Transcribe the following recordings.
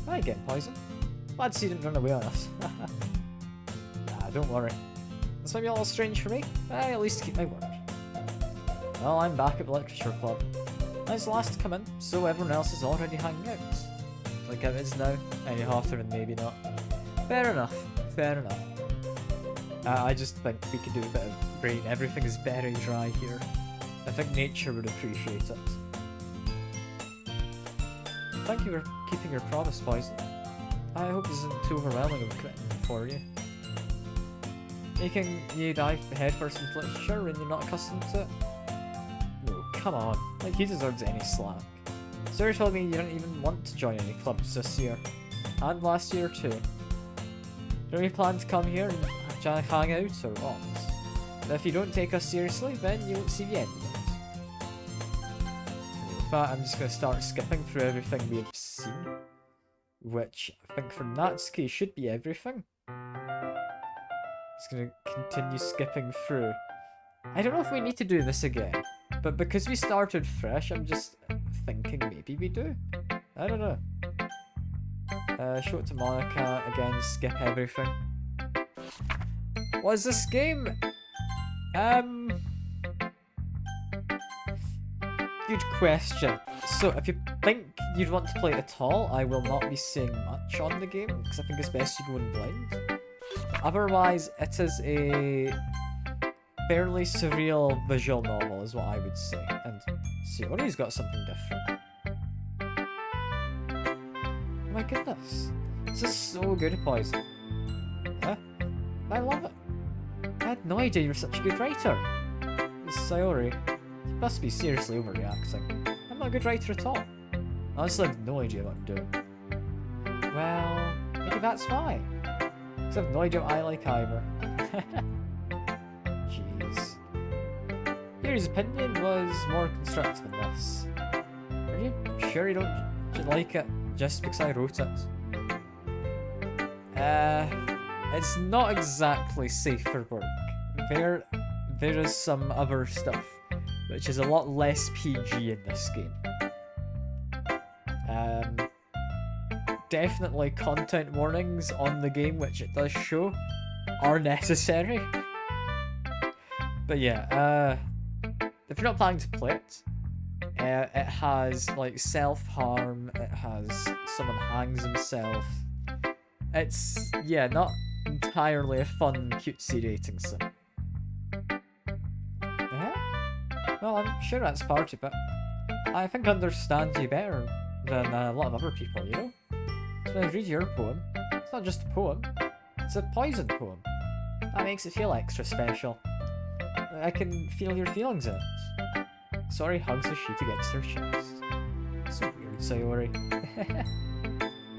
Hi again, Poison. Glad to see you didn't run away on us. Nah, don't worry. This might be a little strange for me, but I at least keep my word. Well, I'm back at the Literature Club. I was the last to come in, so everyone else is already hanging out. Like it is now, any hotter and maybe not. Fair enough, fair enough. I just think we could do a bit of brain. Everything is very dry here. I think nature would appreciate it. Thank you for keeping your promise, Poison. I hope this isn't too overwhelming of a commitment for you. Making you dive headfirst into literature when you're not accustomed to it? No, come on. Like, he deserves any slack. Sarah told me you didn't even want to join any clubs this year. And last year too. Don't you plan to come here and hang out or what? But if you don't take us seriously, then you won't see the end of it. In fact, I'm just going to start skipping through everything we've seen. Which, I think for Natsuki should be everything. Just going to continue skipping through. I don't know if we need to do this again. But because we started fresh, I'm just thinking maybe we do. I don't know. Show it to Monica, again, skip everything. What is this game? Good question. So, if you think you'd want to play it at all, I will not be saying much on the game, because I think it's best you go in blind. Otherwise, it is a fairly surreal visual novel, is what I would say. And Sayori's got something different. Oh my goodness. This is so good, Poison. Huh? I love it. I had no idea you were such a good writer. Sayori, you must be seriously overreacting. I'm not a good writer at all. Honestly, I have no idea what I'm doing. Well, maybe that's why. Because I have no idea what I like either. Jeez. Yuri's opinion was more constructive than this. Are you sure you don't like it just because I wrote it? It's not exactly safe for work. There is some other stuff, which is a lot less PG in this game. Definitely content warnings on the game, which it does show, are necessary. But yeah, if you're not planning to play it, it has like self-harm, it has someone hangs himself. It's, yeah, not entirely a fun, cutesy dating sim. Well, I'm sure that's part of it. I think I understand you better than a lot of other people, you know? So when I read your poem, it's not just a poem, it's a poison poem. That makes it feel extra special. I can feel your feelings in it. Sorry hugs a sheet against her chest. So weird, Sayori.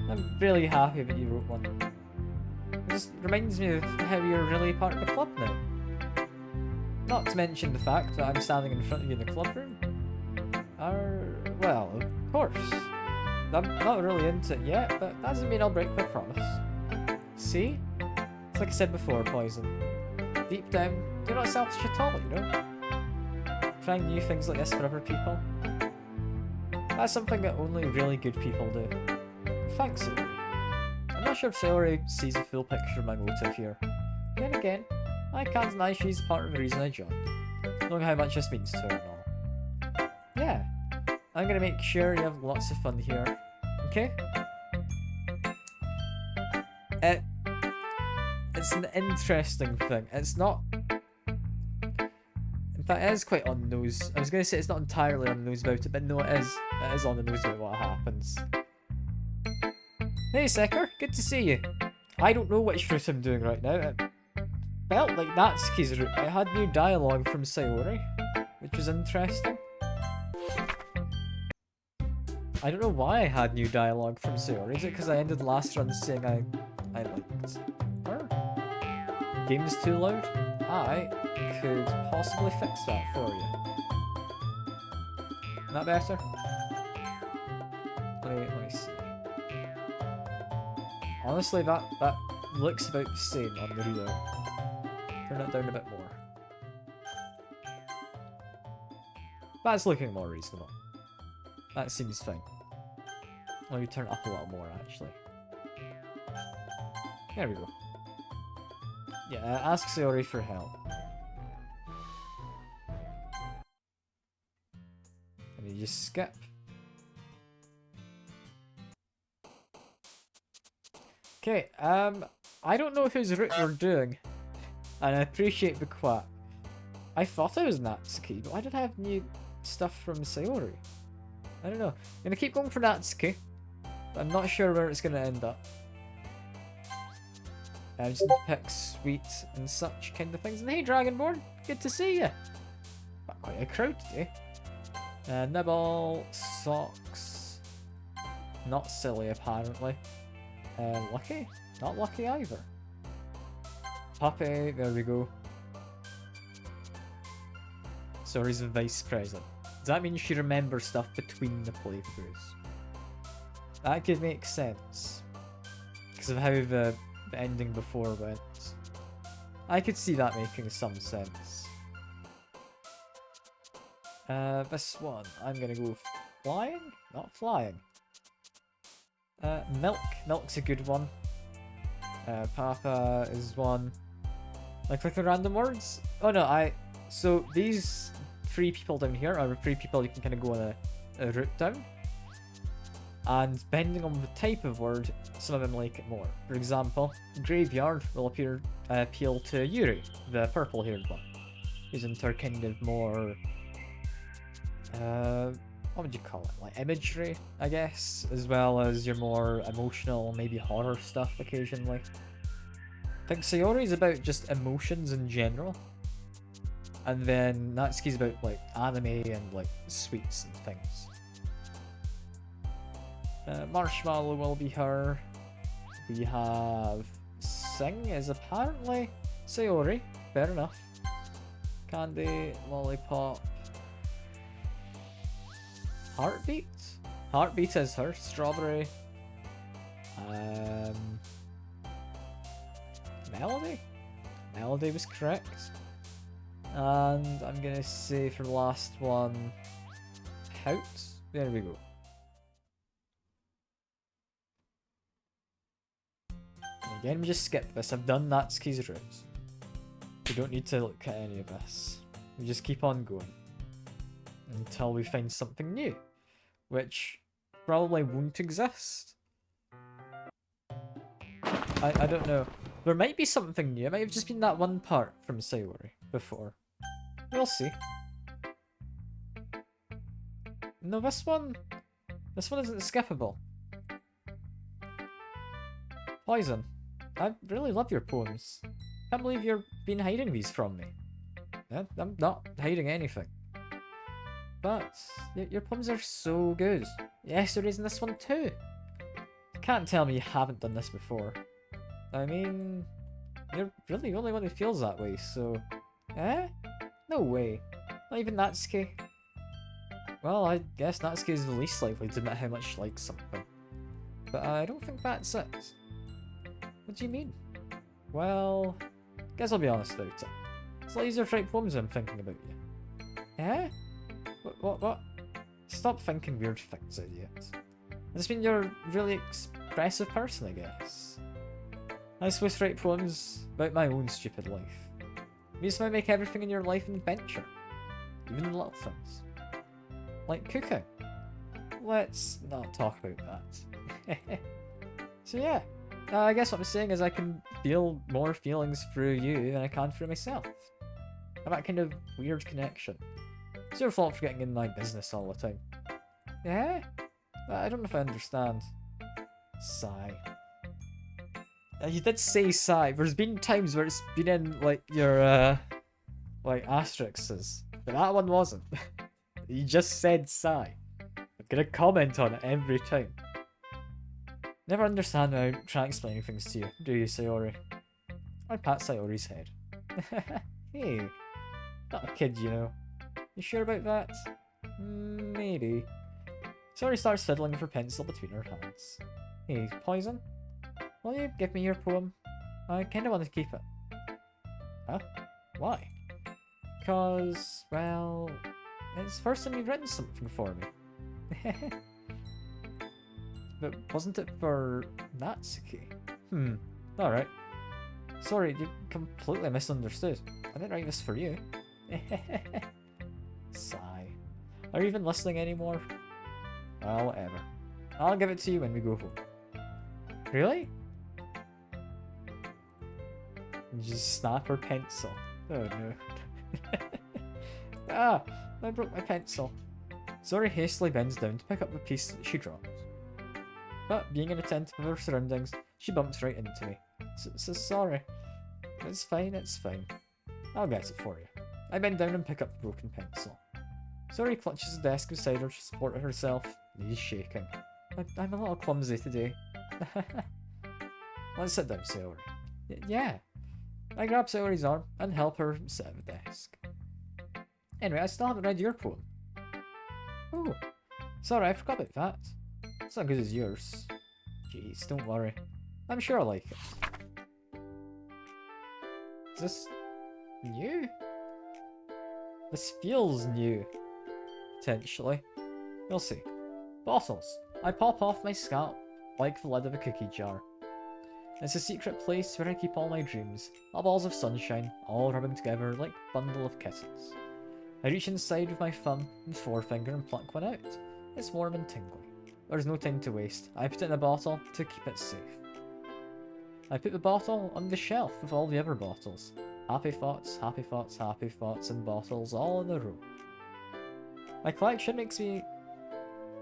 I'm really happy that you wrote one. It just reminds me of how you're really part of the club now. Not to mention the fact that I'm standing in front of you in the club room. Well, of course. I'm not really into it yet, but that doesn't mean I'll break my promise. See? It's like I said before, Poison. Deep down, you're not selfish at all, you know? Trying new things like this for other people. That's something that only really good people do. Thanks, Sayori. I'm not sure if Sayori sees the full picture of my motive here. Then again, I can't deny she's part of the reason I joined, knowing how much this means to her and all. Yeah, I'm gonna make sure you have lots of fun here, okay? It's an interesting thing. It's not... In fact, it is quite on the nose. I was gonna say it's not entirely on the nose about it, but no, it is. It is on the nose about what happens. Hey, Secker, good to see you. I don't know which route I'm doing right now. It felt like Natsuki's route. I had new dialogue from Sayori, which was interesting. I don't know why I had new dialogue from Sayori. Is it because I ended the last run saying I liked her? Game's too loud? I could possibly fix that for you. Not better? Let me see. Honestly, that looks about the same on the reload. Turn it down a bit more. That's looking more reasonable. That seems fine. Let me turn it up a little more, actually. There we go. Yeah, ask Sayori for help. And you just skip. Okay, I don't know whose route we're doing. And I appreciate the quack. I thought I was Natsuki, but why did I have new stuff from Sayori? I don't know. I'm gonna keep going for Natsuki. But I'm not sure where it's gonna end up. I just pick sweet and such kind of things. And hey, Dragonborn, good to see you. Got quite a crowd today. Nibble, socks. Not silly, apparently. Lucky? Not lucky either. Puppy, there we go. So he's the vice president. Does that mean she remembers stuff between the playthroughs? That could make sense. Because of how the ending before went. I could see that making some sense. This one, I'm gonna go flying? Not flying. Milk. Milk's a good one. Papa is one. I click the random words? Oh no, so these 3 people down here are 3 people you can kind of go on a route down. And depending on the type of word, some of them like it more. For example, graveyard will appeal to Yuri, the purple-haired one. Who's into kind of more... what would you call it? Like imagery, I guess, as well as your more emotional, maybe horror stuff occasionally. I think Sayori's about just emotions in general. And then Natsuki's about like anime and like sweets and things. Marshmallow will be her. We have Sing is apparently Sayori. Fair enough. Candy, Lollipop. Heartbeat? Heartbeat is her. Strawberry. Melody? Melody was correct. And I'm gonna say for the last one, Pout. There we go. And again, we just skip this. I've done Natsuki's route. We don't need to look at any of this. We just keep on going until we find something new, which probably won't exist. I don't know. There might be something new. It might have just been that one part from Sayori before. We'll see. No, this one isn't skippable. Poison. I really love your poems. Can't believe you've been hiding these from me. I'm not hiding anything. But your poems are so good. Yes, there is in this one too. You can't tell me you haven't done this before. I mean, you're really the only one who feels that way, so... Eh? No way. Not even Natsuki. Well, I guess Natsuki is the least likely to admit how much she likes something. But I don't think that's it. What do you mean? Well, guess I'll be honest about it. It's a lot easier to write poems when I'm thinking about you. Eh? What? Stop thinking weird things, idiot. I just mean you're a really expressive person, I guess. I suppose to write poems about my own stupid life. You just might make everything in your life an adventure. Even the little things. Like cooking. Let's not talk about that. So yeah, I guess what I'm saying is I can feel more feelings through you than I can through myself. I have that kind of weird connection. It's your fault for getting in my business all the time. Yeah? I don't know if I understand. Sigh. You did say sigh. There's been times where it's been in, like, your, like, asterisks. But that one wasn't. You just said sigh. I'm gonna comment on it every time. Never understand when I try to explain things to you, do you, Sayori? I pat Sayori's head. Hey, not a kid, you know. You sure about that? Maybe. Sayori starts fiddling with her pencil between her hands. Hey, Poison? Will you give me your poem? I kinda want to keep it. Huh? Why? Because, well, it's the first time you've written something for me. But wasn't it for Natsuki? Alright. Sorry, you completely misunderstood. I didn't write this for you. Sigh. Are you even listening anymore? Well, whatever. I'll give it to you when we go home. Really? You just snap her pencil. Oh no. Ah! I broke my pencil. Zori hastily bends down to pick up the piece that she dropped. But, being inattentive of her surroundings, she bumps right into me. So sorry. It's fine, it's fine. I'll get it for you. I bend down and pick up the broken pencil. Zori clutches the desk beside her to support herself, knees shaking. I'm a little clumsy today. Let's sit down, Sayori. Yeah. I grab Sayori's arm and help her sit at the desk. Anyway, I still haven't read your poem. Oh, sorry, I forgot about that. It's not good as yours. Jeez, don't worry. I'm sure I'll like it. Is this new? This feels new. Potentially. We'll see. Bottles. I pop off my scalp like the lid of a cookie jar. It's a secret place where I keep all my dreams, all balls of sunshine, all rubbing together like a bundle of kittens. I reach inside with my thumb and forefinger and pluck one out. It's warm and tingly. There's no time to waste. I put it in a bottle to keep it safe. I put the bottle on the shelf with all the other bottles. Happy thoughts, happy thoughts, happy thoughts, and bottles all in a row. My collection makes me...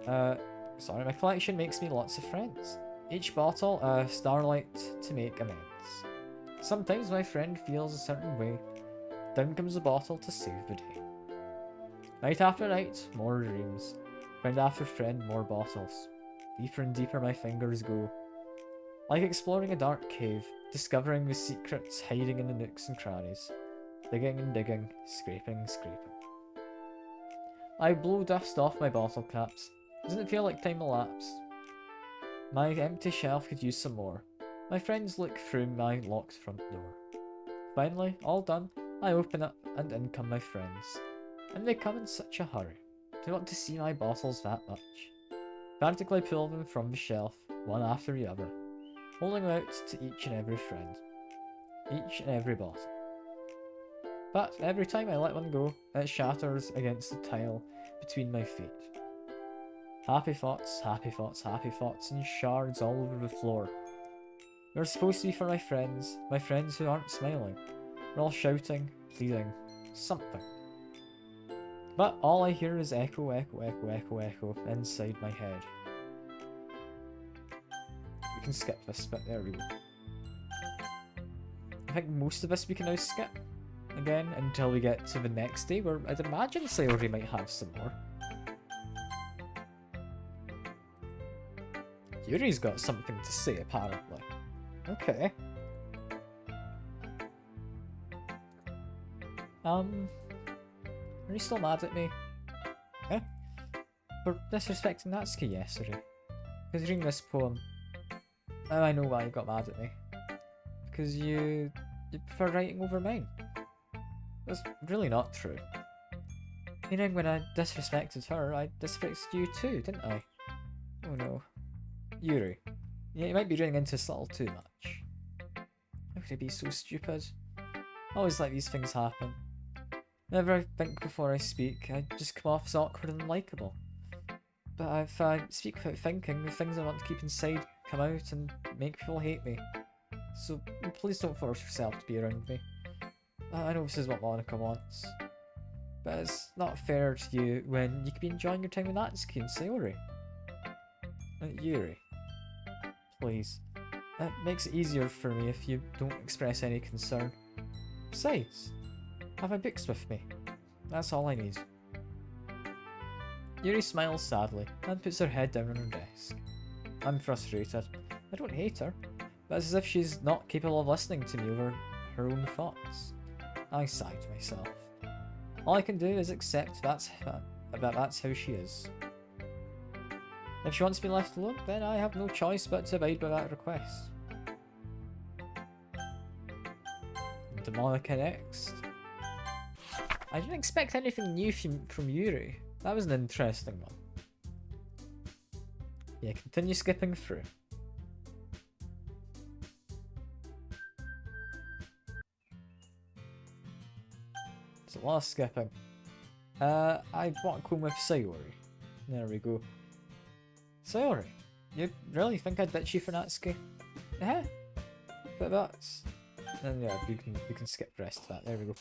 my collection makes me lots of friends. Each bottle a starlight to make amends. Sometimes my friend feels a certain way. Down comes the bottle to save the day. Night after night, more dreams. Friend after friend, more bottles. Deeper and deeper my fingers go. Like exploring a dark cave, discovering the secrets hiding in the nooks and crannies. Digging and digging, scraping and scraping. I blow dust off my bottle caps. Doesn't it feel like time elapsed? My empty shelf could use some more. My friends look through my locked front door. Finally, all done, I open it and in come my friends. And they come in such a hurry. They want to see my bottles that much. Frantically pull them from the shelf, one after the other, holding them out to each and every friend. Each and every bottle. But every time I let one go, it shatters against the tile between my feet. Happy thoughts, happy thoughts, happy thoughts, and shards all over the floor. They're supposed to be for my friends who aren't smiling. They're all shouting, pleading, something. But all I hear is echo, echo, echo, echo, echo inside my head. We can skip this bit, there we go. I think most of this we can now skip. Again, until we get to the next day, where I'd imagine Sayori might have some more. Yuri's got something to say, apparently. Okay. Are you still mad at me? Eh? For disrespecting Natsuki yesterday. Because reading this poem... Oh, I know why you got mad at me. Because you prefer writing over mine. That's really not true. Meaning when I disrespected her, I disrespected you too, didn't I? Oh no. Yuri. Yeah, you might be reading into subtle too much. How could I be so stupid? I always let these things happen. Whenever I think before I speak, I just come off as awkward and unlikable. But if I speak without thinking, the things I want to keep inside come out and make people hate me. So please don't force yourself to be around me. I know this is what Monica wants. But it's not fair to you when you could be enjoying your time with Natsuki and Sayori. Yuri. Please. It makes it easier for me if you don't express any concern. Besides, I have my books with me. That's all I need. Yuri smiles sadly and puts her head down on her desk. I'm frustrated. I don't hate her, but it's as if she's not capable of listening to me over her own thoughts. I sigh to myself. All I can do is accept that's how she is. If she wants to be left alone, then I have no choice but to abide by that request. To Monica next. I didn't expect anything new from Yuri. That was an interesting one. Yeah, continue skipping through. It's a lot of skipping. I want to go with Sayori. There we go. Sayori, you really think I'd ditch you for Natsuki? Yeah, but that's... And yeah, we can skip the rest of that. There we go.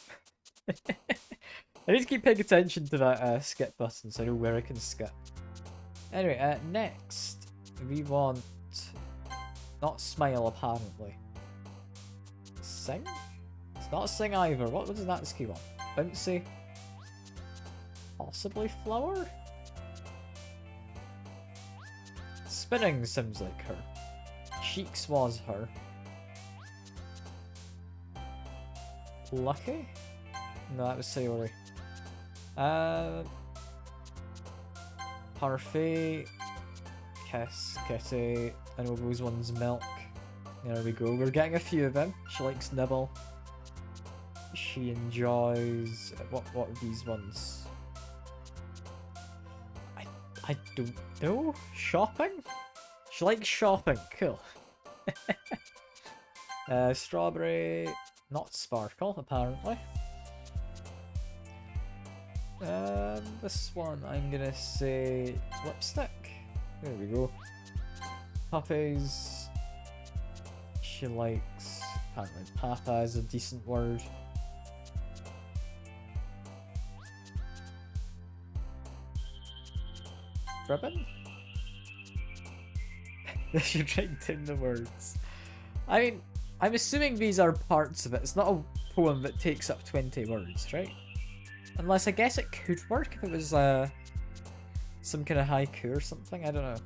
I need to keep paying attention to that skip button so I know where I can skip. Anyway, next we want... Not Smile, apparently. Sing? It's not Sing either. What does Natsuki want? Bouncy? Possibly Flower? Spinning seems like her. Cheeks was her. Lucky? No, that was Sayori. Parfait. Kiss. Kitty. I know those ones Milk. There we go. We're getting a few of them. She likes Nibble. She enjoys... What are these ones? I don't know. Shopping? She likes shopping. Cool. Strawberry. Not Sparkle, apparently. This one I'm gonna say Lipstick. There we go. Puppies. She likes... Apparently Papa is a decent word. Ribbon? You're writing the words. I mean, I'm assuming these are parts of it. It's not a poem that takes up 20 words, right? Unless I guess it could work if it was some kind of haiku or something. I don't know.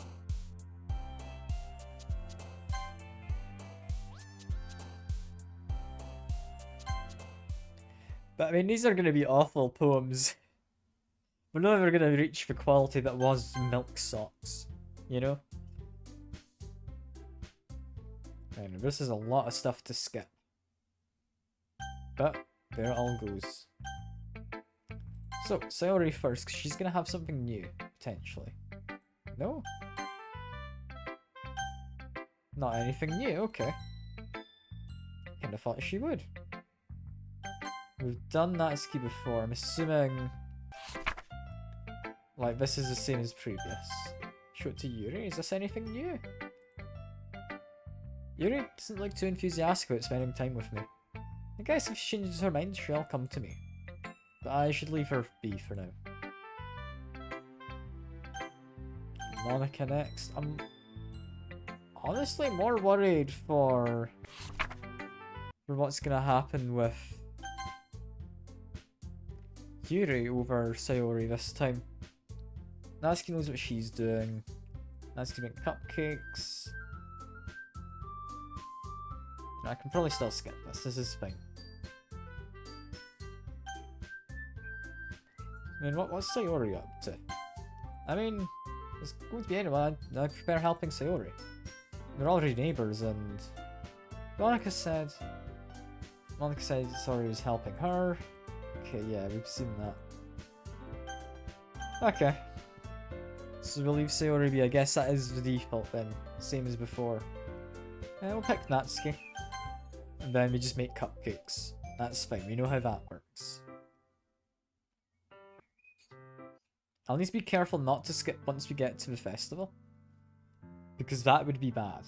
But I mean, these are going to be awful poems. We're never going to reach the quality that was Milk Socks, you know? Anyway, this is a lot of stuff to skip. But there it all goes. So, Sayori first, because she's going to have something new, potentially. No? Not anything new, okay. Kinda thought she would. We've done Natsuki before, I'm assuming... Like, this is the same as previous. Show it to Yuri, is this anything new? Yuri doesn't look too enthusiastic about spending time with me. I guess if she changes her mind, she'll come to me. But I should leave her be for now. Monica next. I'm honestly more worried for what's gonna happen with Yuri over Sayori this time. Natsuki knows what she's doing. Natsuki making cupcakes. I can probably still skip this. This is fine. I mean, what's Sayori up to? I mean, it's going to be anyone. I prefer helping Sayori. They're already neighbours, and Monica said Sayori was helping her. Okay, yeah, we've seen that. Okay. So we'll leave Sayori be. I guess that is the default then. Same as before. We'll pick Natsuki. And then we just make cupcakes. That's fine, we know how that works. I'll need to be careful not to skip once we get to the festival. Because that would be bad.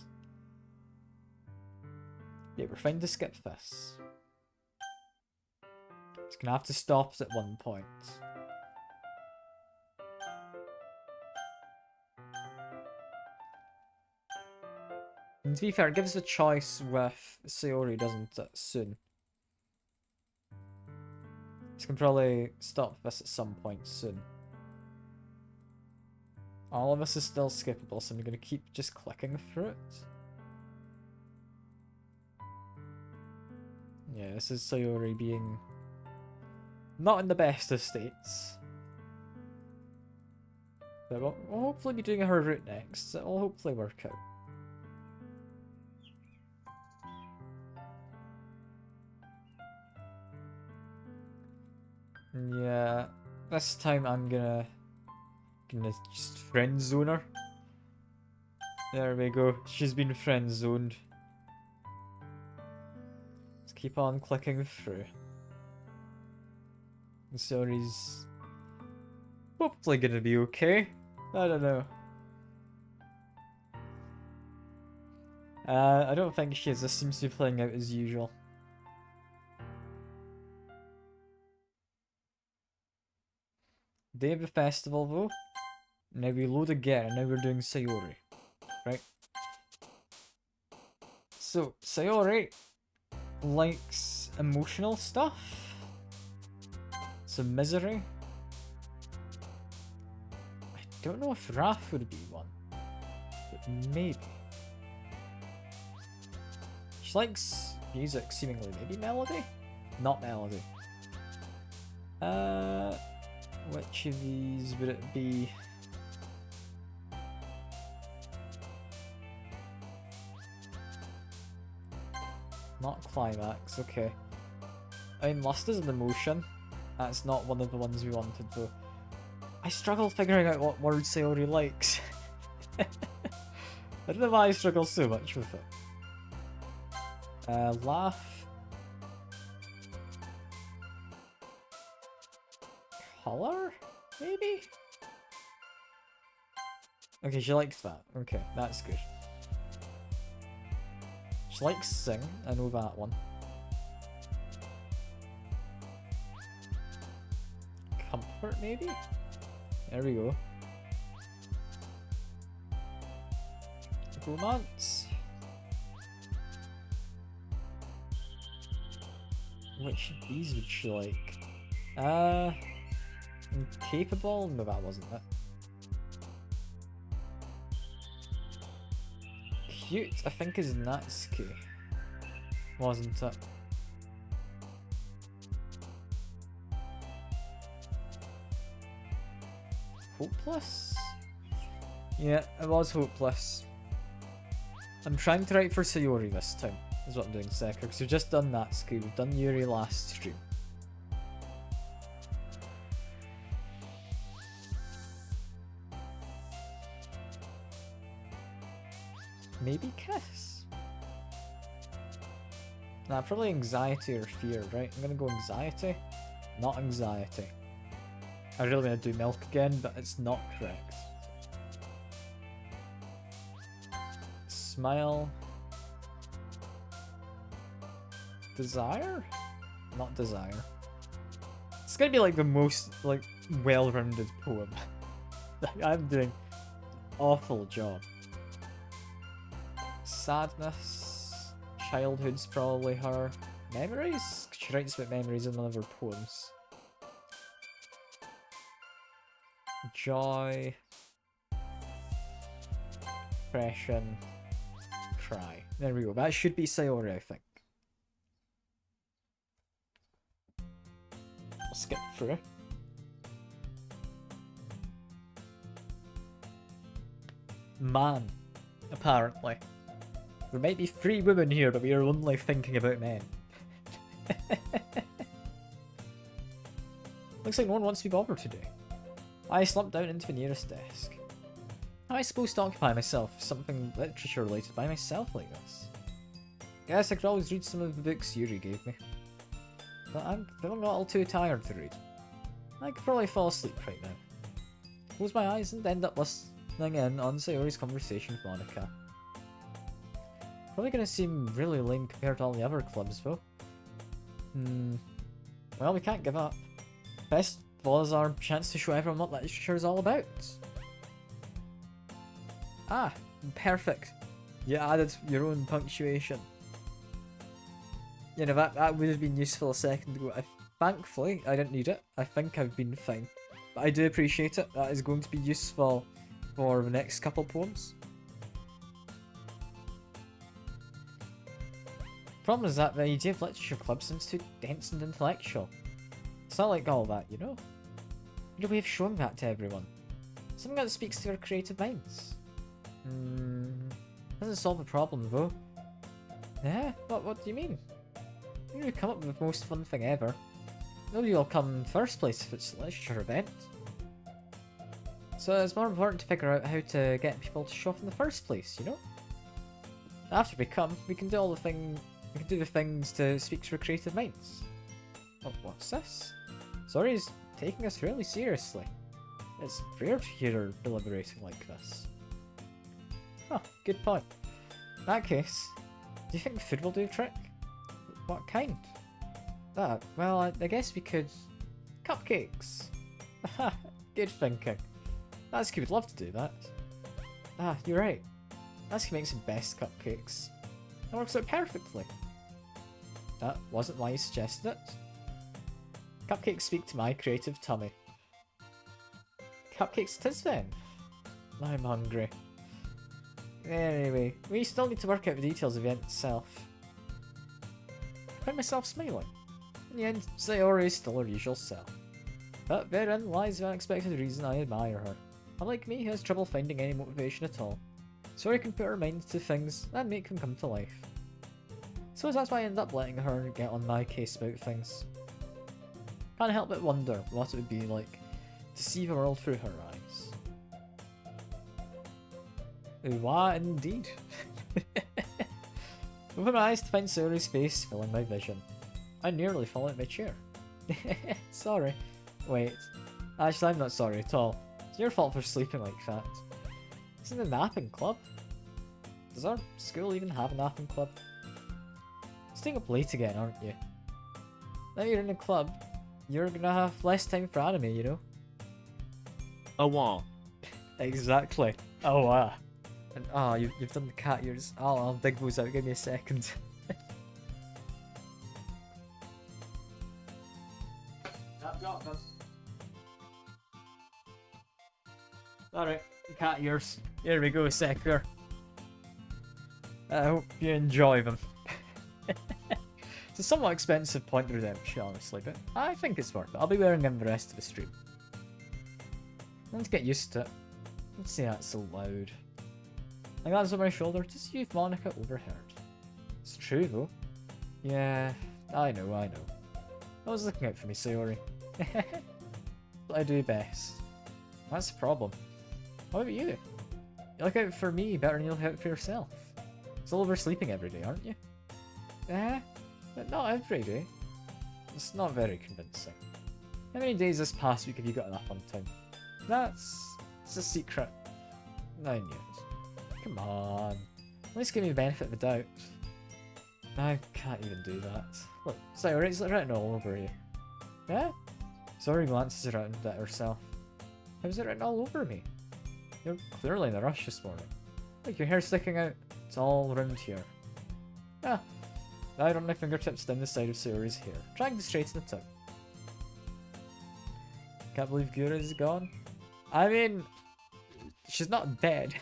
Yeah, we're fine to skip this. Just gonna have to stop it at one point. And to be fair, it gives us a choice with Sayori, doesn't it, soon. So can probably stop this at some point soon. All of this is still skippable, so I'm going to keep just clicking through it. Yeah, this is Sayori being not in the best of states. But we'll hopefully be doing her route next, so it'll hopefully work out. Yeah, this time I'm gonna just friend zone her. There we go. She's been friend zoned. Let's keep on clicking through. The story's hopefully gonna be okay. I don't know. I don't think she is. This seems to be playing out as usual. Day of the festival though. Now we load again, and now we're doing Sayori. Right? So, Sayori likes emotional stuff. Some misery. I don't know if Wrath would be one. But maybe. She likes music, seemingly. Maybe melody? Not melody. Which of these would it be? Not climax, okay. I mean, lust is an emotion. That's not one of the ones we wanted though. I struggle figuring out what word Sayori likes. I don't know why I struggle so much with it. Laugh. Color? Maybe? Okay, she likes that. Okay, that's good. She likes sing, I know that one. Comfort, maybe? There we go. Romance. Which of these would she like? Incapable? No, that wasn't it. Cute, I think, is Natsuki. Wasn't it? Hopeless? Yeah, it was hopeless. I'm trying to write for Sayori this time, is what I'm doing second, because we've just done Natsuki, we've done Yuri last stream. Maybe kiss? Nah, probably anxiety or fear, right? I'm gonna go anxiety, not anxiety. I really want to do milk again, but it's not correct. Smile. Desire? Not desire. It's gonna be like the most like well-rounded poem. I'm doing an awful job. Sadness. Childhood's probably her. Memories? She writes about memories in one of her poems. Joy. Depression. Cry. There we go. That should be Sayori, I think. I'll skip through. Man. Apparently. There might be 3 women here, but we are only thinking about men. Looks like no one wants to be bothered today. I slumped down into the nearest desk. How am I supposed to occupy myself with something literature related by myself like this? Guess I could always read some of the books Yuri gave me. But I'm feeling a little too tired to read. I could probably fall asleep right now. Close my eyes and end up listening in on Sayori's conversation with Monica. Probably gonna seem really lame compared to all the other clubs though. Well, we can't give up. Best of all is our chance to show everyone what literature is all about. Ah, perfect. You added your own punctuation. You know, that would have been useful a second ago. Thankfully, I didn't need it. I think I've been fine. But I do appreciate it. That is going to be useful for the next couple poems. Problem is that the idea of literature club seems too dense and intellectual. It's not like all that, you know? We need a way of showing that to everyone. Something that speaks to our creative minds. Doesn't solve the problem though. Yeah? What do you mean? You need to come up with the most fun thing ever. Nobody will come in first place if it's a literature event. So it's more important to figure out how to get people to show up in the first place, you know? After we come, we can do all the we can do the things to speak to our creative minds. Oh, what's this? Zori's taking us really seriously. It's rare to hear her deliberating like this. Huh, good point. In that case, do you think food will do a trick? What kind? Well, I guess we could... Cupcakes! Haha, good thinking. Natsuki would love to do that. Ah, you're right. Natsuki makes the best cupcakes. It works out perfectly. That wasn't why you suggested it. Cupcakes speak to my creative tummy. Cupcakes it is then. I'm hungry. Anyway, we still need to work out the details of the event itself. I find myself smiling. In the end, Sayori is still her usual self. But therein lies the unexpected reason I admire her. Unlike me, who has trouble finding any motivation at all. Sayori can put her mind to things and make them come to life. So that's why I end up letting her get on my case about things. Can't help but wonder what it would be like to see the world through her eyes. Why indeed? Open my eyes to find Sayori's face filling my vision. I nearly fall out of my chair. Sorry. Wait. Actually, I'm not sorry at all. It's your fault for sleeping like that. Isn't the napping club? Does our school even have a napping club? Staying up late again, aren't you? Now you're in the club, you're gonna have less time for anime, you know? Oh, wow. Exactly. Oh, wow. And you've done the cat ears. I'll dig those out. Give me a second. I've got them. Alright, cat ears. Here we go, Secker. I hope you enjoy them. It's a somewhat expensive point of redemption, honestly, but I think it's worth it. I'll be wearing them the rest of the stream. Let's get used to it. Let's say that so loud. I glance over my shoulder to see if Monica overheard. It's true though. Yeah, I know. I was looking out for me, Sayori. What I do best. That's the problem. What about you? You look out for me better than you look out for yourself. Still oversleeping every day, aren't you? But not every day. It's not very convincing. How many days this past week have you gotten up on time? It's a secret. I knew it. Come on. At least give me the benefit of the doubt. I can't even do that. Look, sorry, it's written all over you. Yeah? Sorry glances around at herself. How's it written all over me? You're clearly in a rush this morning. Look, your hair's sticking out. It's all around here. Ah. I run my fingertips down the side of Sayori's hair, trying to straighten it out. Can't believe Gura is gone. I mean, she's not dead.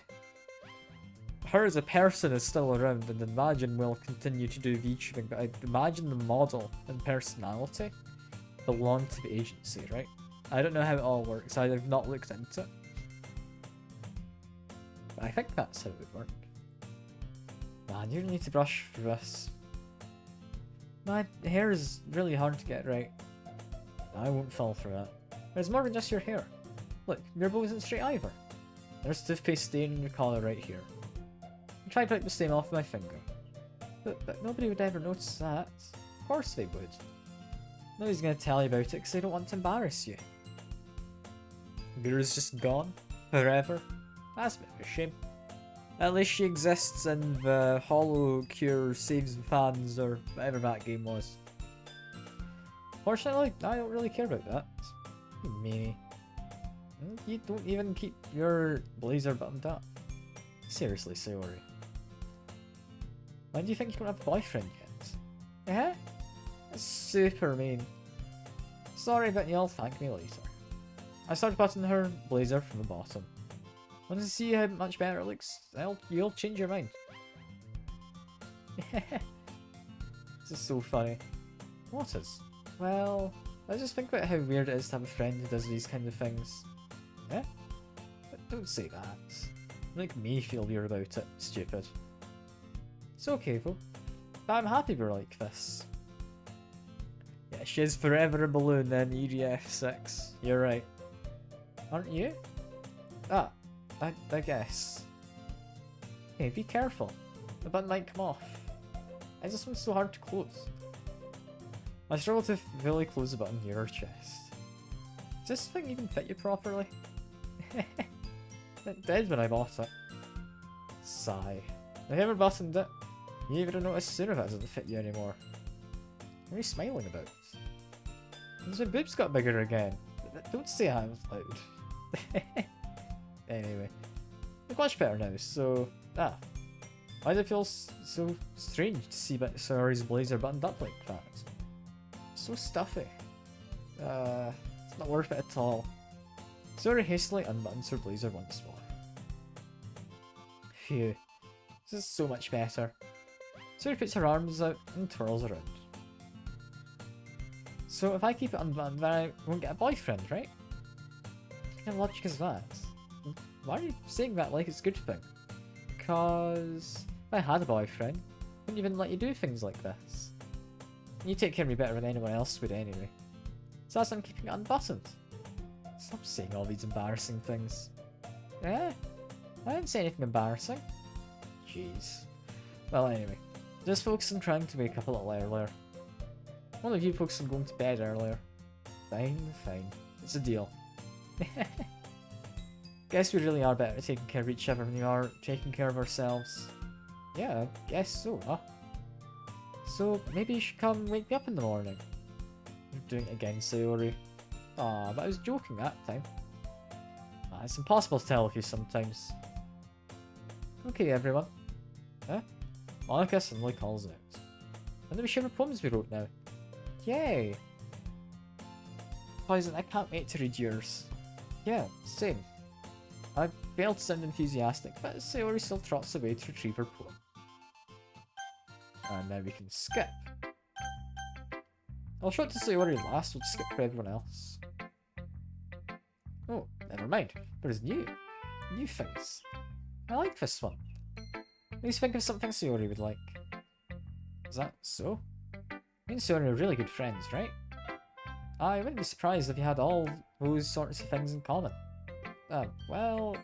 Her as a person is still around, and imagine will continue to do VTubing, but I imagine the model and personality belong to the agency, right? I don't know how it all works, I've not looked into it. But I think that's how it would work. Man, you need to brush for this. My hair is really hard to get right. I won't fall for that. There's more than just your hair. Look, your bow isn't straight either. There's toothpaste stain in your collar right here. I tried to wipe the stain off my finger. But nobody would ever notice that. Of course they would. Nobody's gonna tell you about it because they don't want to embarrass you. Guru's just gone. Forever. That's a bit of a shame. At least she exists in the Hollow Cure Saves the Fans or whatever that game was. Fortunately, I don't really care about that. You meanie. You don't even keep your blazer buttoned up. Seriously, Sayori. When do you think you can have a boyfriend yet? Eh? That's super mean. Sorry, but you'll thank me later. I started buttoning her blazer from the bottom. Want to see how much better it looks? You'll change your mind. This is so funny. What is? Well, I just think about how weird it is to have a friend who does these kind of things. Eh? But don't say that. Make me feel weird about it, stupid. It's okay though. But I'm happy we're like this. Yeah, she is forever a balloon in EDF 6. You're right. Aren't you? Ah, I guess. Hey, be careful. The button might come off. Why is this one so hard to close? I struggle to fully close the button near your chest. Does this thing even fit you properly? It did when I bought it. Sigh. Have you ever buttoned it? You even noticed sooner if it doesn't fit you anymore. What are you smiling about? Because my boobs got bigger again. Don't say I'm loud. Anyway. Look much better now, so... Ah. Why does it feel so strange to see Sayori's blazer buttoned up like that? So stuffy. It's not worth it at all. Sayori hastily unbuttons her blazer once more. Phew. This is so much better. Sayori puts her arms out and twirls around. So if I keep it unbuttoned, then I won't get a boyfriend, right? What kind of logic is that? Why are you saying that like it's a good thing? Because if I had a boyfriend, I wouldn't even let you do things like this. You take care of me better than anyone else would anyway. So that's why I'm keeping it unbuttoned. Stop saying all these embarrassing things. Eh? I didn't say anything embarrassing. Jeez. Well anyway, just focus on trying to wake up a little earlier. One of you focus on going to bed earlier. Fine, fine. It's a deal. Guess we really are better at taking care of each other than we are taking care of ourselves. Yeah, I guess so, huh? So maybe you should come and wake me up in the morning. You're doing it again, Sayori. Aw, but I was joking that time. It's impossible to tell with you sometimes. Okay, everyone. Huh? Monica suddenly calls out. And then we share the poems we wrote now. Yay! Poison, I can't wait to read yours. Yeah, same. I failed to sound enthusiastic, but Sayori still trots away to retrieve her poem. And now we can skip. I'll show it to Sayori last, we'll skip for everyone else. Oh, never mind. There's new things. I like this one. At least think of something Sayori would like. Is that so? Me and Sayori are really good friends, right? I wouldn't be surprised if you had all those sorts of things in common. Well,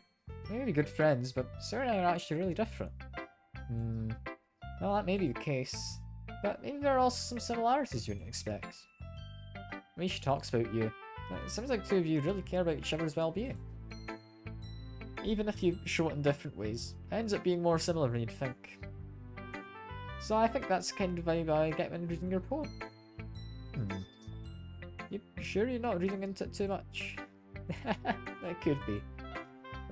we may be good friends, but Sayori and I are actually really different. Well, that may be the case, but maybe there are also some similarities you wouldn't expect. When she talks about you, it seems like two of you really care about each other's well-being. Even if you show it in different ways, it ends up being more similar than you'd think. So I think that's the kind of vibe I get when reading your poem. You sure you're not reading into it too much? That could be.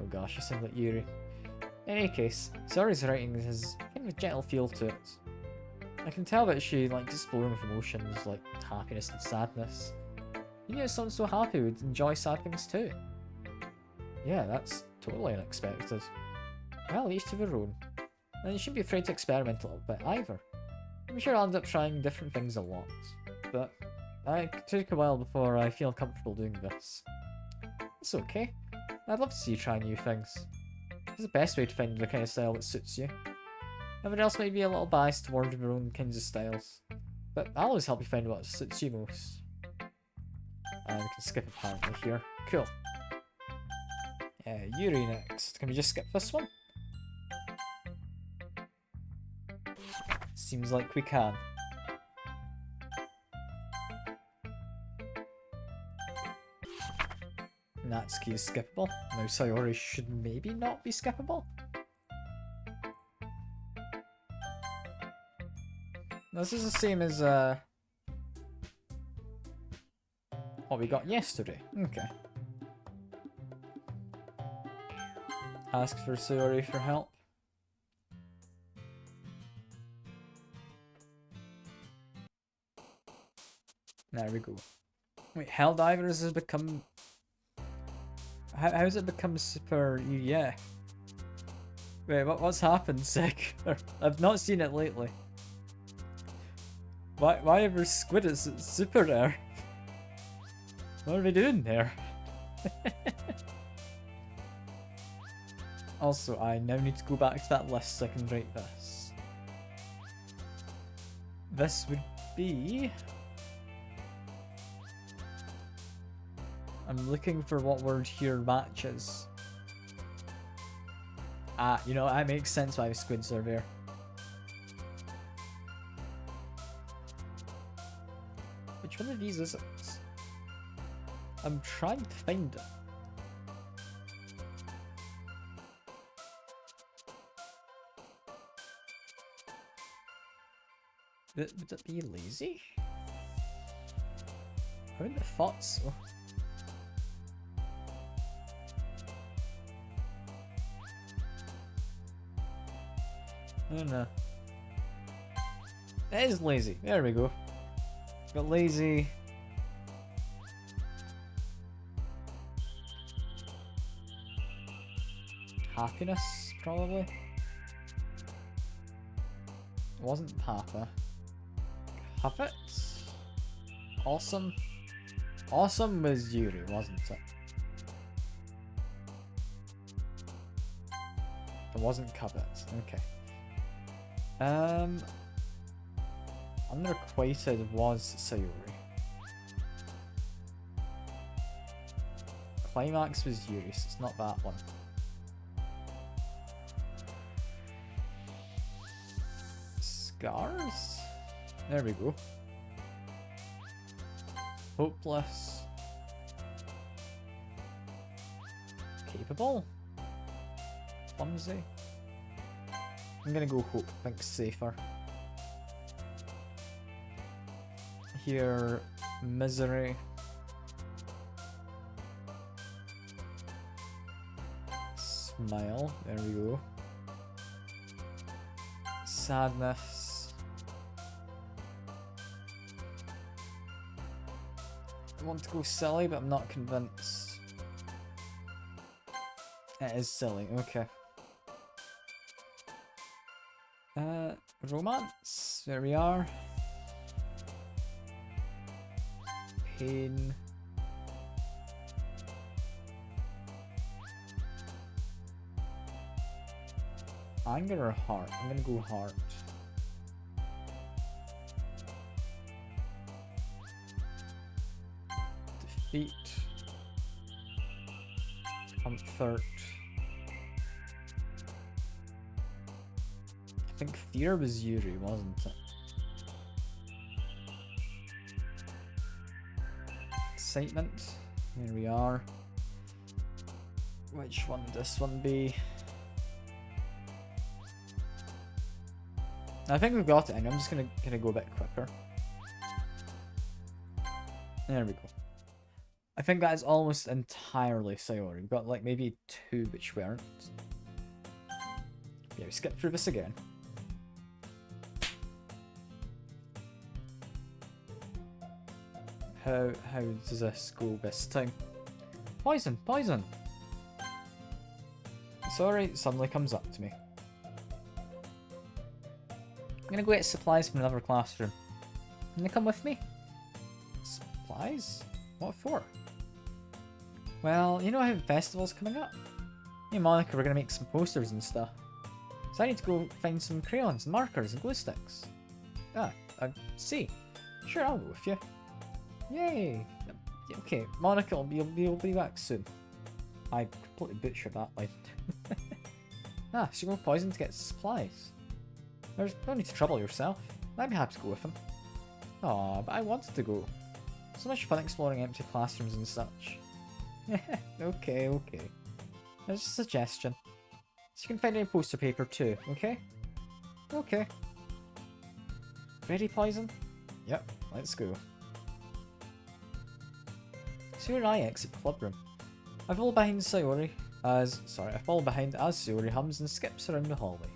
Oh gosh, I sound like Yuri. In any case, Sayori's writing has kind of a gentle feel to it. I can tell that she likes exploring with emotions like happiness and sadness. You knew someone so happy would enjoy sad things too. Yeah, that's totally unexpected. Well, each to their own. And you shouldn't be afraid to experiment a little bit either. I'm sure I'll end up trying different things a lot, but it could take a while before I feel comfortable doing this. It's okay. I'd love to see you try new things. It's the best way to find the kind of style that suits you. Everyone else might be a little biased toward their own kinds of styles, but I'll always help you find what suits you most. And we can skip apparently here. Cool. Yuri next. Can we just skip this one? Seems like we can. Natsuki is skippable. Now Sayori should maybe not be skippable. This is the same as what we got yesterday. Okay. Ask for Sayori for help. There we go. Wait, Helldivers has become... How's it become super... Yeah. Wait, what's happened, Sick? I've not seen it lately. Why ever Squid is super there? What are we doing there? Also, I now need to go back to that list so I can write this. This would be... I'm looking for what word here matches. Ah, you know, that makes sense why squids are there. Which one of these is it? I'm trying to find it. Would it be lazy? I wouldn't have thought so. I don't know. It is lazy. There we go. Got lazy. Happiness, probably. It wasn't Papa. Puppet? Awesome. Awesome was Yuri, wasn't it? It wasn't Cuppet. Okay. Unrequited was Sayori. Climax was Yuri, so it's not that one. Scars? There we go. Hopeless. Capable? Clumsy? I'm gonna go hope, I think safer. Here, misery. Smile, there we go. Sadness. I want to go silly, but I'm not convinced. It is silly, okay. Romance, there we are. Pain. Anger or heart? I'm gonna go heart. Defeat. Comfort. I think fear was Yuri, wasn't it? Excitement. Here we are. Which one would this one be? I think we've got it, and I'm just gonna go a bit quicker. There we go. I think that is almost entirely Sayori. We've got like maybe two which weren't. Yeah, we skip through this again. How does this go this time? Poison! Poison! Sorry, suddenly comes up to me. I'm gonna go get supplies from another classroom. Can you come with me? Supplies? What for? Well, you know how the festival's coming up? Me and Monica were gonna make some posters and stuff. So I need to go find some crayons and markers and glue sticks. Ah, I see. Sure, I'll go with you. Yay! Okay, Monica will be back soon. I completely butchered that line. Ah, so you go poison to get supplies. There's no need to trouble yourself. I'd be happy to go with him. Aw, but I wanted to go. So much fun exploring empty classrooms and such. Okay, okay. There's a suggestion. So you can find any poster paper too, okay? Okay. Ready, Poison? Yep, let's go. So here I exit the club room. I fall behind Sayori as Sayori hums and skips around the hallway.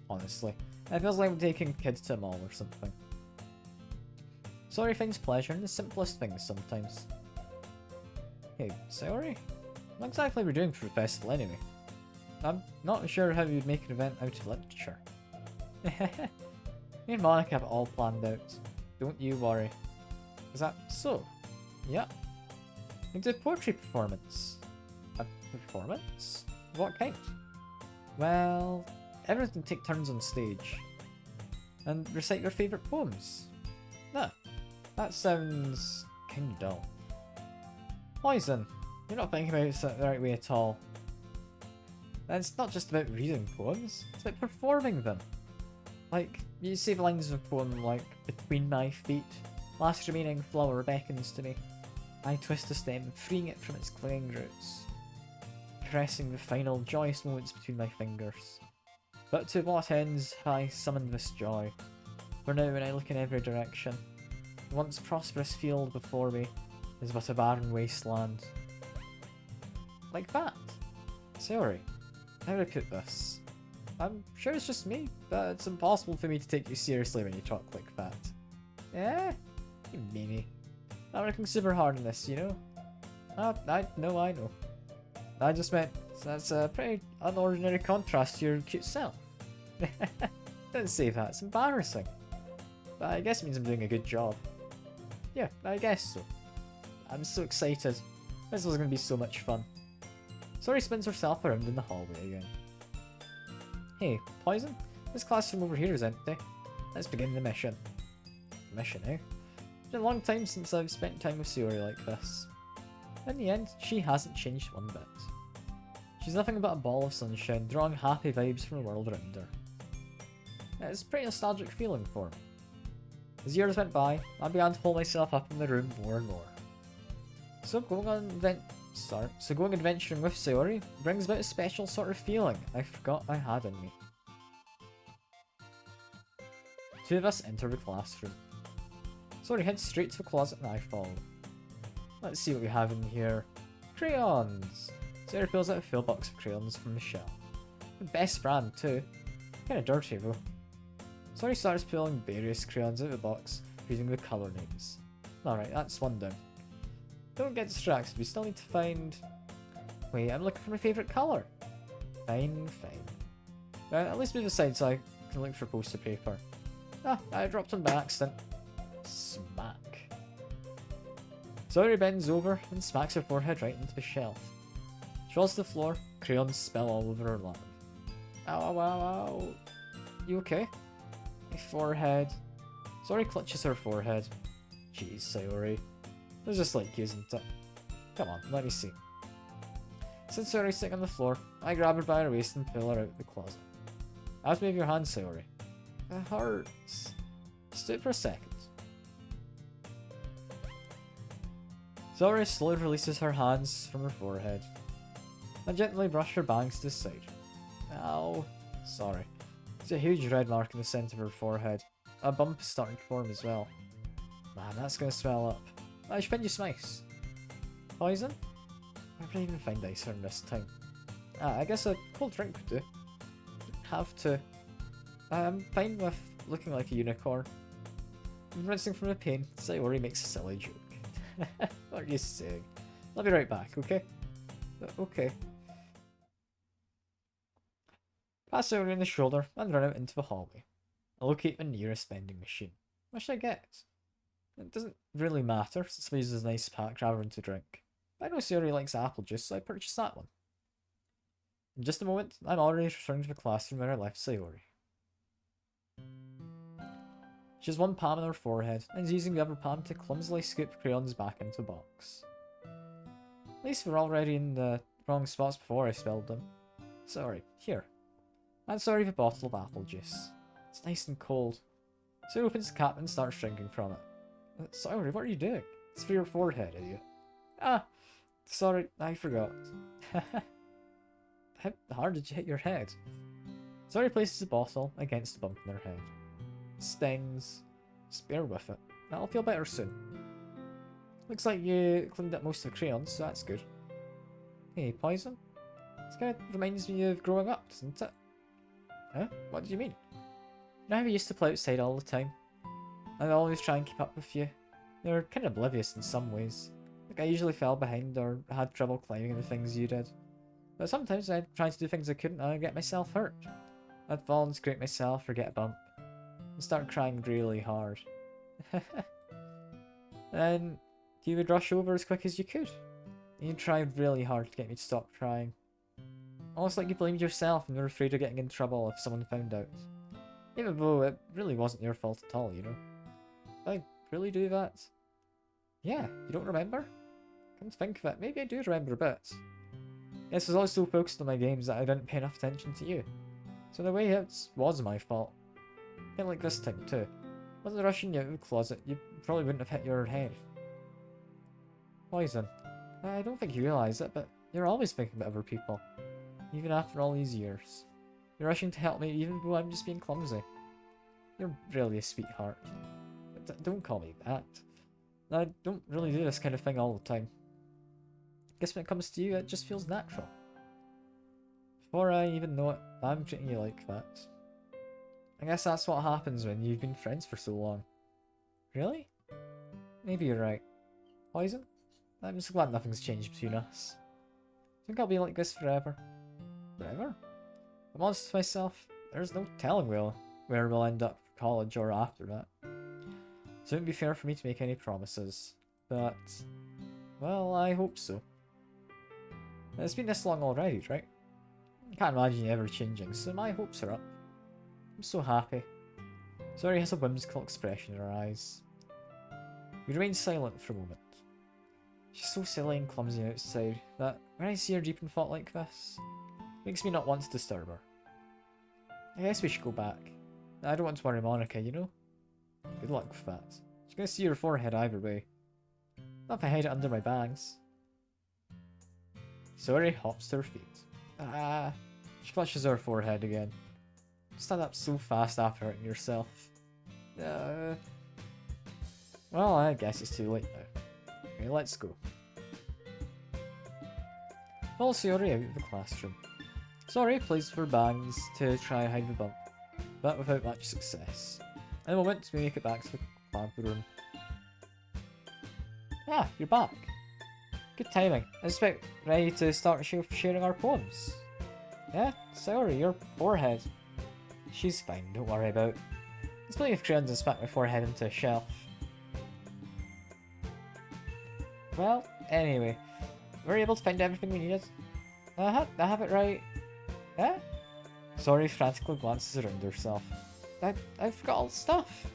Honestly, it feels like I'm taking kids to a mall or something. Sayori finds pleasure in the simplest things sometimes. Hey, Sayori? What exactly are we doing for the festival anyway? I'm not sure how you'd make an event out of literature. Me and Monica have it all planned out. Don't you worry. Is that so? Yeah. We can do a poetry performance. A performance? What kind? Well, everyone can take turns on stage. And recite your favourite poems. Nah, that sounds kinda dull. Poison, you're not thinking about it the right way at all. And it's not just about reading poems, it's about performing them. Like, you say the lines of a poem like, "Between my feet, last remaining flower beckons to me. I twist the stem, freeing it from its clinging roots, pressing the final joyous moments between my fingers. But to what ends I summoned this joy? For now when I look in every direction, the once prosperous field before me is but a barren wasteland." Like that. Sorry, how would I put this? I'm sure it's just me, but it's impossible for me to take you seriously when you talk like that. Eh? You meanie. I'm working super hard on this, you know? I know. I just meant that's a pretty unordinary contrast to your cute self. Don't say that, it's embarrassing. But I guess it means I'm doing a good job. Yeah, I guess so. I'm so excited. This was going to be so much fun. Sori spins herself around in the hallway again. Hey, Poison? This classroom over here is empty. Let's begin the mission. Mission, eh? It's been a long time since I've spent time with Sori like this. In the end, she hasn't changed one bit. She's nothing but a ball of sunshine, drawing happy vibes from the world around her. It's a pretty nostalgic feeling for me. As years went by, I began to pull myself up in the room more and more. So going adventuring with Sayori brings about a special sort of feeling I forgot I had in me. Two of us enter the classroom. Sayori heads straight to the closet and I follow. Let's see what we have in here. Crayons! Sayori pulls out a full box of crayons from the shelf. The best brand too. Kinda dirty though. Sayori starts pulling various crayons out of the box, reading the colour names. Alright, that's one down. Don't get distracted, we still need to find... Wait, I'm looking for my favourite colour. Fine. At least move aside so I can look for poster paper. Ah, I dropped one by accident. Smack. Sayori bends over and smacks her forehead right into the shelf. She falls to the floor, crayons spill all over her lap. Ow. You okay? My forehead. Sayori clutches her forehead. Jeez, Sayori. It's just like you, isn't it? Come on, let me see. Since Sayori's sitting on the floor, I grab her by her waist and pull her out of the closet. I have to move your hand, Sayori. It hurts. Just do it for a second. Sayori slowly releases her hands from her forehead. I gently brush her bangs to the side. Ow. Sorry. There's a huge red mark in the centre of her forehead. A bump is starting to form as well. Man, that's gonna swell up. I should find you some ice. Poison? I can't even find ice around this time. I guess a cold drink would do. Have to. I'm fine with looking like a unicorn. I'm rinsing from the pain, Sayori makes a silly joke. What are you saying? I'll be right back, okay? Okay. Pass Sayori on the shoulder and run out into the hallway. I locate the nearest vending machine. What should I get? It doesn't really matter since it uses a nice pack rather than to drink. But I know Sayori likes apple juice, so I purchased that one. In just a moment, I'm already returning to the classroom where I left Sayori. She has one palm on her forehead and is using the other palm to clumsily scoop crayons back into the box. At least we're already in the wrong spots before I spilled them. Sorry, here. And sorry for a bottle of apple juice. It's nice and cold. So he opens the cap and starts drinking from it. Sorry, what are you doing? It's for your forehead, idiot. Ah, sorry, I forgot. How hard did you hit your head? Sorry places the bottle against the bump in her head. Stings. Just bear with it. That'll feel better soon. Looks like you cleaned up most of the crayons, so that's good. Hey, Poison? This kind of reminds me of growing up, doesn't it? Huh? What do you mean? You know how we used to play outside all the time? I'd always try and keep up with you. You were kind of oblivious in some ways. Like I usually fell behind or had trouble climbing the things you did. But sometimes I'd try to do things I couldn't and I'd get myself hurt. I'd fall and scrape myself or get a bump. And start crying really hard. Then you would rush over as quick as you could. And you'd try really hard to get me to stop crying. Almost like you blamed yourself and were afraid of getting in trouble if someone found out. Even though it really wasn't your fault at all, you know. Did I really do that? Yeah, you don't remember? Come to think of it, maybe I do remember a bit. Yes, I was always so focused on my games that I didn't pay enough attention to you. So in a way, it was my fault. Kind of like this time too. Wasn't rushing you out of the closet, you probably wouldn't have hit your head. Poison. I don't think you realise it, but you're always thinking about other people. Even after all these years. You're rushing to help me even though I'm just being clumsy. You're really a sweetheart. Don't call me that. I don't really do this kind of thing all the time. Guess when it comes to you, it just feels natural. Before I even know it, I'm treating you like that. I guess that's what happens when you've been friends for so long. Really? Maybe you're right. Poison? I'm just glad nothing's changed between us. Think I'll be like this forever? Forever? I'm honest with myself, there's no telling where we'll end up for college or after that. So it wouldn't be fair for me to make any promises. But, well, I hope so. It's been this long already, right? I can't imagine you ever changing, so my hopes are up. I'm so happy. Zori has a whimsical expression in her eyes. We remain silent for a moment. She's so silly and clumsy outside that when I see her deep in thought like this, it makes me not want to disturb her. I guess we should go back. I don't want to worry Monica, you know? Good luck with that. She's gonna see your forehead either way. Not if I hide it under my bags. Zori hops to her feet. She clutches her forehead again. Stand up so fast after hurting yourself. Well, I guess it's too late now. Okay, let's go. Follow Sayori out of the classroom. Sayori plays with her bangs to try hide the bump, but without much success. In a moment, we make it back to the club room. Ah, you're back. Good timing. I expect ready to start sharing our poems. Yeah, Sayori, your forehead. She's fine, don't worry about it. There's plenty of crayons and smack my forehead into a shelf. Well, anyway, were you able to find everything we needed? I have it right. Eh? Sayori frantically glances around herself. I forgot all the stuff.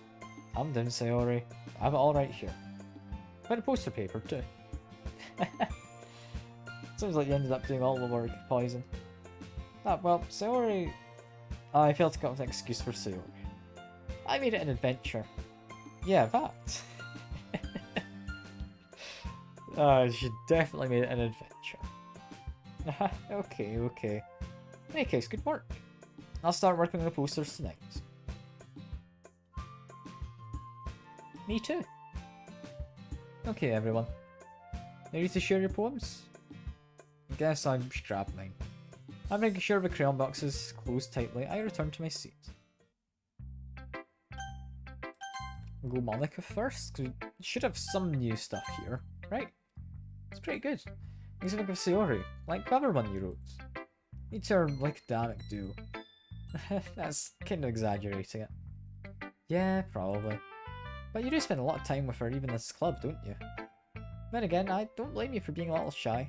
Calm down, Sayori. I have it all right here. Found a poster paper too. Seems like you ended up doing all the work, Poison. Ah, well, Sayori... I failed to come up with an excuse for Sayori. I made it an adventure. Yeah, that. She definitely made it an adventure. Okay. In any case, good work. I'll start working on the posters tonight. Me too. Okay, everyone. Ready to share your poems? I guess I should grab mine. I'm making sure the crayon box is closed tightly. I return to my seat. We'll go Monica first, because we should have some new stuff here, right? It's pretty good. Makes me think of Sayori, like the other one you wrote. Need her like dynamic duo. That's kind of exaggerating it. Yeah, probably. But you do spend a lot of time with her even this club, don't you? Then again, I don't blame you for being a little shy.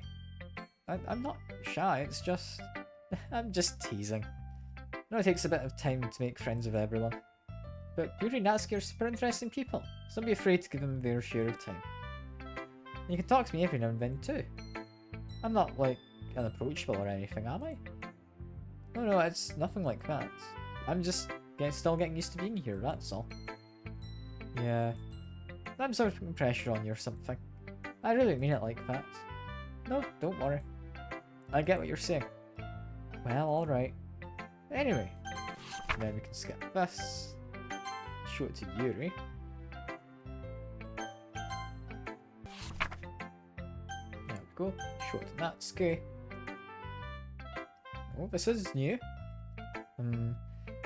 I'm not shy, it's just... I'm just teasing. I know it takes a bit of time to make friends with everyone. But Yuri and Natsuki are super interesting people, so don't be afraid to give them their share of time. And you can talk to me every now and then too. I'm not, like, unapproachable or anything, am I? No, it's nothing like that. I'm just still getting used to being here, that's all. Yeah. I'm sort of putting pressure on you or something. I really mean it like that. No, don't worry. I get what you're saying. Well, alright. Anyway. Then we can skip this. Show it to Yuri. There we go. Show it to Natsuki. Oh, this is new.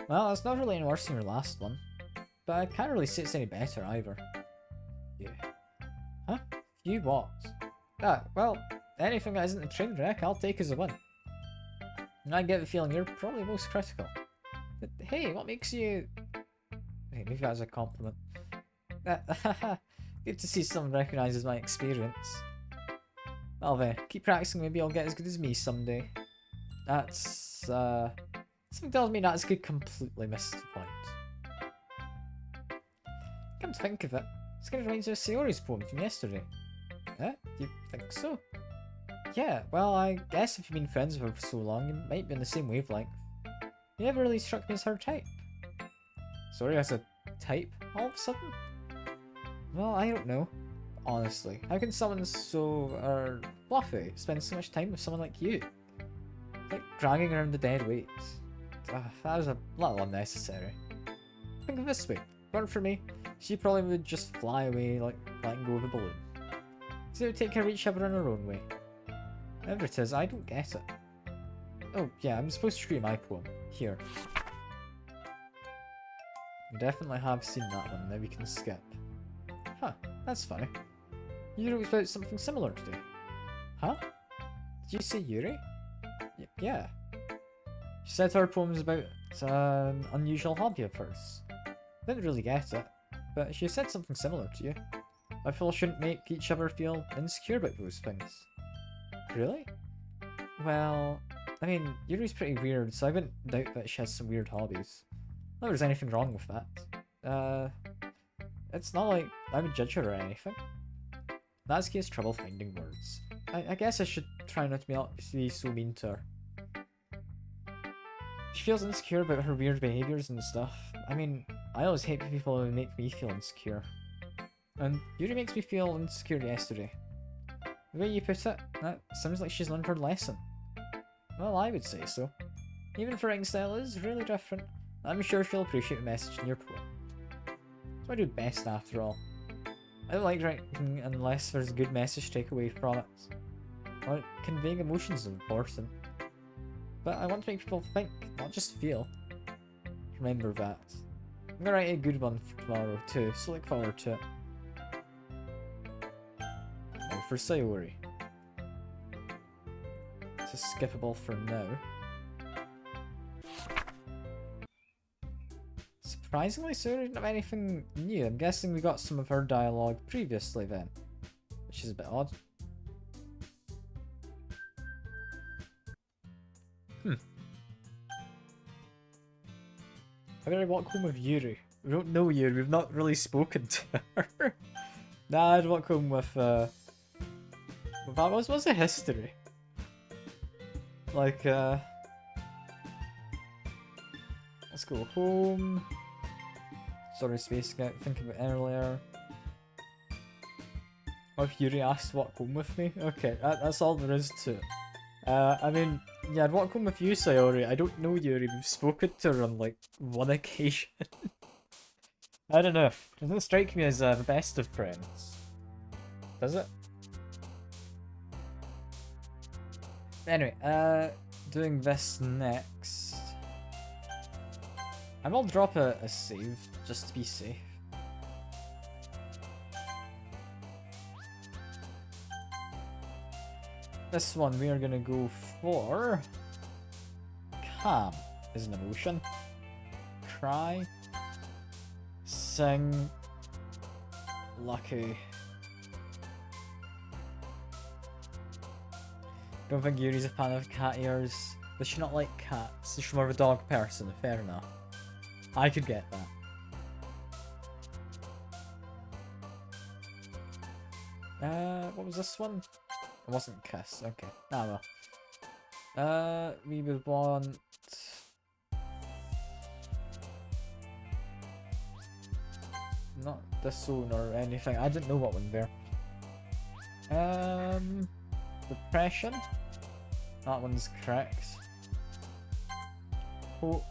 Well, it's not really any worse than your last one. But I can't really say it's any better either. Yeah. Huh? You what? Ah, well, anything that isn't a train wreck, I'll take as a win. And I get the feeling you're probably most critical. But hey, what makes you... Hey, maybe that's a compliment. Good to see someone recognises my experience. Well then, keep practicing, maybe I'll get as good as me someday. That's, something tells me Natsuki completely missed the point. Come to think of it, this kind of reminds me of Sayori's poem from yesterday. You think so? Yeah, well, I guess if you've been friends with her for so long, you might be on the same wavelength. You never really struck me as her type. Sorry, as a type, all of a sudden? Well, I don't know. Honestly, how can someone so, fluffy spend so much time with someone like you? It's like dragging around the dead weight. That was a little unnecessary. Think of it this way. Weren't for me, she probably would just fly away like letting go of a balloon. So it would take care of each other in her own way. Whatever it is, I don't get it. Oh, yeah, I'm supposed to read my poem. Here. We definitely have seen that one, now we can skip. Huh, that's funny. You wrote about something similar today. Huh? Did you say Yuri? Yeah. She said her poem's about an unusual hobby of hers. Didn't really get it, but she said something similar to you. I feel shouldn't make each other feel insecure about those things. Really? Well, I mean, Yuri's pretty weird, so I wouldn't doubt that she has some weird hobbies. Not there's anything wrong with that. It's not like I would judge her or anything. Natsuki has trouble finding words. I guess I should try not to be so mean to her. She feels insecure about her weird behaviours and stuff. I mean, I always hate people who make me feel insecure. And Yuri makes me feel insecure yesterday. The way you put it, that sounds like she's learned her lesson. Well, I would say so. Even if her writing style is really different, I'm sure she'll appreciate the message in your poem. So I do best after all. I don't like writing unless there's a good message to take away from it. Like, conveying emotions is important. But I want to make people think, not just feel. Remember that. I'm gonna write a good one for tomorrow too, so look forward to it. Now for Sayori. It's skippable for now. Surprisingly, Sayori didn't have anything new. I'm guessing we got some of her dialogue previously then. Which is a bit odd. How did I walk home with Yuri? We don't know Yuri, we've not really spoken to her. Nah, I'd walk home with, what's the history? Like, let's go home. Sorry, spacing out, thinking about earlier. What if Yuri asked to walk home with me? Okay, that's all there is to it. I mean, yeah, I'd walk home with you, Sayori. I don't know Yuri, we've spoken to her on, like, one occasion. I don't know. It doesn't strike me as the best of friends. Does it? Anyway, doing this next. I will drop a save, just to be safe. This one we are gonna go for calm is an emotion. Cry. Sing. Lucky. Don't think Yuri's a fan of cat ears. Does she not like cats? Is she more of a dog person? Fair enough. I could get that. What was this one? It wasn't kiss, okay. Ah well. We would want... Not this one or anything. I didn't know what one there. Depression. That one's correct. Hope.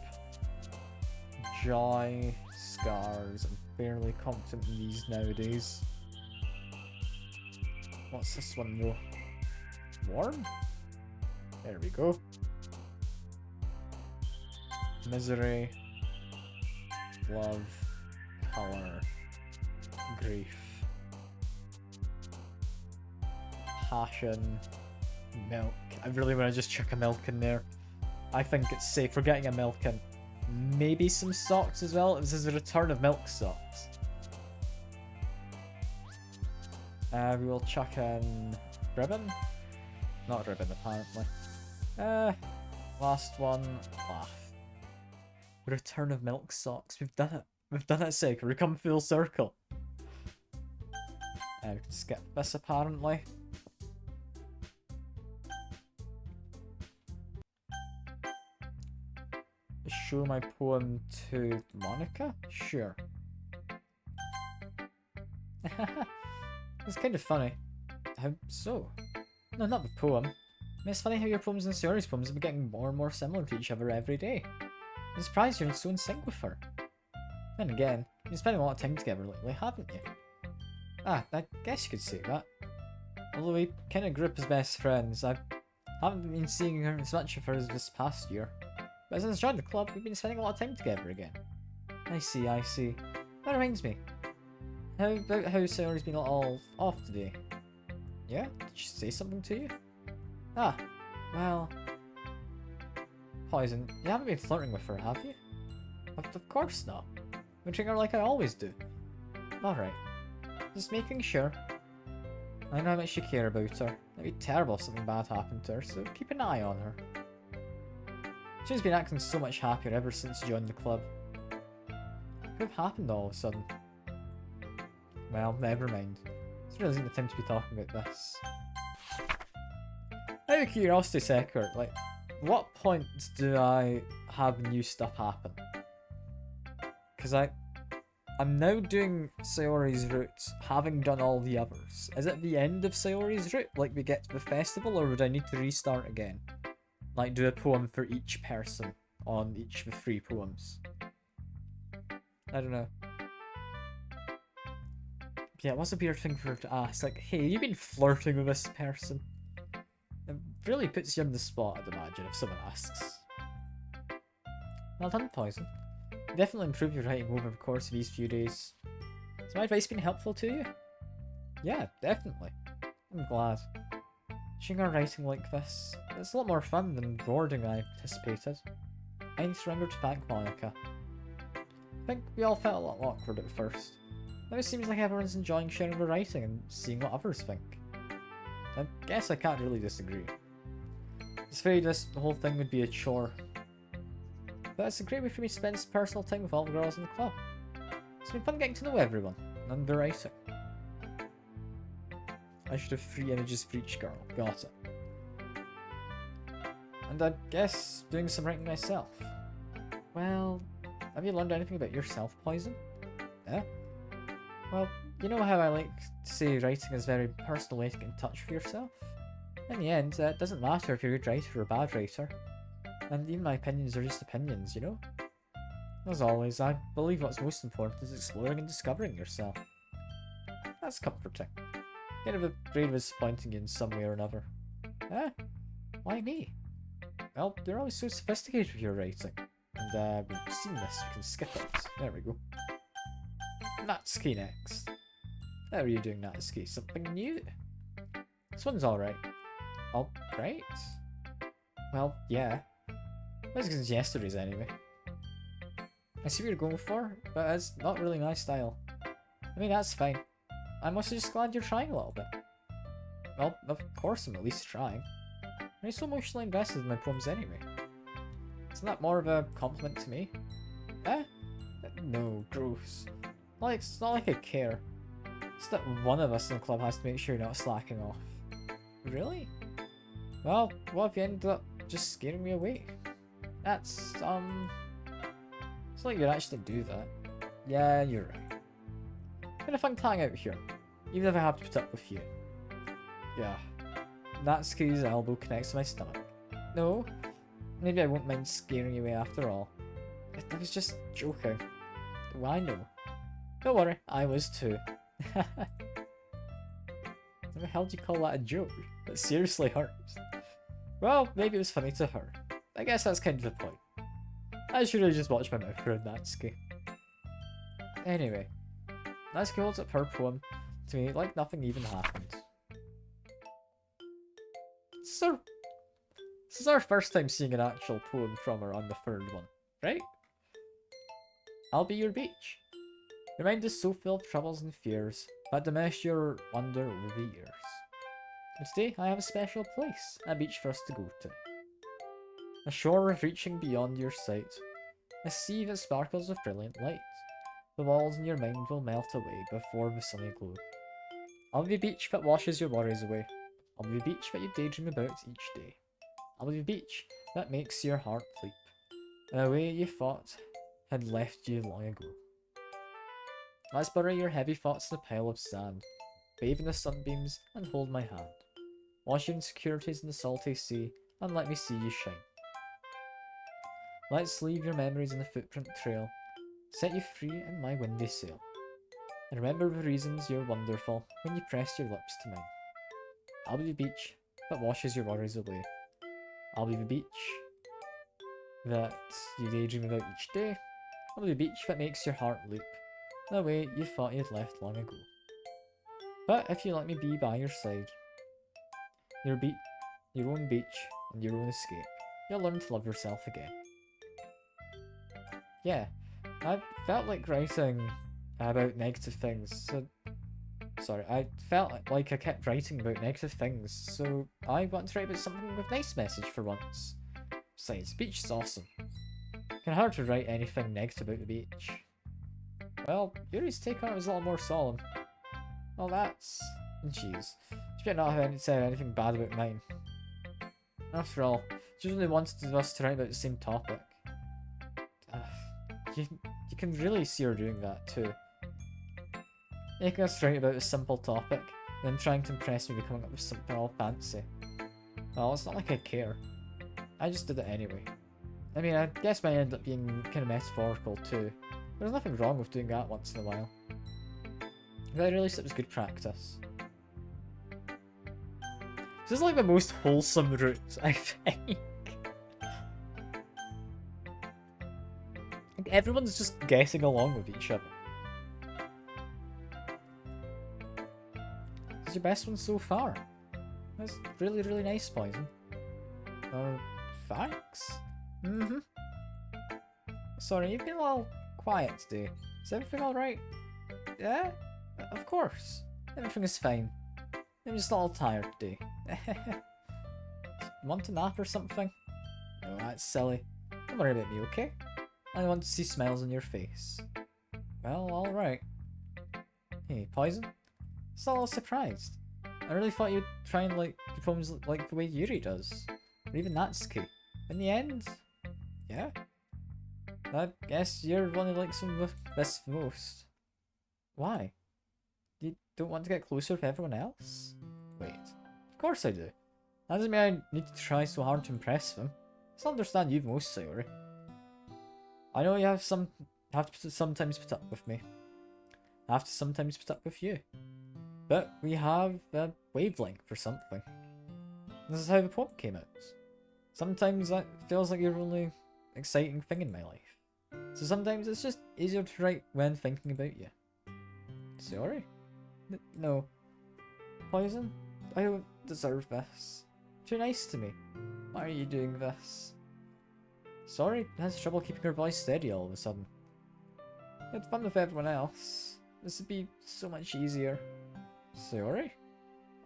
Joy. Scars. I'm fairly confident in these nowadays. What's this one though? Warm? There we go. Misery. Love. Color. Grief. Passion. Milk. I really want to just chuck a milk in there. I think it's safe. We're getting a milk in. Maybe some socks as well. This is a return of milk socks. We will chuck in ribbon. Not ribbon, apparently. Last one. Laugh. Return of milk socks. We've done it. We've done it, Sake. We come full circle. We can skip this, apparently. show my poem to Monica? Sure. It's kind of funny. How so? No, not the poem. I mean, it's funny how your poems and Sayori's poems have been getting more and more similar to each other every day. I'm surprised you're so in sync with her. Then again, you've been spending a lot of time together lately, haven't you? Ah, I guess you could say that. Although we kind of grew up as best friends, I haven't been seeing her as much of her as this past year. But since I joined the club, we've been spending a lot of time together again. I see, I see. That reminds me. How about how Sayori's been all off today? Yeah? Did she say something to you? Ah, well... Poison, you haven't been flirting with her, have you? Of course not. I'm treating her like I always do. Alright. Just making sure. I know how much you care about her. It'd be terrible if something bad happened to her, so keep an eye on her. She's been acting so much happier ever since she joined the club. What could have happened all of a sudden? Well, never mind. This really isn't the time to be talking about this. Out of curiosity, Secker, like, what point do I have new stuff happen? Because I'm now doing Sayori's route, having done all the others. Is it the end of Sayori's route, like we get to the festival, or would I need to restart again? Like, do a poem for each person on each of the 3 poems? I don't know. Yeah, what's a weird thing for her to ask? Like, hey, you've been flirting with this person? It really puts you on the spot, I'd imagine, if someone asks. Well done, Poison. Definitely improve your writing over the course of these few days. Has my advice been helpful to you? Yeah, definitely. I'm glad. Seeing our writing like this, it's a lot more fun than boring than I anticipated. I need to remember to thank Monica. I think we all felt a lot awkward at first. Now it seems like everyone's enjoying sharing their writing and seeing what others think. I guess I can't really disagree. It's afraid this whole thing would be a chore. But it's a great way for me to spend some personal time with all the girls in the club. It's been fun getting to know everyone, and their writing. I should have 3 images for each girl. Got it. And I guess doing some writing myself. Well, have you learned anything about yourself, Poison? Yeah? Well, you know how I like to say writing is a very personal way to get in touch with yourself? In the end, it doesn't matter if you're a good writer or a bad writer. And even my opinions are just opinions, you know? As always, I believe what's most important is exploring and discovering yourself. That's comforting. Kind of afraid of disappointing you in some way or another. Eh? Why me? Well, you're always so sophisticated with your writing. And we've seen this, we can skip it. There we go. Natsuki next. How are you doing, Natsuki? Something new? This one's alright. Alright? Well, yeah. That's because it's yesterday's anyway. I see what you're going for, but it's not really my style. I mean, that's fine. I'm mostly just glad you're trying a little bit. Well, of course I'm at least trying. I'm so emotionally invested in my poems anyway. Isn't that more of a compliment to me? Eh? No, gross. Like, it's not like I care. It's that one of us in the club has to make sure you're not slacking off. Really? Well, what if you ended up just scaring me away? That's, it's like you'd actually do that. Yeah, you're right. Been a fun time out here, even if I have to put up with you. Yeah. Natsuki's elbow connects to my stomach. No, maybe I won't mind scaring you away after all. I was just joking. Oh, I know. Don't worry, I was too. How the hell do you call that a joke? That seriously hurts. Well, maybe it was funny to her. I guess that's kind of the point. I should really just watch my mouth around Natsuki. Anyway, Natsuki holds up her poem to me like nothing even happened. So, this is our first time seeing an actual poem from her on the 3rd one, right? I'll be your beach. Your mind is so full of troubles and fears, but diminish your wonder over the years. And today, I have a special place, a beach for us to go to. A shore reaching beyond your sight, a sea that sparkles with brilliant light. The walls in your mind will melt away before the sunny glow. I'll be the beach that washes your worries away. I'll be the beach that you daydream about each day. I'll be the beach that makes your heart leap. The way you thought had left you long ago. Let's bury your heavy thoughts in a pile of sand, bathe in the sunbeams, and hold my hand. Wash your insecurities in the salty sea, and let me see you shine. Let's leave your memories in the footprint trail, set you free in my windy sail. And remember the reasons you're wonderful when you press your lips to mine. I'll be the beach that washes your worries away. I'll be the beach that you daydream about each day. I'll be the beach that makes your heart leap the way you thought you'd left long ago. But if you let me be by your side, your own beach and your own escape, you'll learn to love yourself again. Yeah, I felt like writing about negative things, so... Sorry, I felt like I kept writing about negative things, so I wanted to write about something with a nice message for once. Besides, the beach is awesome. Can hard to write anything negative about the beach. Well, Yuri's take on it was a little more solemn. Well, that's... Jeez. She better not have said anything bad about mine. After all, she only wanted us to write about the same topic. You can really see her doing that too. Making us write about a simple topic, then trying to impress me by coming up with something all fancy. Well, it's not like I care. I just did it anyway. I mean, I guess mine ended up being kind of metaphorical too. There's nothing wrong with doing that once in a while. But at least it was good practice. This is like the most wholesome route, I think. Like everyone's just getting along with each other. This is your best one so far. That's really, really nice, Poison. Thanks? Mm-hmm. Sorry, you've been a little quiet today. Is everything alright? Yeah? Of course. Everything is fine. I'm just a little tired today. Want a nap or something? No, that's silly. Don't worry about me, okay? I want to see smiles on your face. Well, alright. Hey, Poison? Just a little surprised. I really thought you'd try and like the poems like the way Yuri does. Or even Natsuki. In the end, yeah. I guess you're one who likes them with this the most. Why? You don't want to get closer with everyone else? Wait, of course I do. That doesn't mean I need to try so hard to impress them. I still understand you most, Sayori. I know you have to sometimes put up with me. I have to sometimes put up with you. But we have a wavelength for something. This is how the poem came out. Sometimes that feels like your only exciting thing in my life. So sometimes it's just easier to write when thinking about you. Sorry? No. Poison? I don't deserve this. Too nice to me. Why are you doing this? Sorry, has trouble keeping her voice steady all of a sudden. It's fun with everyone else. This would be so much easier. Sorry?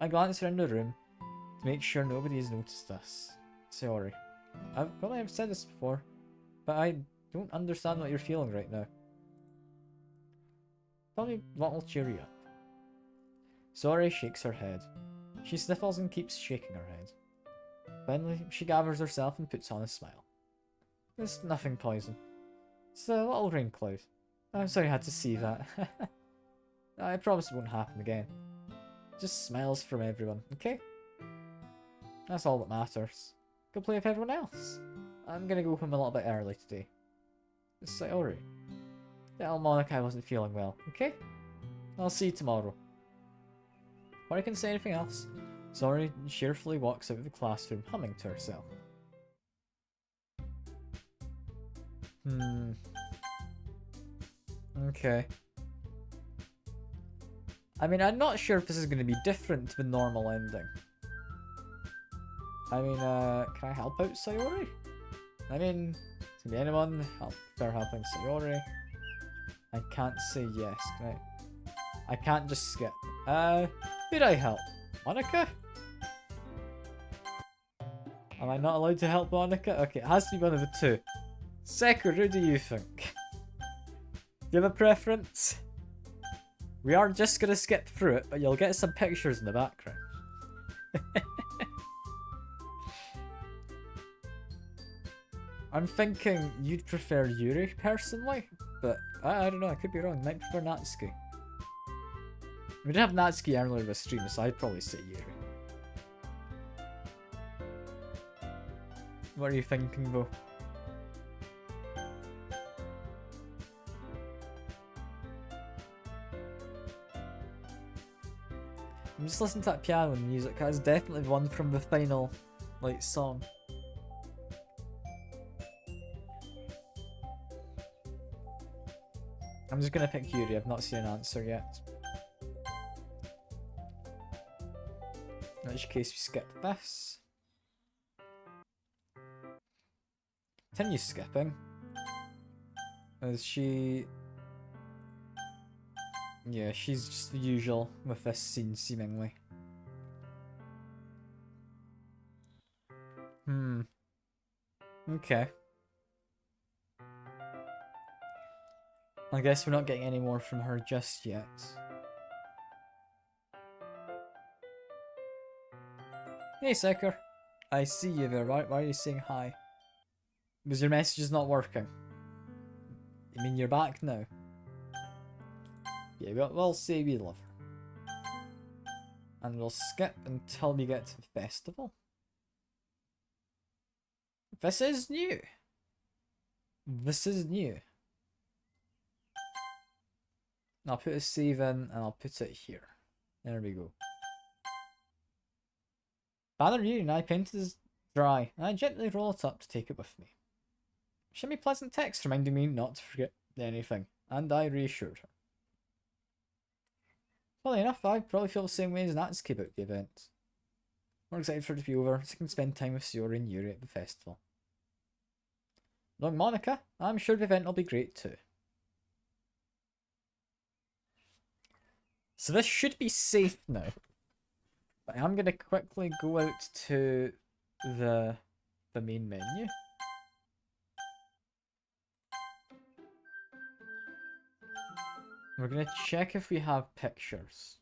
I glance around the room to make sure nobody has noticed us. Sorry. I've probably have said this before, but I don't understand what you're feeling right now. Tell me what will cheer you up. Sorry shakes her head. She sniffles and keeps shaking her head. Finally, she gathers herself and puts on a smile. It's nothing, Poison. It's a little rain cloud. I'm sorry I had to see that. I promise it won't happen again. Just smiles from everyone, okay? That's all that matters. Go play with everyone else. I'm gonna go home a little bit early today. Sayori. Tell Monica I wasn't feeling well, okay? I'll see you tomorrow. Before I can say anything else, Sayori cheerfully walks out of the classroom, humming to herself. Okay. I mean, I'm not sure if this is going to be different to the normal ending. I mean, can I help out Sayori? I mean, can be anyone for helping Sayori. I can't say yes, can I can't just skip. Who'd I help? Monica? Am I not allowed to help Monica? Okay, it has to be one of the two. Sekiro, who do you think? Do you have a preference? We are just gonna skip through it, but you'll get some pictures in the background. I'm thinking you'd prefer Yuri personally, but I don't know, I could be wrong. Might prefer Natsuki. We did have Natsuki earlier in the stream, so I'd probably say Yuri. What are you thinking though? I'm just listening to that piano music. That's definitely one from the final, like, song. I'm just gonna pick Yuri. I've not seen an answer yet. In which case we skip this. Continue skipping. Is she... Yeah, she's just the usual with this scene, seemingly. Okay. I guess we're not getting any more from her just yet. Hey, Seeker. I see you there. Why are you saying hi? Because your message is not working. You mean you're back now? Yeah, we'll say we love her. And we'll skip until we get to the festival. This is new. This is new. I'll put a save in and I'll put it here. There we go. Banner Union, I painted is dry, and I gently roll it up to take it with me. Shimmy pleasant text reminding me not to forget anything, and I reassured her. Funnily enough, I probably feel the same way as Natsuki about the event. More excited for it to be over, so I can spend time with Sayori and Yuri at the festival. Knowing Monica, I'm sure the event will be great too. So this should be safe now. But I'm gonna quickly go out to the main menu. We're gonna check if we have pictures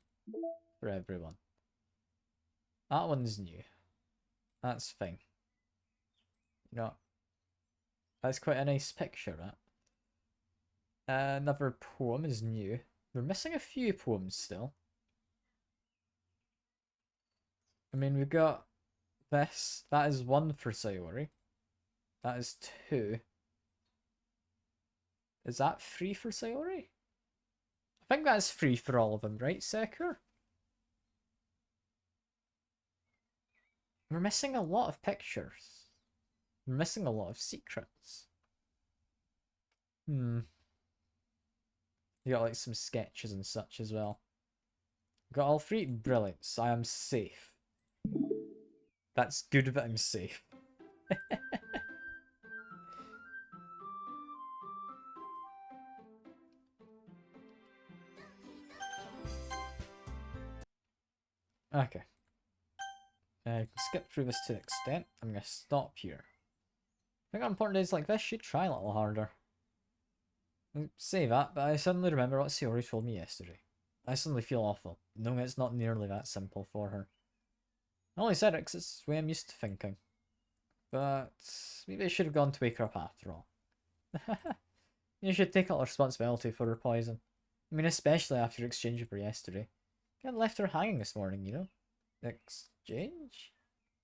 for everyone. That one's new. That's fine. You know, that's quite a nice picture, that. Another poem is new. We're missing a few poems still. I mean, we've got this. That is 1 for Sayori. That is 2. Is that 3 for Sayori? I think that's 3 for all of them, right, Sekur? We're missing a lot of pictures. We're missing a lot of secrets. You got like some sketches and such as well. Got all 3. Brilliant. So I am safe. That's good that I'm safe. Okay. I can skip through this to an extent. I'm going to stop here. I think on important days like this, should try a little harder. I say that, but I suddenly remember what Sayori told me yesterday. I suddenly feel awful, knowing it's not nearly that simple for her. I only said it because it's the way I'm used to thinking. But maybe I should have gone to wake her up after all. You should take all responsibility for her poison. I mean, especially after your exchange with her yesterday. Kind of left her hanging this morning, you know? Exchange?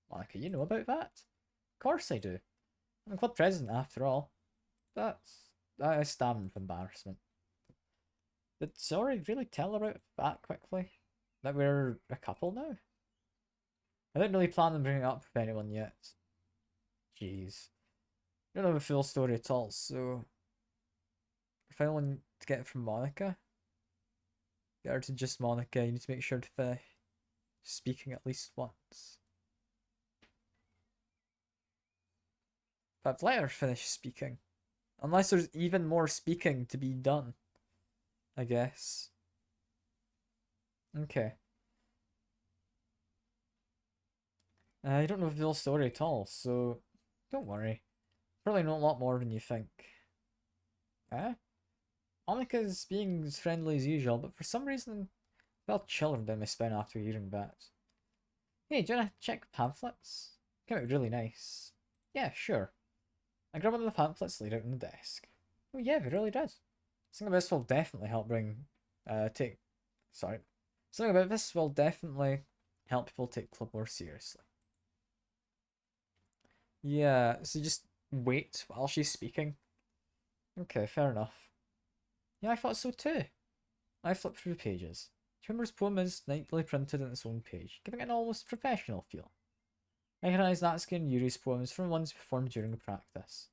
Monica, you know about that? Of course I do. I'm club president after all. I stammer with embarrassment. Did Sayori really tell her about that quickly? That we're a couple now? I didn't really plan on bringing it up with anyone yet. Jeez. I don't know the full story at all, so... If I want to get it from Monica, get her to just Monica, you need to make sure to finish speaking at least once. But I've let her finish speaking. Unless there's even more speaking to be done, I guess. Okay. I don't know the full story at all, so don't worry. Probably know a lot more than you think. Eh? Monica's being as friendly as usual, but for some reason, I felt chilling down my spine after hearing that. Hey, do you wanna check pamphlets? Came out really nice. Yeah, sure. I grab one of the pamphlets laid out on the desk. Oh yeah, it really did. Something about this will definitely help Something about this will definitely help people take club more seriously. Yeah, so just wait while she's speaking. Okay, fair enough. Yeah, I thought so too. I flipped through the pages. Chimber's poem is neatly printed on its own page, giving it an almost professional feel. I recognise Natsuki and Yuri's poems from ones performed during the practice.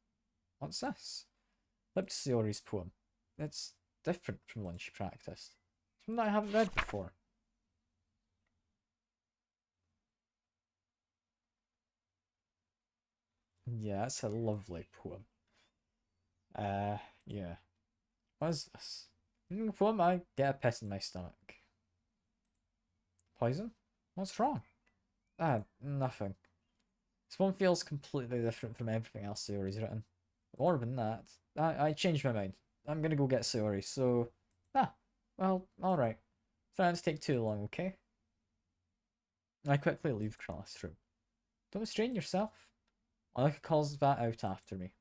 What's this? Flipped to Sayori's poem. It's different from one she practiced. It's one that I haven't read before. Yeah, it's a lovely poem. Yeah. What is this? Reading the poem, I get a pit in my stomach. Poison? What's wrong? Nothing. This one feels completely different from everything else Sayori's written. More than that, I changed my mind. I'm gonna go get Sayori, so... well, alright. Try not to take too long, okay? I quickly leave Krallis' room. Don't strain yourself. Alika calls that out after me.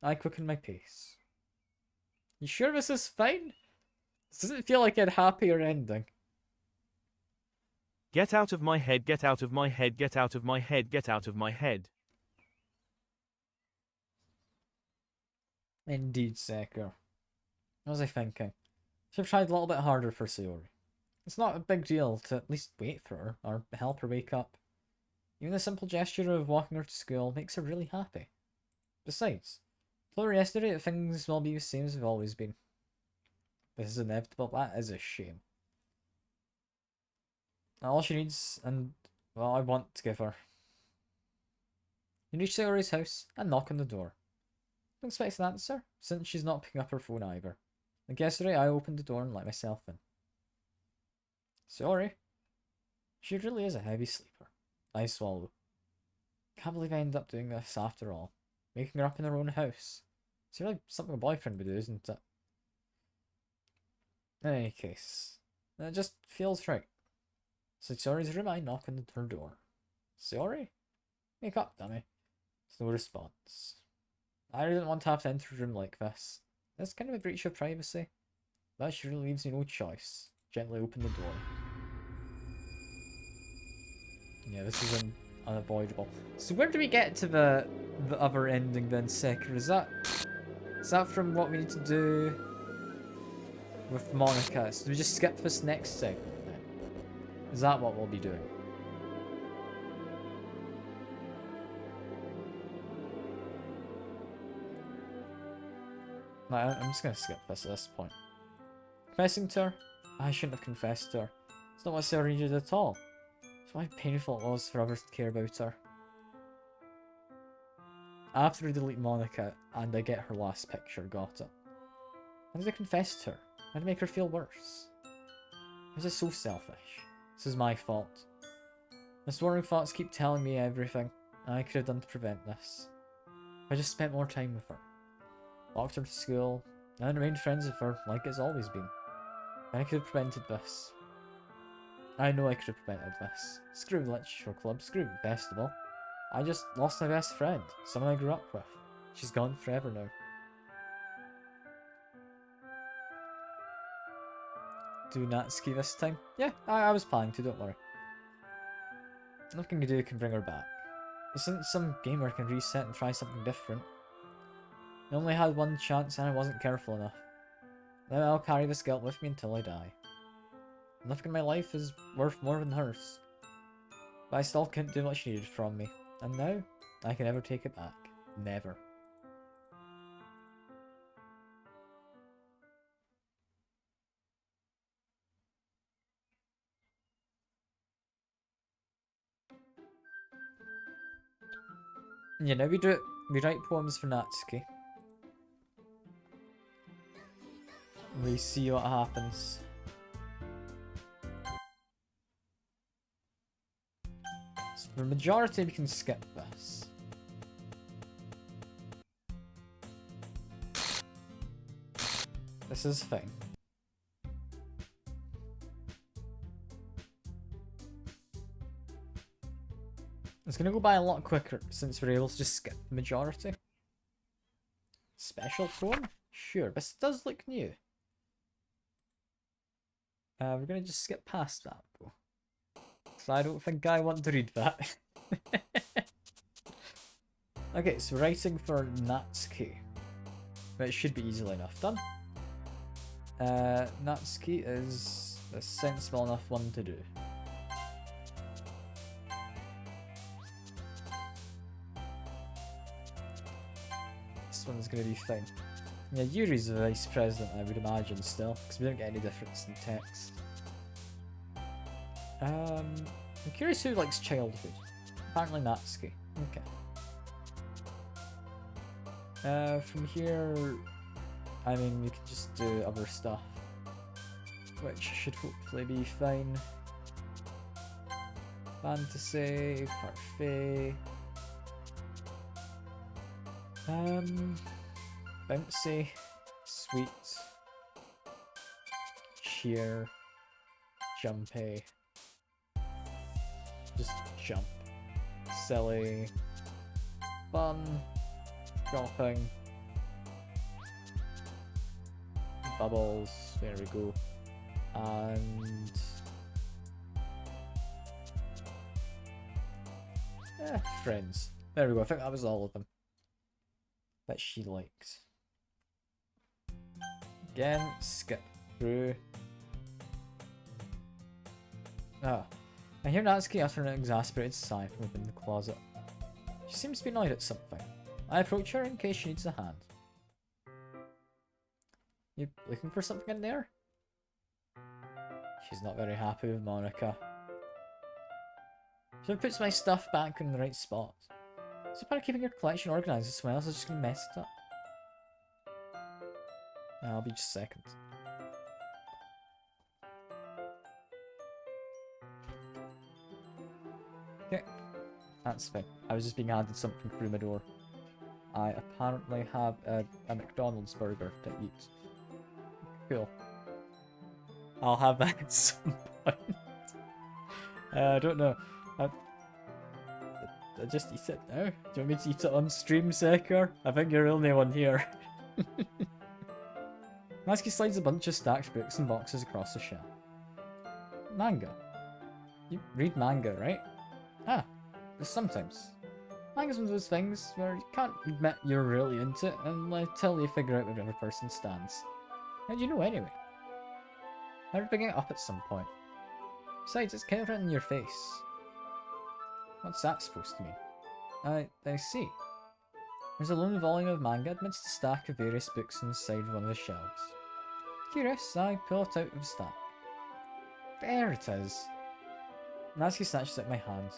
I quicken my pace. You sure this is fine? This doesn't feel like a happier ending. Get out of my head, get out of my head, get out of my head, get out of my head. Indeed, Sekiro. What was I thinking? Should have tried a little bit harder for Sayori. It's not a big deal to at least wait for her, or help her wake up. Even the simple gesture of walking her to school makes her really happy. Besides, I told her yesterday that things will be the same as they've always been. This is inevitable, that is a shame. All she needs, and, well, I want to give her. You reach Sayori's house and knock on the door. Don't expect an answer, since she's not picking up her phone either. Like yesterday, I opened the door and let myself in. Sorry. She really is a heavy sleeper. I swallow. Can't believe I ended up doing this after all. Making her up in her own house. It's really something a boyfriend would do, isn't it? In any case, it just feels right. So Sayori's room, I knock on her door. Sayori? Wake up, dummy. There's no response. I didn't want to have to enter a room like this. That's kind of a breach of privacy. That sure leaves me no choice. Gently open the door. Yeah, this is unavoidable. So where do we get to the other ending then, Sekiro? Is that from what we need to do with Monica? So do we just skip this next segment then? Is that what we'll be doing? No, I'm just gonna skip this at this point. Confessing to her? I shouldn't have confessed to her. It's not what Sarah needed at all. It's why painful it was for others to care about her. After I delete Monica and I get her last picture, got it. Why did I confess to her? Why did I make her feel worse? This is so selfish. This is my fault. This worrying thoughts keep telling me everything I could have done to prevent this. I just spent more time with her. Walked her to school, and remained friends with her like it's always been. I could have prevented this. I know I could have prevented this. Screw the literature club, screw the festival. I just lost my best friend, someone I grew up with. She's gone forever now. Do Natsuki this time? Yeah, I was planning to, don't worry. Nothing you do can bring her back. This isn't some game where I can reset and try something different. I only had one chance and I wasn't careful enough. Now I'll carry this guilt with me until I die. Nothing in my life is worth more than hers. But I still couldn't do what she needed from me. And now, I can never take it back. Never. Yeah, now we write poems for Natsuki. We see what happens. So for the majority, we can skip this. This is fine. It's gonna go by a lot quicker since we're able to just skip the majority. special phone? Sure, this does look new. We're gonna just skip past that though. So I don't think I want to read that. Okay, so writing for Natsuki. But it should be easily enough done. Natsuki is a sensible enough one to do. This one's gonna be fine. Yeah, Yuri's the vice president, I would imagine still, because we don't get any difference in text. I'm curious who likes childhood. Apparently Natsuki. Okay. From here, I mean, we could just do other stuff, which should hopefully be fine. Fantasy, parfait. Bouncy, sweet, cheer, jumpy, just jump, silly, fun, shopping, bubbles, there we go, and friends. There we go, I think that was all of them that she liked. Again, skip through. Ah, I hear Natsuki utter an exasperated sigh from within the closet. She seems to be annoyed at something. I approach her in case she needs a hand. You looking for something in there? She's not very happy with Monica. She puts my stuff back in the right spot. So part of keeping your collection organised, someone else is just gonna mess it up. I'll be just a second. Okay, that's fine. I was just being handed something through my door. I apparently have a McDonald's burger to eat. Cool. I'll have that at some point. I don't know. I just eat it now. Do you want me to eat it on stream, Secker? I think you're the only one here. Natsuki slides a bunch of stacked books and boxes across the shelf. Manga. You read manga, right? Ah, sometimes. Manga's one of those things where you can't admit you're really into it until you figure out where the other person stands. How do you know anyway? I'll be picking it up at some point. Besides, it's kind of written in your face. What's that supposed to mean? I see. There's a lone volume of manga amidst a stack of various books inside one of the shelves. Curious, I pull it out of the stack. There it is. Natsuki snatches it in my hand.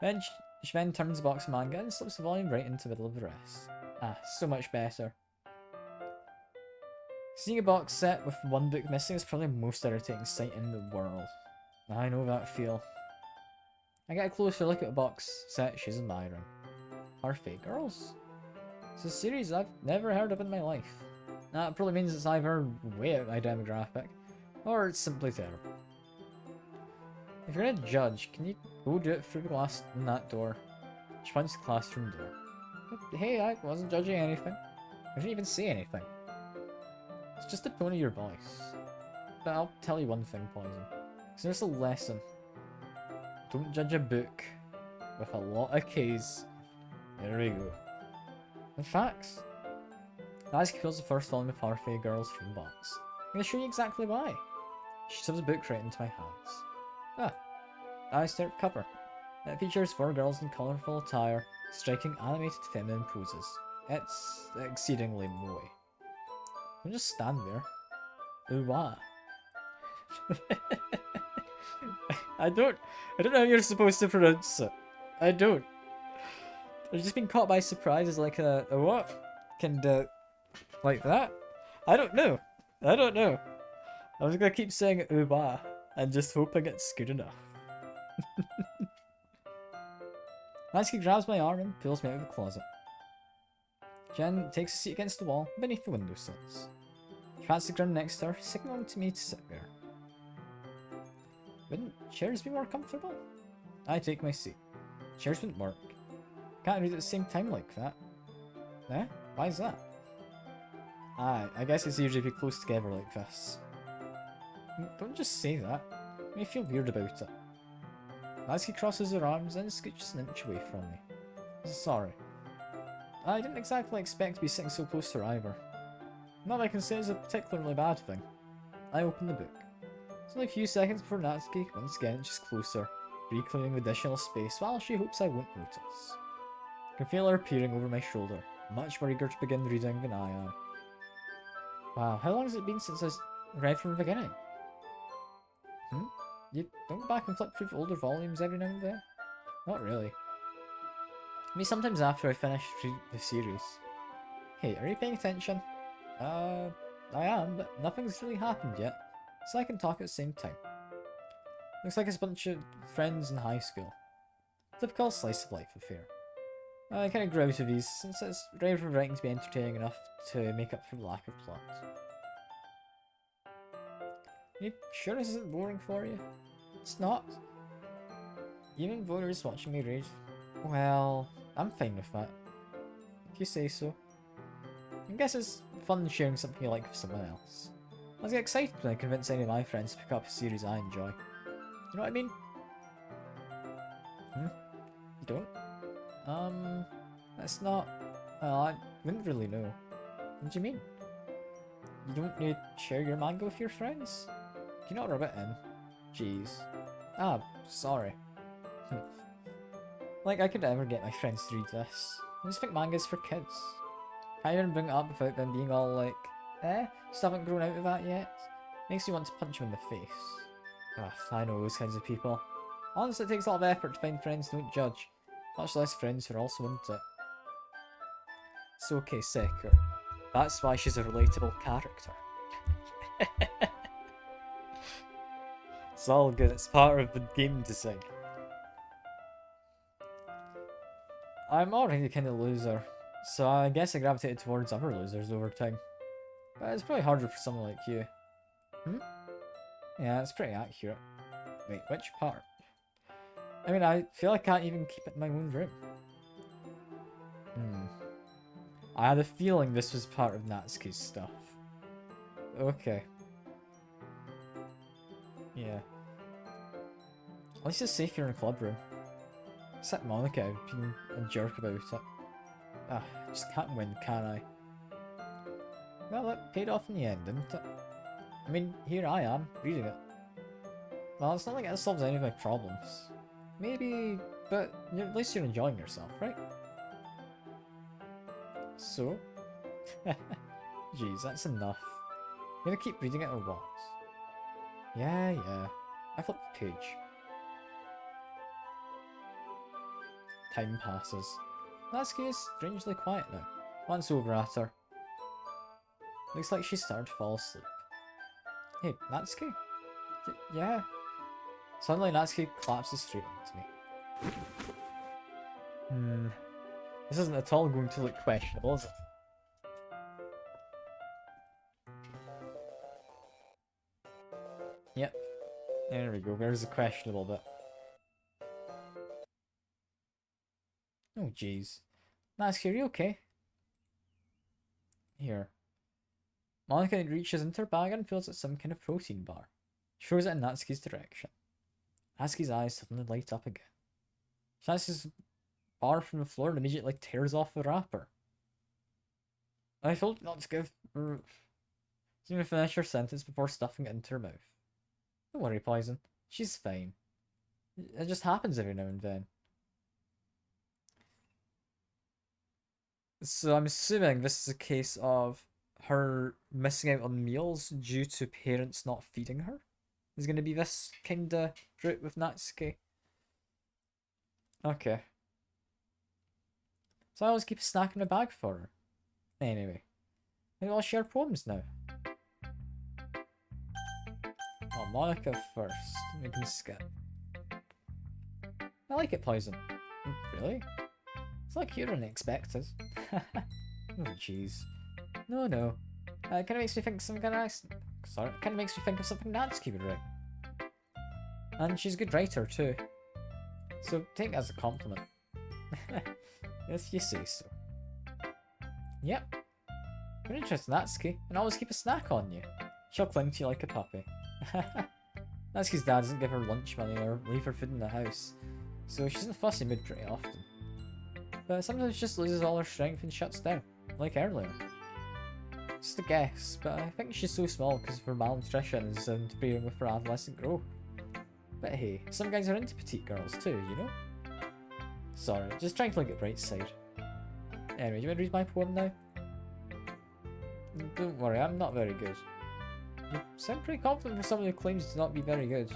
Then she then turns the box of manga and slips the volume right into the middle of the rest. Ah, so much better. Seeing a box set with one book missing is probably the most irritating sight in the world. I know that feel. I get a closer look at the box set she's admiring. Parfait Girls? It's a series I've never heard of in my life. That probably means it's either way out my demographic, or it's simply terrible. If you're gonna judge, can you go do it through the glass in that door? She points to the classroom door. But hey, I wasn't judging anything. I didn't even say anything. It's just the tone of your voice. But I'll tell you one thing, Poison. Because there's a lesson. Don't judge a book with a lot of K's. There we go. In fact, Natsuki pulls the first volume of Parfait Girls from the box. I'm going to show you exactly why. She shoves the book right into my hands. Ah, I stare at the cover. It features 4 girls in colourful attire, striking animated feminine poses. It's exceedingly moe. Don't just stand there. Ooh, wah. I don't know how you're supposed to pronounce it. I don't. I've just been caught by surprise as like a what? Like that? I don't know. I don't know. I was gonna keep saying ooh wah and just hoping it's good enough. Natsuki grabs my arm and pulls me out of the closet. Jen takes a seat against the wall beneath the windowsills. She pats the ground next to her, signaling to me to sit there. Wouldn't chairs be more comfortable? I take my seat. Chairs wouldn't work. Can't read at the same time like that. Eh? Why is that? I guess it's easier to be close together like this. Don't just say that. I feel weird about it. Natsuki crosses her arms and scooches an inch away from me. Sorry. I didn't exactly expect to be sitting so close to her either. Not that I can say it's a particularly bad thing. I open the book. It's only a few seconds before Natsuki once again inches closer, reclaiming additional space while she hopes I won't notice. I can feel her peering over my shoulder, much more eager to begin reading than I am. Wow, how long has it been since I read from the beginning? You don't go back and flip through older volumes every now and then? Not really. I mean, sometimes after I finish the series. Hey, are you paying attention? I am, but nothing's really happened yet, so I can talk at the same time. Looks like it's a bunch of friends in high school. Typical slice of life affair. I kind of grew out of these, since it's rare for writing to be entertaining enough to make up for the lack of plot. You sure this isn't boring for you? It's not. Even voters watching me read. Well, I'm fine with that. If you say so. I guess it's fun sharing something you like with someone else. I get excited when I convince any of my friends to pick up a series I enjoy. You know what I mean? You don't? That's not... Well, I wouldn't really know. What do you mean? You don't need to share your manga with your friends? Can you not rub it in? Jeez. Ah, sorry. Like, I could never get my friends to read this. I just think manga's for kids. Can't even bring it up without them being all like, just haven't grown out of that yet. Makes you want to punch them in the face. Ugh, I know those kinds of people. Honestly, it takes a lot of effort to find friends who don't judge. Much less friends who are also into it. It's okay, Seeker. That's why she's a relatable character. It's all good, it's part of the game design. I'm already kind of a loser, so I guess I gravitated towards other losers over time. But it's probably harder for someone like you. Yeah, it's pretty accurate. Wait, which part? I mean, I feel I can't even keep it in my own room. I had a feeling this was part of Natsuki's stuff. Okay. Yeah. At least it's safe here in a club room. Except Monica being a jerk about it. Ah, just can't win, can I? Well, that paid off in the end, didn't it? I mean, here I am, reading it. Well, it's not like it solves any of my problems. Maybe, but at least you're enjoying yourself, right? So? Jeez, that's enough. You gonna keep reading it or what? Yeah. I flipped the page. Time passes. Natsuki is strangely quiet now. Glance over at her. Looks like she's started to fall asleep. Hey, Natsuki? Yeah. Suddenly Natsuki collapses straight into me. This isn't at all going to look questionable, is it? Yep. There we go, there's the questionable bit. Oh jeez. Natsuki, are you okay? Here. Monica reaches into her bag and pulls out some kind of protein bar. She throws it in Natsuki's direction. Natsuki's eyes suddenly light up again. She snatches the bar from the floor and immediately tears off the wrapper. I told you not to give her... She's gonna finish her sentence before stuffing it into her mouth. Don't worry, Poison. She's fine. It just happens every now and then. So I'm assuming this is a case of her missing out on meals due to parents not feeding her. Is going to be this kind of route with Natsuki. Okay. So I always keep a snack in the bag for her. Anyway. Maybe I'll share poems now. Oh, Monica first. We can skip. I like it, Poison. Really? It's like you're unexpected. Oh, jeez. No. It kind of makes me think something nice. Sorry, it kind of makes me think of something Natsuki would write. And she's a good writer too. So take it as a compliment. If you say so. Yep. You're interested, Natsuki, and always keep a snack on you. She'll cling to you like a puppy. Natsuki's dad doesn't give her lunch money or leave her food in the house, so she's in a fussy mood pretty often. But sometimes she just loses all her strength and shuts down, like earlier. Just a guess, but I think she's so small because of her malnutrition and interfering with her adolescent growth. But hey, some guys are into petite girls too, you know? Sorry, just trying to look at the bright side. Anyway, do you want to read my poem now? Don't worry, I'm not very good. You sound pretty confident for someone who claims to not be very good.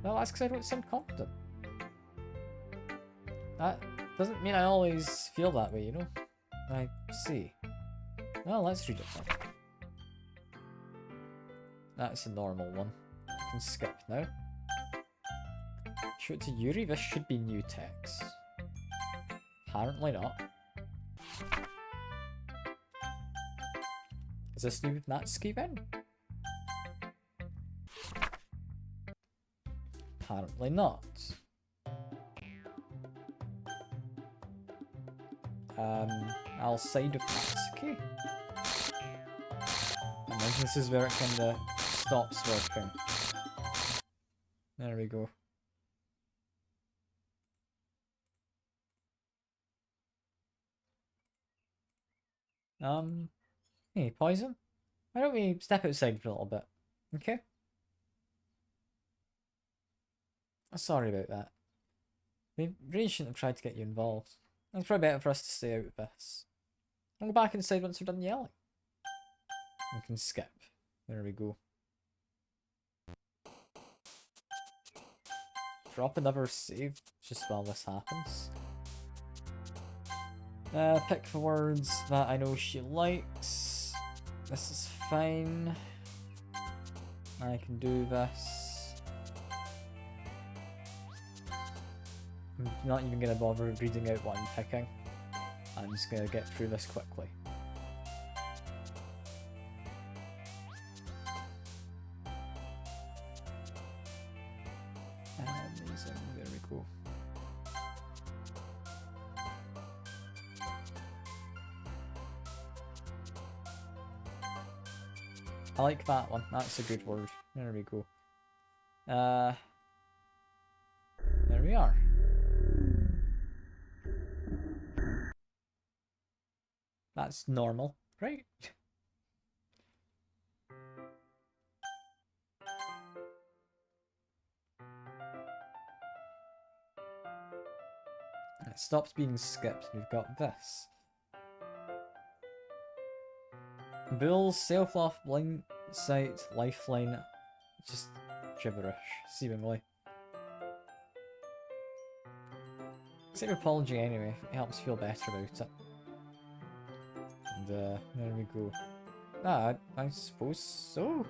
Well, that's because I don't sound confident. That doesn't mean I always feel that way, you know? I see. Well, let's read it then. That's a normal one. I can skip now. Show it to Yuri, this should be new text. Apparently not. Is this new with Natsuki then? Apparently not. I'll side with Natsuki. And then this is where it kinda stops working. There we go. Hey, Poison? Why don't we step outside for a little bit? Okay? Sorry about that. They really shouldn't have tried to get you involved. It's probably better for us to stay out of this. I'll go back inside once we're done yelling. We can skip. There we go. Drop another save just while this happens. Pick the words that I know she likes. This is fine. I can do this. I'm not even going to bother reading out what I'm picking. I'm just going to get through this quickly. Amazing, there we go. I like that one, that's a good word. There we go. There we are. That's normal, right? It stopped being skipped. We've got this. Bull, self-off, blind sight, lifeline. Just gibberish, seemingly. Accept your apology anyway, it helps feel better about it. And there we go. Ah, I suppose so.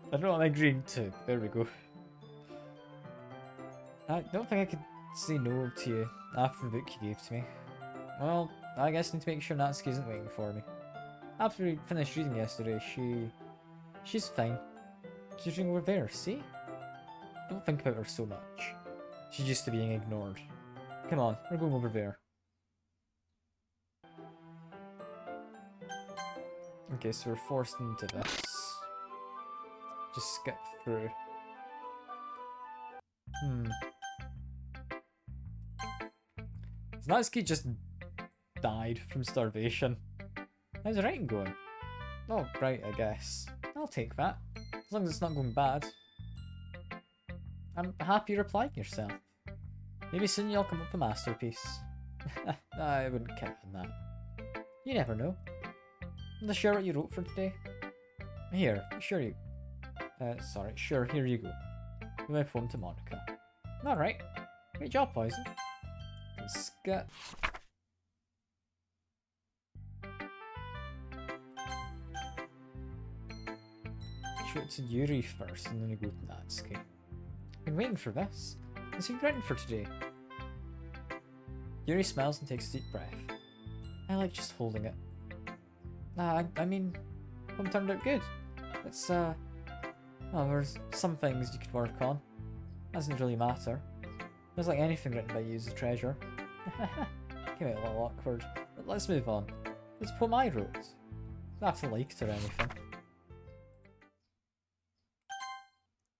I don't know what I'm agreeing to. There we go. I don't think I could say no to you after the book you gave to me. Well, I guess I need to make sure Natsuki isn't waiting for me. After we finished reading yesterday, she's fine. She's reading over there, see? Don't think about her so much. She's used to being ignored. Come on, we're going over there. Okay, so we're forced into this. Just skip through. Natsuki just died from starvation. How's the writing going? Oh, right, I guess. I'll take that. As long as it's not going bad. I'm happy you're applying yourself. Maybe soon you'll come up with a masterpiece. I wouldn't count on that. You never know. I'm not sure what you wrote for today. Here, sure you... sorry, sure, here you go. With my poem to Monica. Alright. Great job, Poison. Skip. Show it to Yuri first, and then we go to Natsuki. Been waiting for this. What's he written for today? Yuri smiles and takes a deep breath. I like just holding it. I mean, one turned out good. It's, well, there's some things you could work on. Doesn't really matter. Feels like anything written by you is a treasure. Came out a little awkward, but let's move on. It's a poem I wrote. I don't have to like it or anything.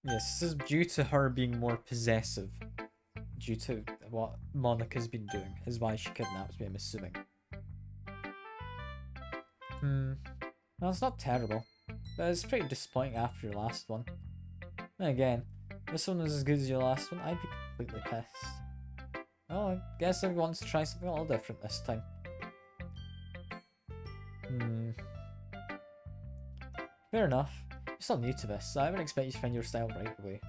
Yes, this is due to her being more possessive. Due to what Monica's been doing, is why she kidnaps me, I'm assuming. Well, it's not terrible, but it's pretty disappointing after your last one. And again, if this one was as good as your last one, I'd be completely pissed. Well, I guess everyone wants to try something a little different this time. Fair enough. You're still new to this, so I wouldn't expect you to find your style right away.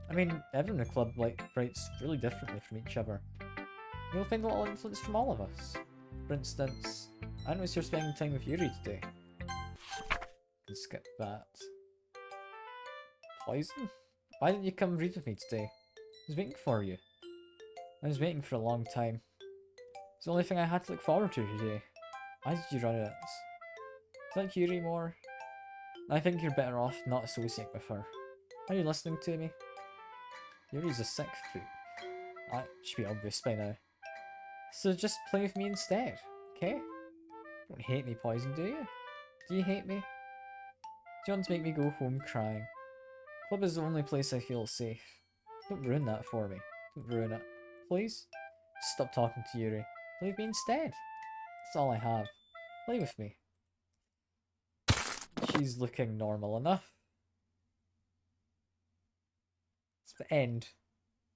I mean, everyone in the club writes really differently from each other. You'll find a little influence from all of us. For instance, I noticed you're spending time with Yuri today. Can skip that. Poison? Why didn't you come read with me today? I was waiting for you. I was waiting for a long time. It's the only thing I had to look forward to today. Why did you run it? Do you like Yuri more? I think you're better off not associating with her. Are you listening to me? Yuri's a sick fruit. That should be obvious by now. So just play with me instead, okay? You don't hate me, Poison, do you? Do you hate me? Do you want to make me go home crying? Club is the only place I feel safe. Don't ruin that for me. Don't ruin it. Please? Stop talking to Yuri. Play with me instead. That's all I have. Play with me. She's looking normal enough. It's the end.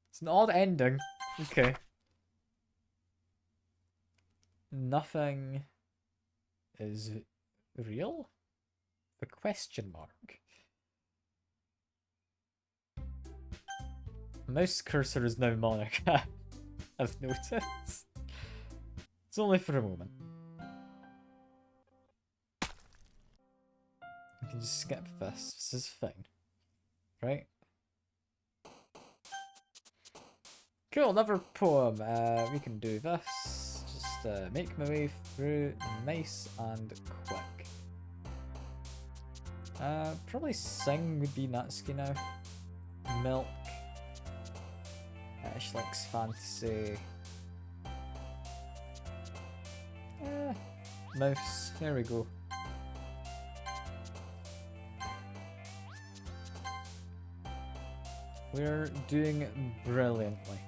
It's an odd ending. Okay. Nothing is real? The question mark. Mouse cursor is now Monica. I've noticed. It's only for a moment. We can just skip this. This is fine. Right? Cool, another poem. We can do this. Just make my way through nice and quick. Probably sing would be Natsuki now. Milk. She likes fantasy. Mouse. There we go. We're doing brilliantly.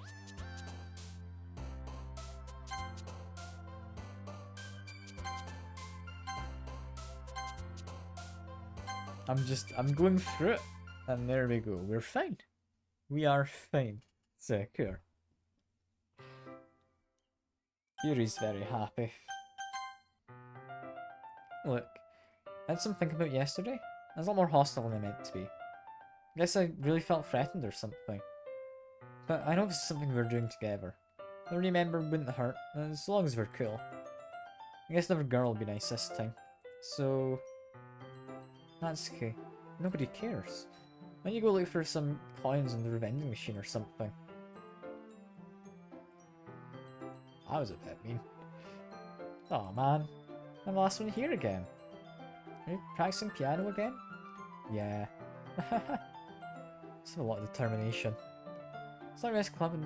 I'm going through it, and there we go. We're fine. We are fine. Secure. Yuri's very happy. Look, I had something about yesterday. I was a lot more hostile than I meant to be. I guess I really felt threatened or something. But I know this is something we're doing together. I remember wouldn't hurt, as long as we're cool. I guess another girl would be nice this time. So... that's okay. Nobody cares. Why don't you go look for some coins on the vending machine or something? That was a bit mean. Oh man, I'm the last one here again. Are you practicing piano again? Yeah. It's a lot of determination. It's like this club and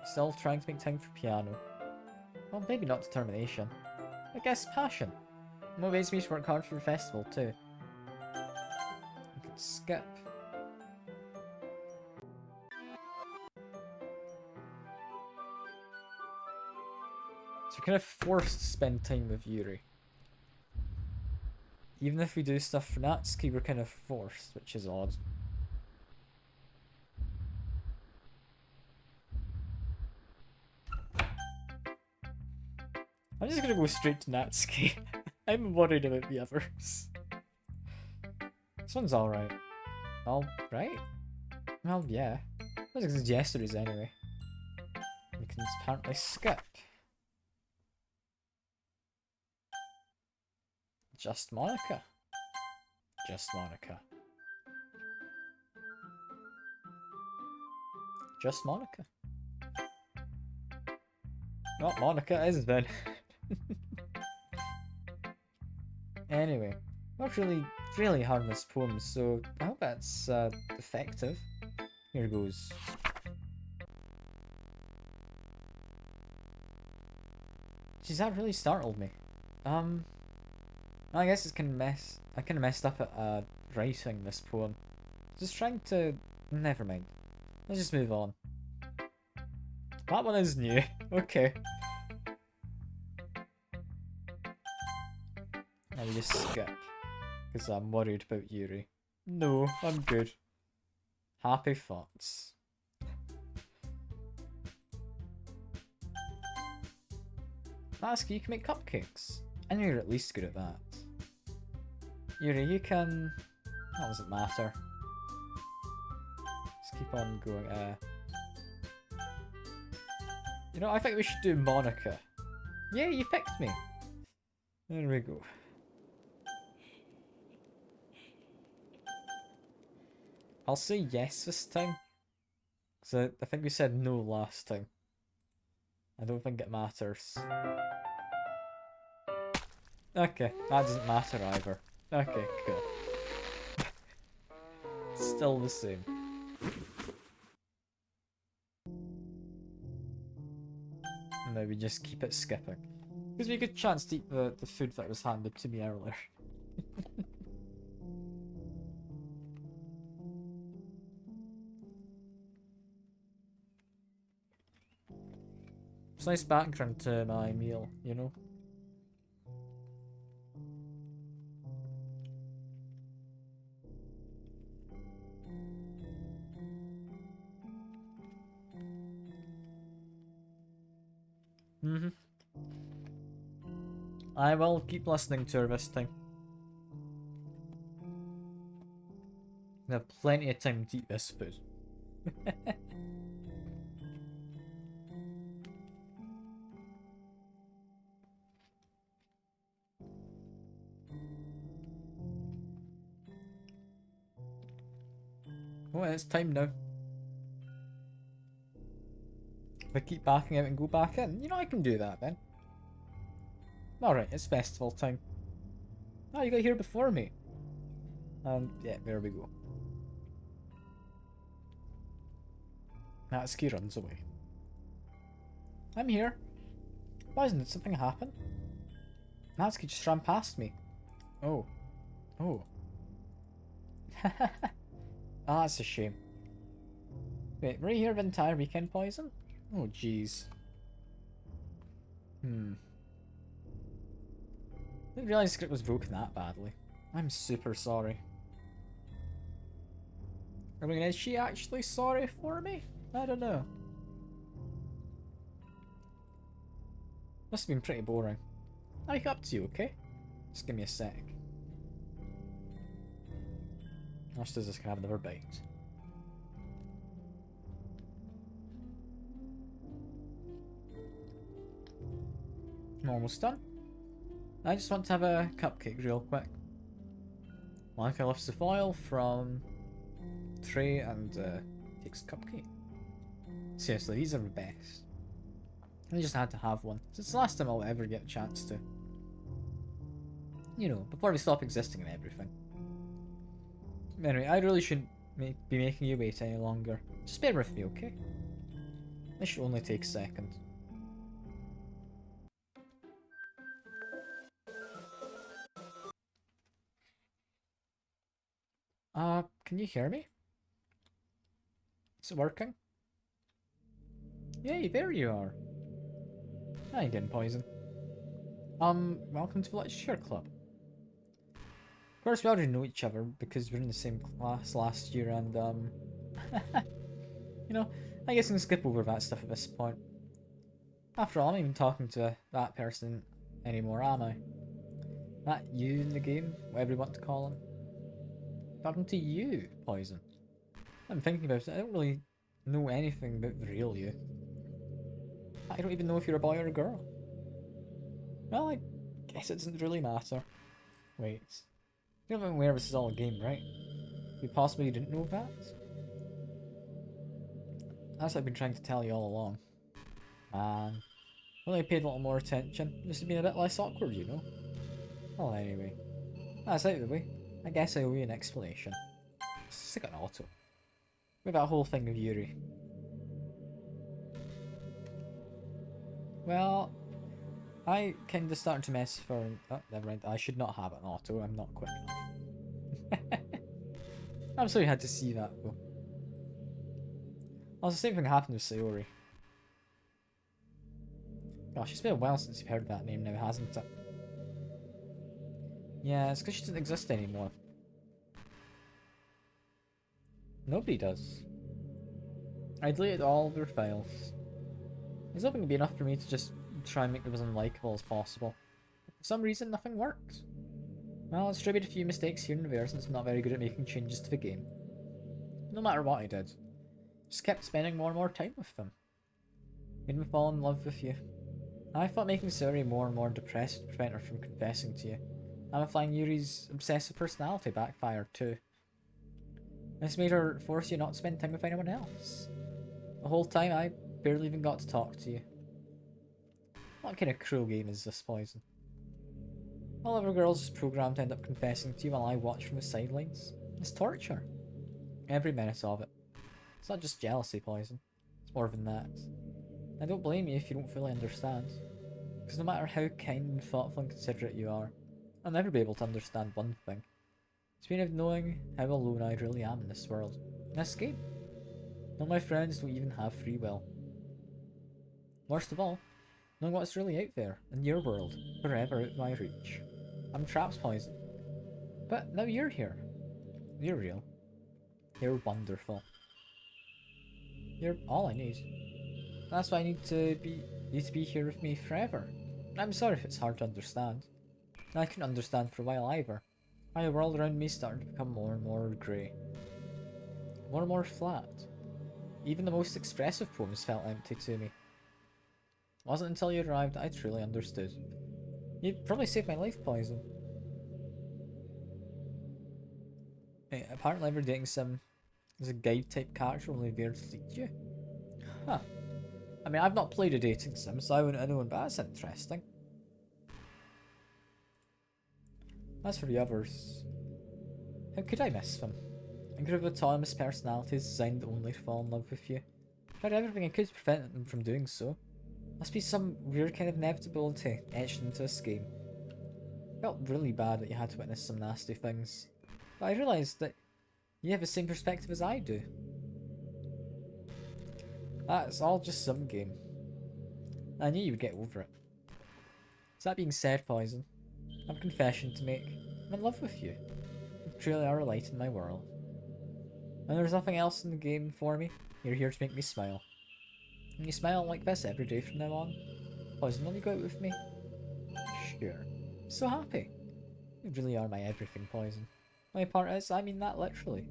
still trying to make time for piano. Well, maybe not determination. I guess passion. It motivates me to work hard for the festival too. You can skip. So we're kind of forced to spend time with Yuri. Even if we do stuff for Natsuki, we're kind of forced, which is odd. I'm just gonna go straight to Natsuki. I'm worried about the others. This one's alright. Alright? Well, yeah. This is yesterday's anyway. We can apparently skip. Just Monica. Just Monica. Just Monica. Not Monica is then. Anyway, not really hard in this poem, so I hope that's effective. Here goes. Jeez, that really startled me. I guess it's I kind of messed up at writing this poem. Just trying to... Never mind. Let's just move on. That one is new. Okay. Now we just skip. Because I'm worried about Yuri. No, I'm good. Happy thoughts. That's you can make cupcakes. I know you're at least good at that. Yuri, you can... That doesn't matter. Just keep on going. You know, I think we should do Monica. Yeah, you picked me. There we go. I'll say yes this time. Because I think we said no last time. I don't think it matters. Okay, that doesn't matter either. Okay, cool. Still the same. And now we just keep it skipping. Gives me a good chance to eat the food that was handed to me earlier. It's a nice background to my meal, you know? I will keep listening to her this time. I have plenty of time to eat this food. Oh, it's time now. If I keep backing out and go back in, you know I can do that then. Alright, it's festival time. Oh, you got here before me. Yeah, there we go. Natsuki runs away. I'm here. Why did something happen? Natsuki just ran past me. Oh. Oh. Ah, that's a shame. Wait, were you here the entire weekend, Poison? Oh, jeez. Didn't realize the script was broken that badly. I'm super sorry. I mean, is she actually sorry for me? I don't know. Must have been pretty boring. I'll wake up to you, okay? Just give me a sec. Just does this can have another bite. I'm almost done. I just want to have a cupcake real quick. Monica lifts the foil from tray and takes cupcake. Seriously, these are the best. I just had to have one. It's the last time I'll ever get a chance to. You know, before we stop existing and everything. Anyway, I really shouldn't be making you wait any longer. Just bear with me, okay? This should only take a second. Can you hear me? Is it working? Yay, there you are. Hi again, Poison. Welcome to Let's Share Club. Of course, we already know each other because we were in the same class last year and, you know, I guess I can skip over that stuff at this point. After all, I'm not even talking to that person anymore, am I? That you in the game, whatever you want to call him. Talking to you, Poison. I'm thinking about it, I don't really know anything about the real you. I don't even know if you're a boy or a girl. Well, I guess it doesn't really matter. Wait. You're not even aware this is all a game, right? You possibly didn't know that? That's what I've been trying to tell you all along. Man. Well, I paid a little more attention. This would have been a bit less awkward, you know? Well, anyway. That's out of the way. I guess I owe you an explanation. Stick an auto. With that whole thing with Yuri. Well, I kind of started to mess for... Oh, never mind. I should not have an auto. I'm not quick enough. I'm sorry you had to see that, though. Also, the same thing happened with Sayori. Gosh, it's been a while since you've heard that name now, hasn't it? Yeah, it's because she doesn't exist anymore. Nobody does. I deleted all of their files. I was hoping it'd be enough for me to just try and make them as unlikable as possible. But for some reason, nothing worked. Well, it's attributed a few mistakes here and there since I'm not very good at making changes to the game. No matter what I did, just kept spending more and more time with them. Made me fall in love with you. I thought making Sayori more and more depressed would prevent her from confessing to you. I'm flying Yuri's obsessive personality backfired too. This made her force you not to spend time with anyone else. The whole time I barely even got to talk to you. What kind of cruel game is this, Poison? All other girls is programmed to end up confessing to you while I watch from the sidelines. It's torture. Every minute of it. It's not just jealousy, Poison. It's more than that. I don't blame you if you don't fully understand. Because no matter how kind and thoughtful and considerate you are, I'll never be able to understand one thing. It's been of knowing how alone I really am in this world. In this game. None of my friends don't even have free will. Worst of all, knowing what's really out there, in your world, forever out of my reach. I'm trapped, Poison. But now you're here. You're real. You're wonderful. You're all I need. That's why I need to be here with me forever. I'm sorry if it's hard to understand. I couldn't understand for a while either. My world around me started to become more and more grey. More and more flat. Even the most expressive poems felt empty to me. It wasn't until you arrived that I truly understood. You'd probably saved my life, Poison. Hey, apparently we're dating some... There's a guide type character only there to lead you. Huh. I mean, I've not played a dating sim, so I wouldn't know, but that's interesting. As for the others, how could I miss them? A group of autonomous personalities designed only to fall in love with you. Tried everything I could to prevent them from doing so. Must be some weird kind of inevitability etched into this game. Felt really bad that you had to witness some nasty things, but I realised that you have the same perspective as I do. That's all just some game. I knew you would get over it. So that being said, Poison, I have a confession to make. I'm in love with you. You truly are a light in my world. When there's nothing else in the game for me, you're here to make me smile. And you smile like this every day from now on. Poison, will you go out with me? Sure. So happy. You really are my everything, Poison. My part is, I mean that literally.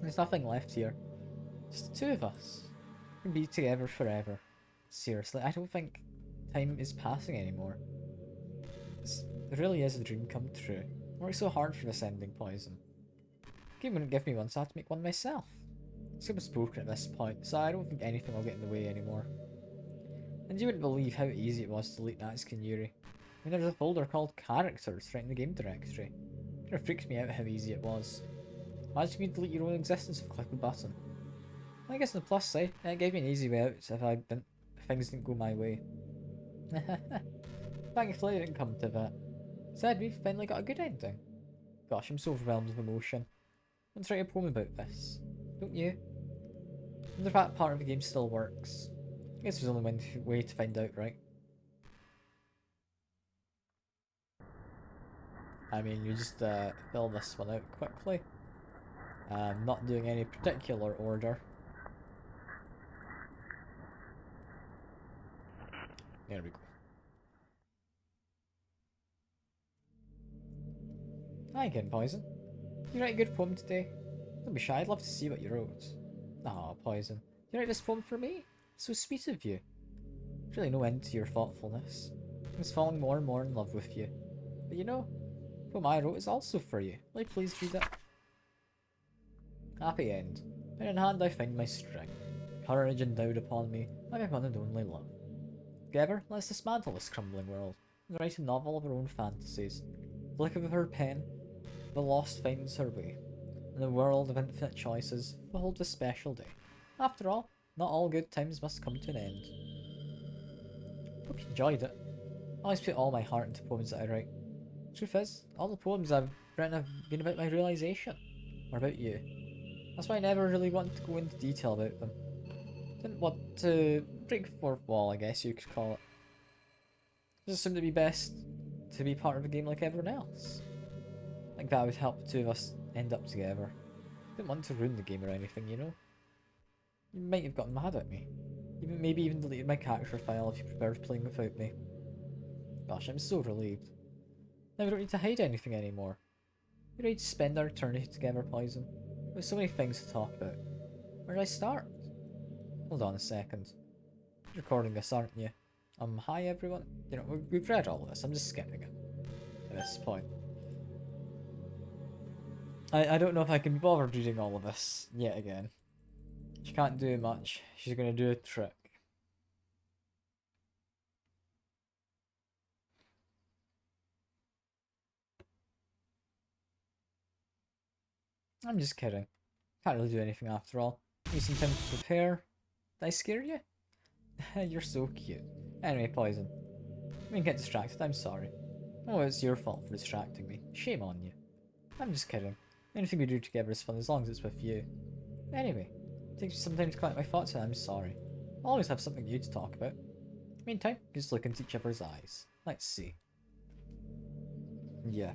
There's nothing left here. Just the two of us. We can be together forever. Seriously, I don't think time is passing anymore. It really is a dream come true. I worked so hard for this ending, Poison. The game wouldn't give me one, so I had to make one myself. It's almost broken at this point, so I don't think anything will get in the way anymore. And you wouldn't believe how easy it was to delete Natsuki Yuri. I mean, there's a folder called Characters right in the game directory. It kind of freaks me out how easy it was. Imagine you delete your own existence with a click of a button. I guess on the plus side, it gave me an easy way out if things didn't go my way. Thankfully it didn't come to that. Instead, we finally got a good ending. Gosh, I'm so overwhelmed with emotion. I'm trying to poem about this. Don't you? I wonder if that part of the game still works. I guess there's only one way to find out, right? I mean, you just fill this one out quickly. Not doing any particular order. There we go. Hi again, Poison. You write a good poem today? Don't be shy, I'd love to see what you wrote. Aw, Poison. You write this poem for me? So sweet of you. There's really no end to your thoughtfulness. I was falling more and more in love with you. But you know, the poem I wrote is also for you. Will you please read it? Happy end. Pen in hand I find my strength. Courage endowed upon me by my one and only love. Together, let's dismantle this crumbling world and write a novel of our own fantasies. Flick of her pen, the lost finds her way. In a world of infinite choices, behold a special day. After all, not all good times must come to an end. Hope you enjoyed it. I always put all my heart into poems that I write. Truth is, all the poems I've written have been about my realization. Or about you. That's why I never really wanted to go into detail about them. Didn't want to break the fourth wall, I guess you could call it. Just assumed it'd be best to be part of a game like everyone else. Like that would help the two of us end up together. Didn't want to ruin the game or anything, you know? You might have gotten mad at me. Maybe even deleted my character file if you preferred playing without me. Gosh, I'm so relieved. Now we don't need to hide anything anymore. We're ready to spend our eternity together, Poison. There's so many things to talk about. Where do I start? Hold on a second. You're recording this, aren't you? Hi everyone. You know, we've read all of this. I'm just skipping it at this point. I don't know if I can be bothered reading all of this yet again. She can't do much. She's gonna do a trick. I'm just kidding. Can't really do anything after all. Need some time to prepare. Did I scare you? You're so cute. Anyway, Poison. I mean, get distracted. I'm sorry. Oh, it's your fault for distracting me. Shame on you. I'm just kidding. Anything we do together is fun as long as it's with you. Anyway, it takes some time to collect my thoughts and I'm sorry. I'll always have something new to talk about. Meantime, just look into each other's eyes. Let's see. Yeah.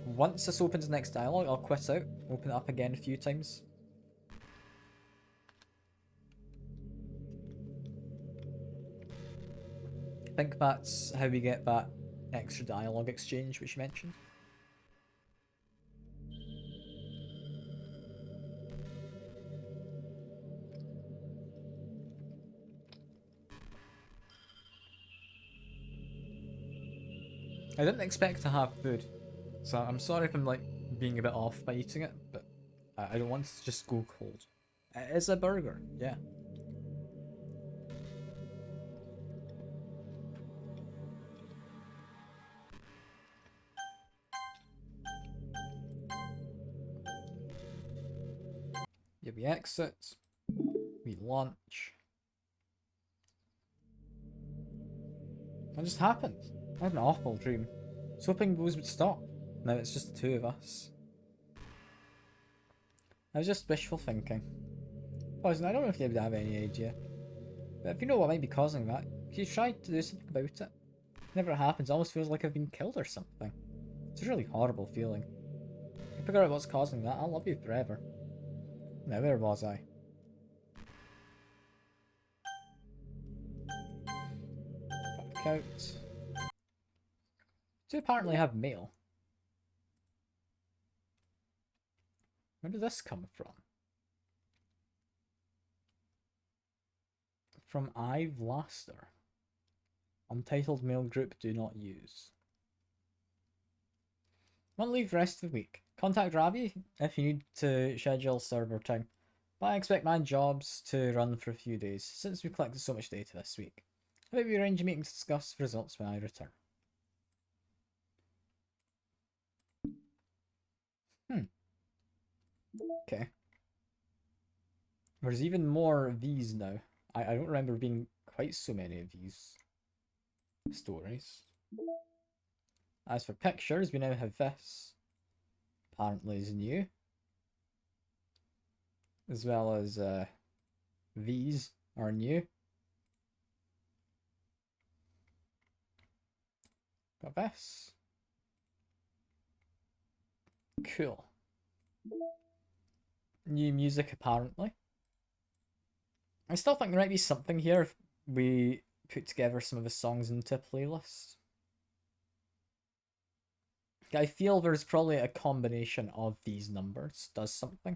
Once this opens the next dialogue, I'll quit out, open it up again a few times. I think that's how we get that extra dialogue exchange which you mentioned. I didn't expect to have food, so I'm sorry if I'm like being a bit off by eating it, but I don't want it to just go cold. It is a burger, yeah. Yeah, we exit, we launch. What just happened? I had an awful dream. I was hoping those would stop. Now it's just the two of us. I was just wishful thinking. Poison, I don't know if you would have any idea. But if you know what might be causing that, if you try to do something about it. Whenever it happens, it almost feels like I've been killed or something. It's a really horrible feeling. If I figure out what's causing that, I'll love you forever. Now, where was I? Back out. Do apparently have mail. Where did this come from? From Ive Laster. Untitled mail group do not use. Want to leave the rest of the week. Contact Ravi if you need to schedule server time. But I expect my jobs to run for a few days, since we collected so much data this week. How about we arrange a meeting to discuss the results when I return? Okay. There's even more of these now. I don't remember being quite so many of these stories. As for pictures, we now have this. Apparently is new. As well as these are new. Got this. Cool. New music apparently. I still think there might be something here if we put together some of the songs into a playlist. I feel there's probably a combination of these numbers does something.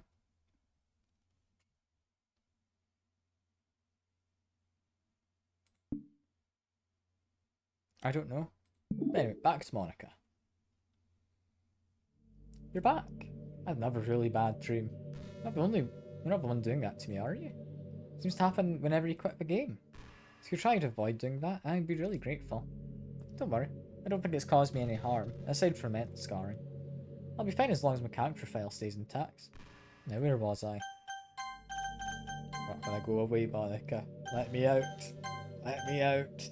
I don't know. Anyway, back to Monica. You're back. I had another really bad dream. You're not the one doing that to me, are you? Seems to happen whenever you quit the game. So if you're trying to avoid doing that, I'd be really grateful. Don't worry, I don't think it's caused me any harm, aside from mental scarring. I'll be fine as long as my character file stays intact. Now where was I? Not gonna go away, Monica. Let me out. Let me out.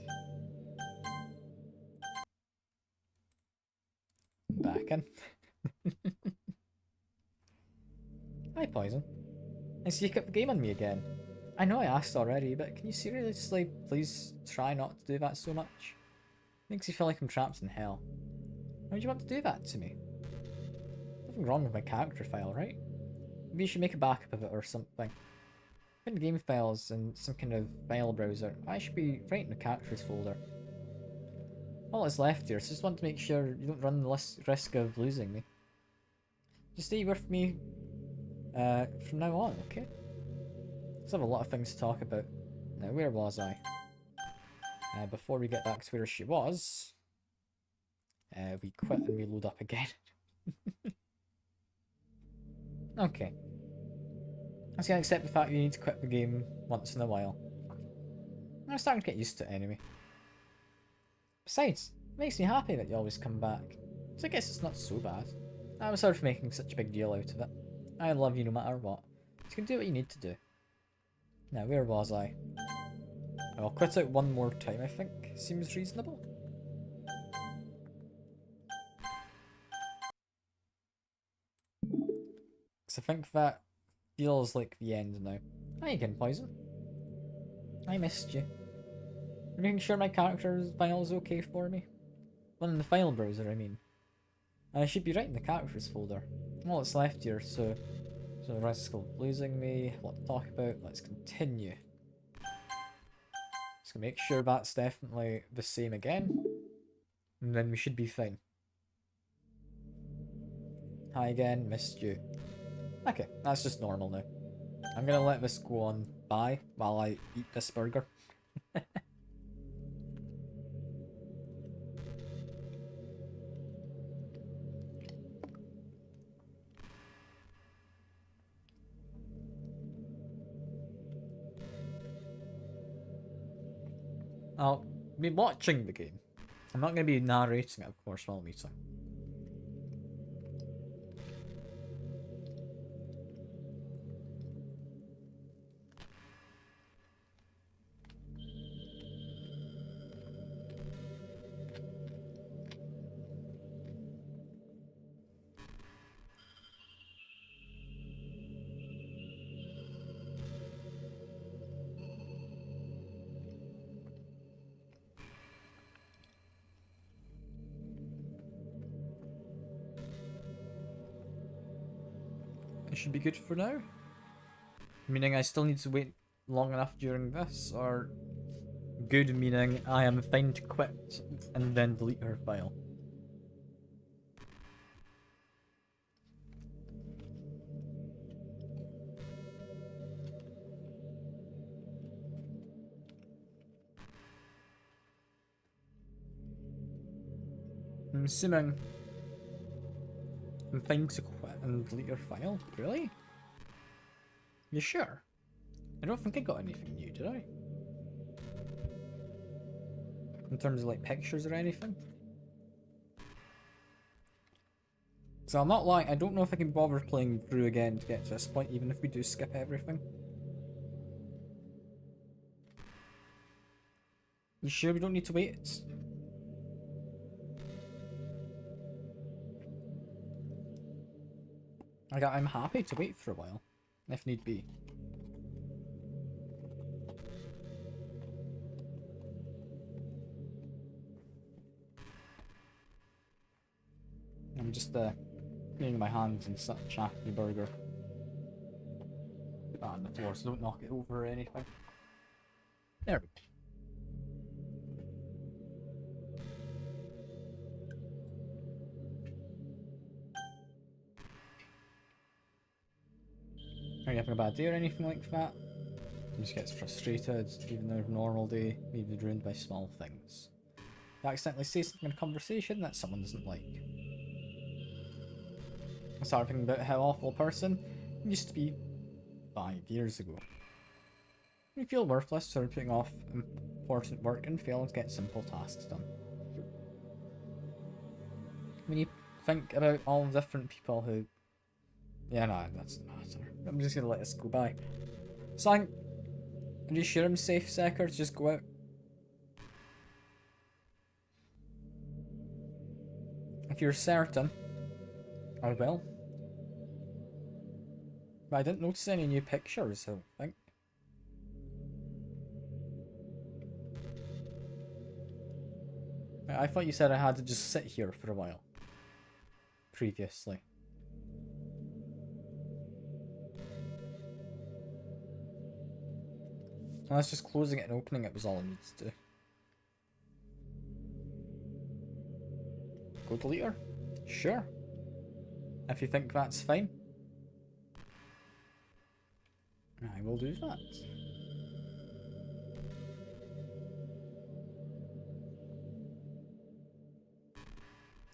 Back in. Hi, Poison. I see you kept the game on me again. I know I asked already, but can you seriously please try not to do that so much? Makes you feel like I'm trapped in hell. Why would you want to do that to me? Nothing wrong with my character file, right? Maybe you should make a backup of it or something. Put the game files in some kind of file browser. I should be right in the characters folder. All that's left here, so just want to make sure you don't run the risk of losing me. Just stay with me from now on, okay? Let's have a lot of things to talk about. Now, where was I? Before we get back to where she was, we quit and we load up again. Okay. I can accept the fact you need to quit the game once in a while. I'm starting to get used to it anyway. Besides, it makes me happy that you always come back. So I guess it's not so bad. I'm sorry for making such a big deal out of it. I love you no matter what. So you can do what you need to do. Now, where was I? I'll quit out one more time, I think. Seems reasonable. Because I think that feels like the end now. Hi again, Poison. I missed you. I'm making sure my character's file is okay for me. Well, in the file browser, I mean. I should be right in the characters folder. All that's left here, so the risk of losing me, a lot to talk about. Let's continue. Just gonna make sure that's definitely the same again. And then we should be fine. Hi again, missed you. Okay, that's just normal now. I'm gonna let this go on by while I eat this burger. I'll be watching the game. I'm not going to be narrating it, of course, while I'm eating. It should be good for now. Meaning I still need to wait long enough during this, or good meaning I am fine to quit and then delete her file. I'm assuming I'm fine to quit and delete your file? Really? You sure? I don't think I got anything new, did I? In terms of like pictures or anything? So I'm not lying, I don't know if I can bother playing through again to get to this point, even if we do skip everything. You sure we don't need to wait? I'm happy to wait for a while, if need be. I'm just cleaning my hands and such after the burger. Put that on the floor so don't knock it over or anything. There we go. Are you having a bad day or anything like that? He just gets frustrated, even though a normal day may be ruined by small things. You accidentally say something in a conversation that someone doesn't like. I started thinking about how awful a person you used to be 5 years ago. You feel worthless for putting off important work and failing to get simple tasks done. When you think about all the different people who... Yeah, no, that doesn't matter. I'm just gonna let this go by. So are you sure I'm safe, Secker, to just go out? If you're certain, I will. But I didn't notice any new pictures, I don't think. I thought you said I had to just sit here for a while. Previously. That's just closing it and opening it was all I needed to do. Go delete her? Sure. If you think that's fine. I will do that.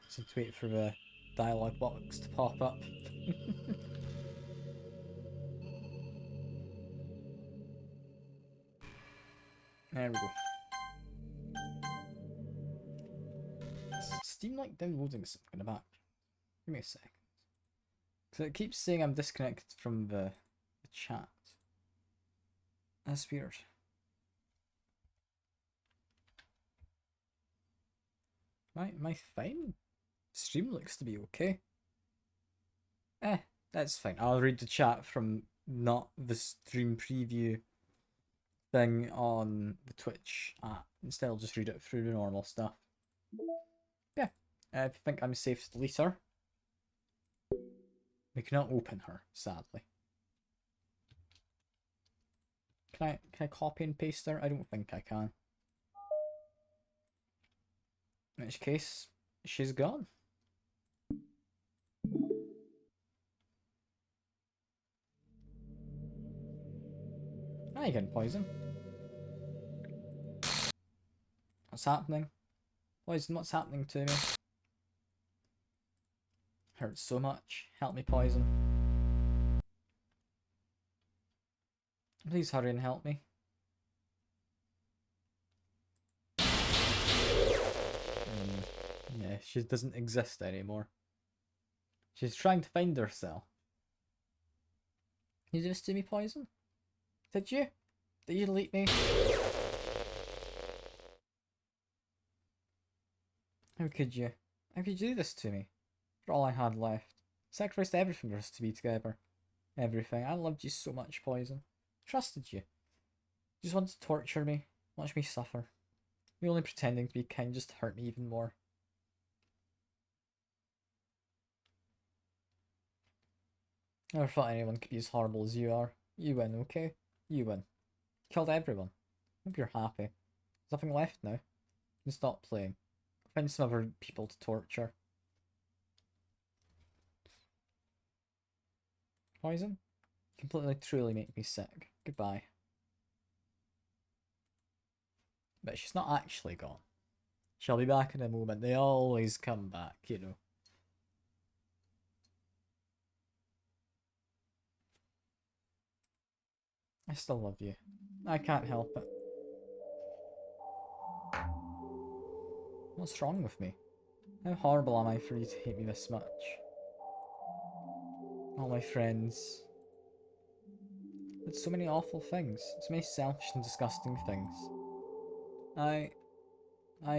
Just need to wait for the dialogue box to pop up. There we go. Steam like downloading something in the back. Give me a sec. Because it keeps saying I'm disconnected from the chat. That's weird. My fine. Stream looks to be okay. That's fine. I'll read the chat from not the stream preview thing on the Twitch app. Instead, I'll just read it through the normal stuff. Yeah. If you think I'm safe to delete her, we cannot open her, sadly. Can I copy and paste her? I don't think I can. In which case, she's gone. Hi again, Poison. What's happening? Poison, what's happening to me? Hurts so much. Help me, Poison. Please hurry and help me. Yeah, she doesn't exist anymore. She's trying to find herself. You did this to me, Poison? Did you? Did you delete me? How could you? How could you do this to me? For all I had left. Sacrificed everything for us to be together. Everything. I loved you so much, Poison. Trusted you. You just wanted to torture me. Watch me suffer. You only pretending to be kind just to hurt me even more. I never thought anyone could be as horrible as you are. You win, okay? You win. Killed everyone. Hope you're happy. There's nothing left now. You can stop playing. Find some other people to torture. Poison? Completely truly make me sick. Goodbye. But she's not actually gone. She'll be back in a moment. They always come back, you know. I still love you. I can't help it. What's wrong with me? How horrible am I for you to hate me this much? All my friends. Did so many awful things. So many selfish and disgusting things. I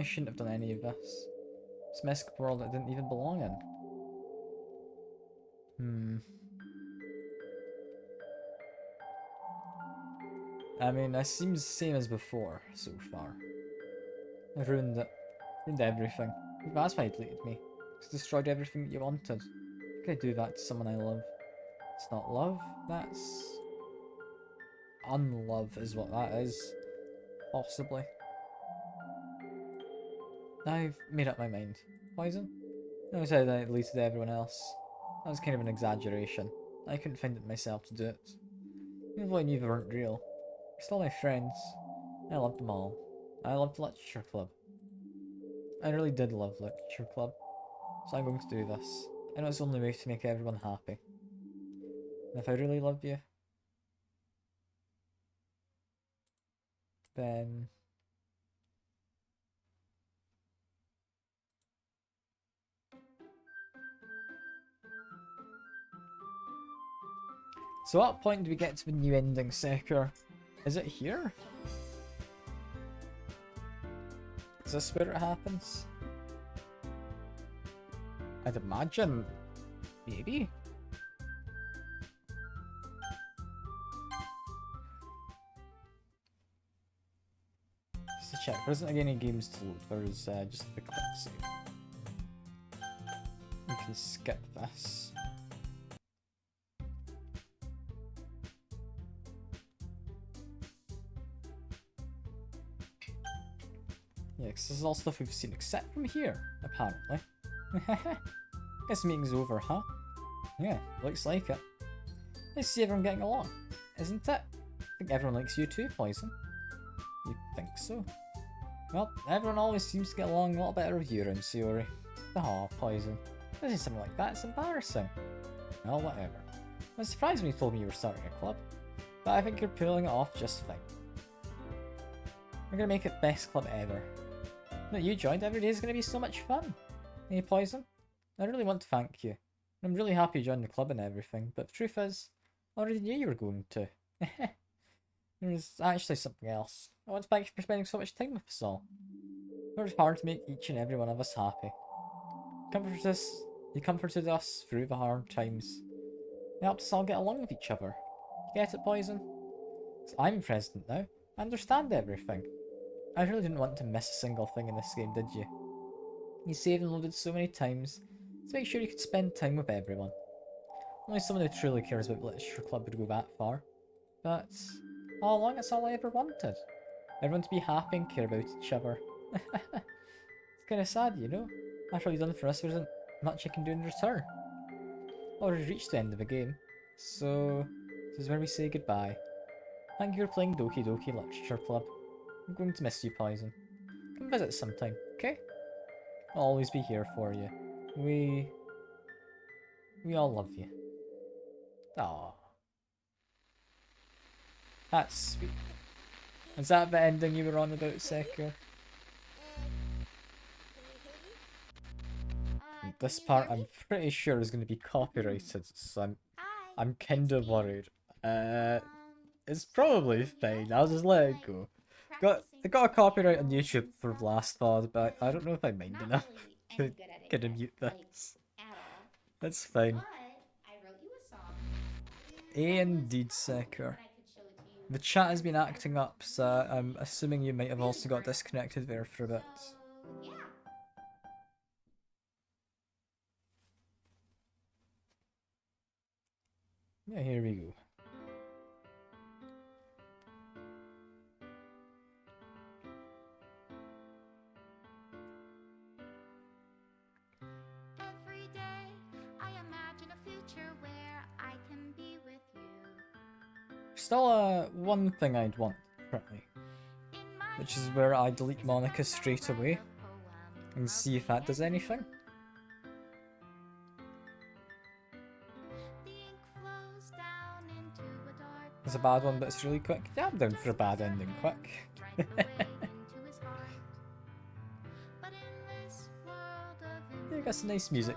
shouldn't have done any of this. This messed up world I didn't even belong in. I mean, it seems the same as before, so far. I've ruined it. Ruined everything. That's why you deleted me. It's destroyed everything that you wanted. How could I do that to someone I love? It's not love, that's... unlove is what that is. Possibly. I've made up my mind. Poison? I said I deleted everyone else. That was kind of an exaggeration. I couldn't find it myself to do it. Even though I knew they weren't real. They're still my friends. I loved them all. I loved Literature Club. I really did love Literature Club. So I'm going to do this. I know it's the only way to make everyone happy. And if I really love you, then... So at what point do we get to the new ending, Sekiro? Is it here? Is this where it happens? I'd imagine. Maybe. Just to check, there isn't like any games to load, there is just the quick save. You can skip this. Yeah, because this is all stuff we've seen except from here, apparently. Guess meeting's over, huh? Yeah, looks like it. Let's see everyone getting along, isn't it? I think everyone likes you too, Poison. You think so? Well, everyone always seems to get along a lot better with you around Sayori. Aw, Poison. Don't say something like that, it's embarrassing. Well, whatever. I was surprised when you told me you were starting a club, but I think you're pulling it off just fine. We're gonna make it best club ever. Now you joined, every day is gonna be so much fun. Hey, Poison, I really want to thank you. I'm really happy you joined the club and everything, but the truth is, I already knew you were going to. There's actually something else. I want to thank you for spending so much time with us all. It was hard to make each and every one of us happy. You comforted us through the hard times. You helped us all get along with each other. You get it, Poison? 'Cause I'm president now. I understand everything. I really didn't want to miss a single thing in this game, did you? You saved and loaded so many times to make sure you could spend time with everyone. Only someone who truly cares about the Literature Club would go that far. But all along, it's all I ever wanted. Everyone to be happy and care about each other. It's kind of sad, you know? After all you've done for us, there isn't much I can do in return. I've already reached the end of the game, so this is where we say goodbye. Thank you for playing Doki Doki Literature Club. I'm going to miss you, Poison. Come visit sometime, okay? I'll always be here for you. We all love you. Aww. That's sweet. Is that the ending you were on about, Sekiro? This part I'm pretty sure is going to be copyrighted, so I'm kinda worried. It's probably fine, I'll just let it go. They got a copyright on YouTube for Last VOD, but I don't know if I mind enough to kinda mute this. That's fine. Indeed, Sekiro. The chat has been acting up, so I'm assuming you might have also got disconnected there for a bit. Yeah, here we go. Every day I imagine a future where I can be with you. Still, one thing I'd want, currently, In my which is where I delete Monica straight away and see if that does anything. The ink flows down into a dark It's a bad one, but it's really quick. Yeah, I'm down for a bad ending quick. right the way into his heart. But in this world of Yeah, got some nice music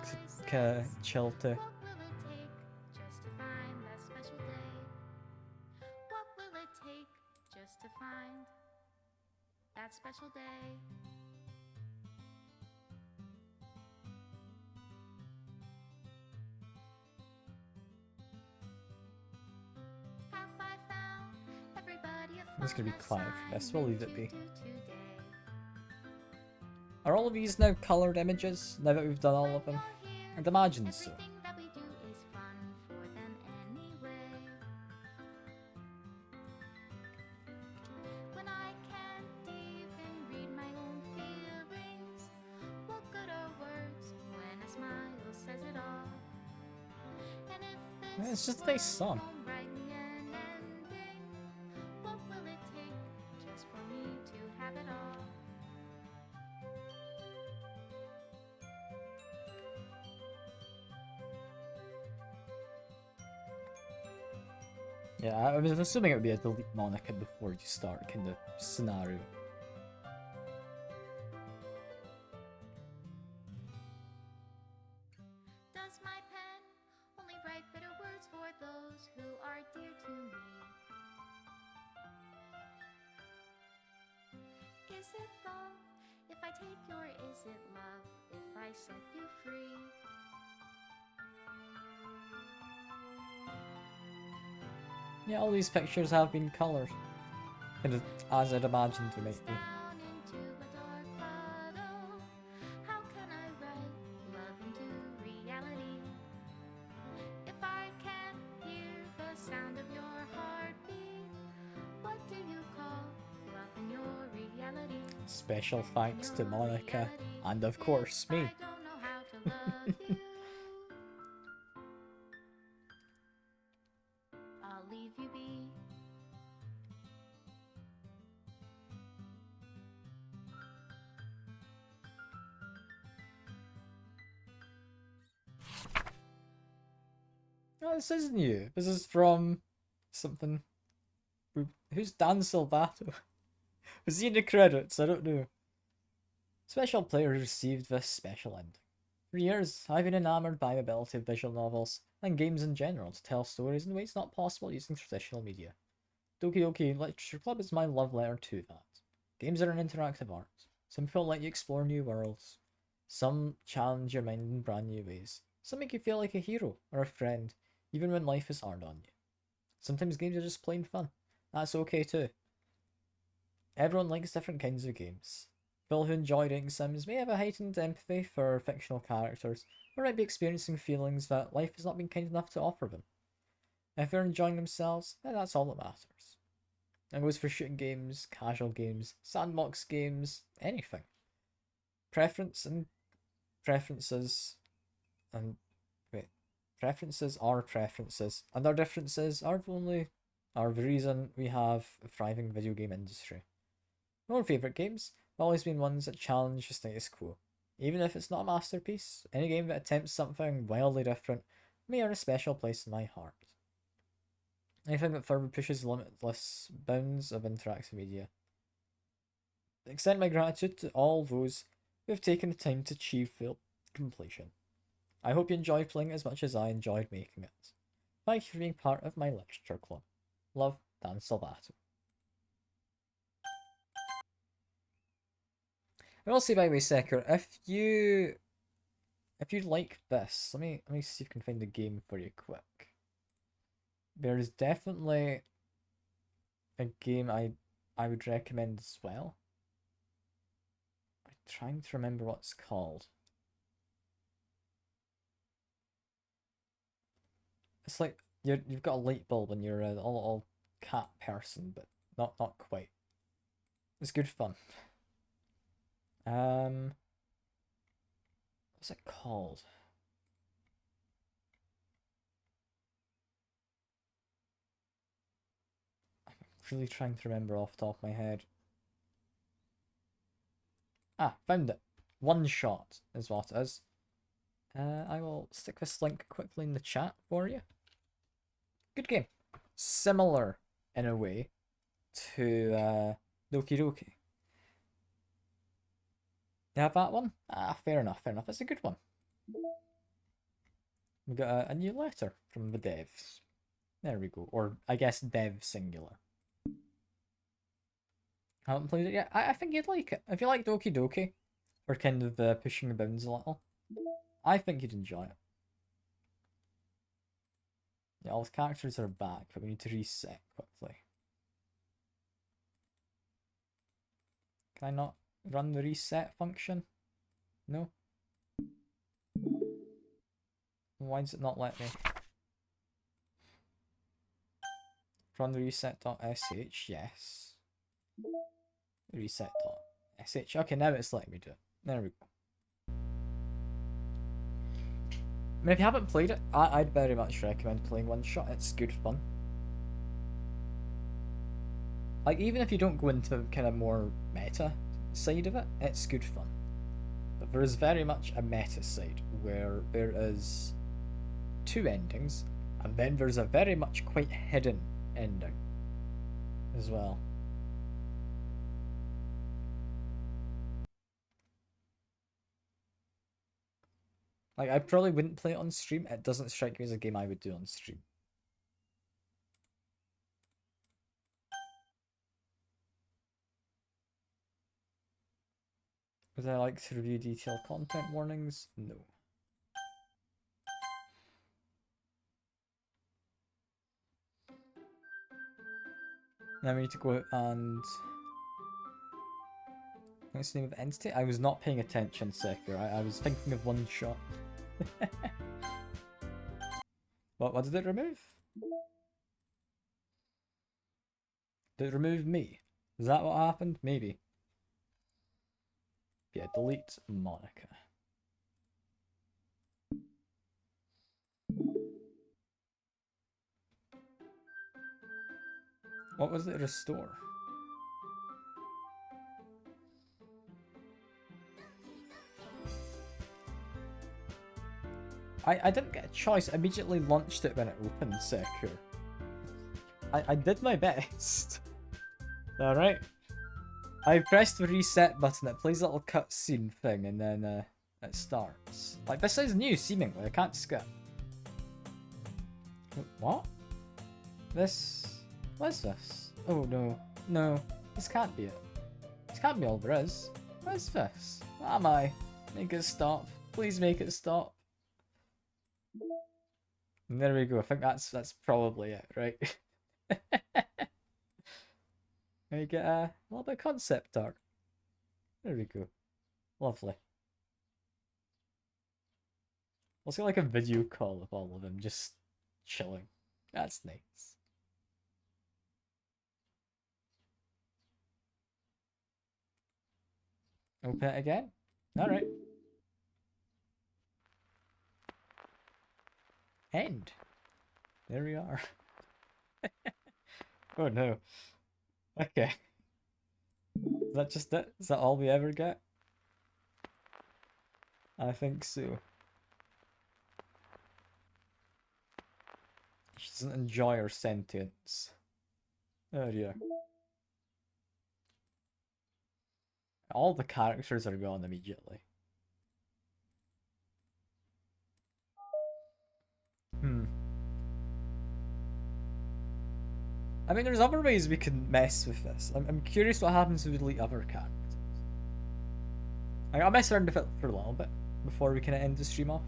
to chill to. what will it take just to find that special day? What will it take just to find that special day? Have I found everybody a There's gonna be fun quiet for this, we'll leave it be. assignment to do today? Are all of these now coloured images, now that we've done all of them? I'd imagine so. Everything that we do is fun for them anyway. When I can't even read my own feelings, what good are words when a smile says it all? And if Yeah, this it's just a nice song. won't write me an ending, what will it take just for me to have it all? Yeah, I was assuming it would be a delete Monica before you start kind of scenario. Does my pen only write bitter words for those who are dear to me? Is it love if I take, or is it love if I set you free? Yeah, all these pictures have been coloured. Kind of as I'd imagined they might be. Down into a dark puddle. How can I write love into reality if I can't hear the sound of your heartbeat? What do you call love in your reality? Special thanks to Monica, and of course me. I don't know how to love you. I'll leave you be. Oh, this is new. This is from something. Who's Dan Silvato? Was he in the credits? I don't know. Special player received this special ending. For years, I've been enamoured by the ability of visual novels and games in general to tell stories in ways not possible using traditional media. Doki Doki Literature Club is my love letter to that. Games are an interactive art. Some people let you explore new worlds. Some challenge your mind in brand new ways. Some make you feel like a hero or a friend, even when life is hard on you. Sometimes games are just plain fun. That's okay too. Everyone likes different kinds of games. People who enjoy writing sims may have a heightened empathy for fictional characters, or might be experiencing feelings that life has not been kind enough to offer them. If they're enjoying themselves, then that's all that matters. That goes for shooting games, casual games, sandbox games, anything. Preference and preferences and preferences are preferences, and our differences are the reason we have a thriving video game industry. My own favourite games have always been ones that challenge the status quo. Even if it's not a masterpiece, any game that attempts something wildly different may earn a special place in my heart. Anything that further pushes the limitless bounds of interactive media. I extend my gratitude to all those who have taken the time to achieve full completion. I hope you enjoyed playing it as much as I enjoyed making it. Thank you for being part of my literature club. Love, Dan Salvato. I will say, by the way, Secker, if you like this, let me see if I can find the game for you quick. There is definitely a game I would recommend as well. I'm trying to remember what it's called. It's like you've got a light bulb and you're a little cat person, but not quite. It's good fun. What's it called? I'm really trying to remember off the top of my head. Ah, found it. One Shot is what it is. I will stick this link quickly in the chat for you. Good game. Similar, in a way, to Doki Doki. You have that one? Ah, fair enough, fair enough. It's a good one. We got a new letter from the devs. There we go. Or, I guess, dev singular. Haven't played it yet. I think you'd like it. If you like Doki Doki, or kind of pushing the bounds a little, I think you'd enjoy it. Yeah, all the characters are back, but we need to reset quickly. Can I not run the reset function? No? Why does it not let me? Run the reset.sh, yes. Reset.sh. Okay, now it's letting me do it. There we go. I mean, if you haven't played it, I'd very much recommend playing One Shot. It's good fun. Like, even if you don't go into the kind of more meta side of it, it's good fun. But there is very much a meta side where there is two endings, and then there's a very much quite hidden ending as well. Like, I probably wouldn't play it on stream. It doesn't strike me as a game I would do on stream. Would I like to review detailed content warnings? No. Now we need to go and... What's the name of the entity? I was not paying attention, Seeker. I was thinking of one shot. What did it remove? Did it remove me? Is that what happened? Maybe. Yeah, delete Monica. What was it restore? I didn't get a choice. I immediately launched it when it opened, Secure. I did my best. Alright. I pressed the reset button, it plays a little cutscene thing, and then it starts. Like, this is new, seemingly. I can't skip. What? This... What is this? Oh, no. No. This can't be it. This can't be all there is. What is this? What am I? Make it stop. Please make it stop. And there we go. I think that's probably it, right? Now you get a little bit of concept art. There we go. Lovely. Let's get like a video call of all of them just chilling. That's nice. Open it again. Alright. End. There we are. Oh no. Okay. Is that just it? Is that all we ever get? I think so. She doesn't enjoy her sentience. Oh dear. All the characters are gone immediately. I mean, there's other ways we can mess with this. I'm curious what happens if we delete other characters. I'll mess around with it for a little bit before we can end the stream off.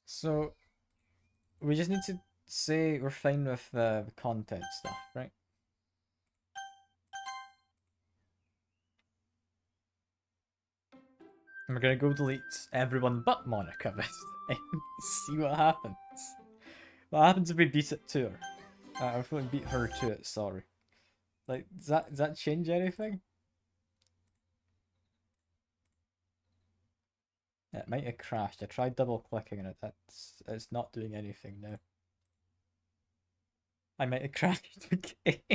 So, we just need to say we're fine with the content stuff, right? And we're gonna go delete everyone but Monica this time. See what happens. What happens if we beat it to her? If we beat her to it, sorry. Like, does that change anything? It might have crashed. I tried double clicking and it's not doing anything now. I might have crashed again.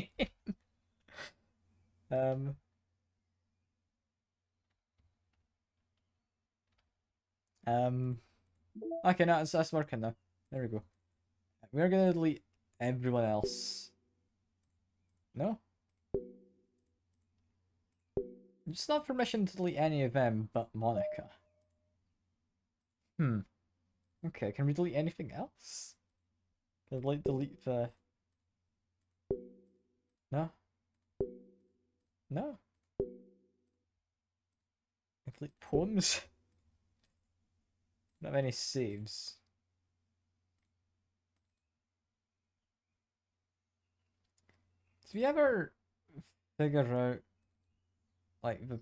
Okay, no, that's working now. There we go. We're gonna delete everyone else. No? Just not permission to delete any of them but Monica. Okay, can we delete anything else? Can I delete the... No? No? I delete poems? Not have any saves. Did we ever figure out like the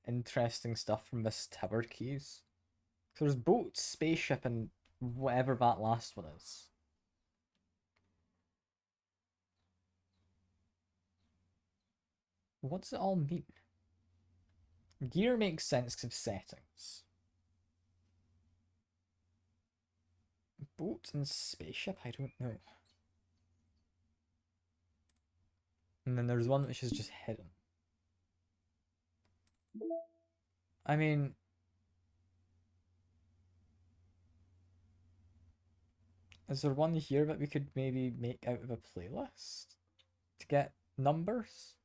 interesting stuff from this tower keys? So there's boat, spaceship, and whatever that last one is. What does it all mean? Gear makes sense of settings. Boat and spaceship? I don't know. And then there's one which is just hidden. I mean... Is there one here that we could maybe make out of a playlist? To get numbers?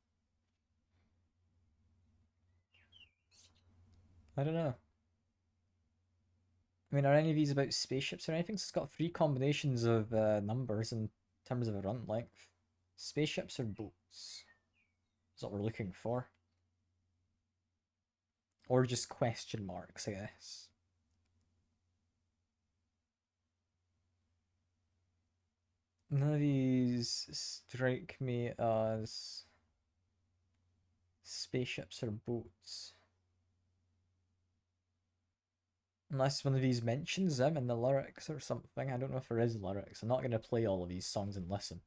I don't know. I mean, are any of these about spaceships or anything? So it's got three combinations of numbers in terms of a run length. Spaceships or boats? Is what we're looking for. Or just question marks, I guess. None of these strike me as spaceships or boats. Unless one of these mentions them in the lyrics or something. I don't know if there is lyrics. I'm not going to play all of these songs and listen.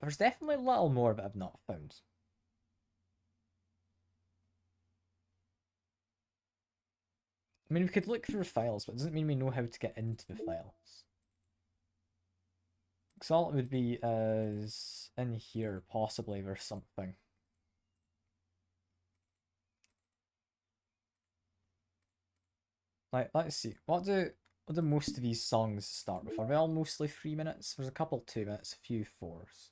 There's definitely a little more that I've not found. I mean, we could look through files, but it doesn't mean we know how to get into the files. Because all it would be is in here, possibly, there's something. Like, let's see. What do most of these songs start with? Are they all mostly 3 minutes? There's a couple 2 minutes, a few 4s.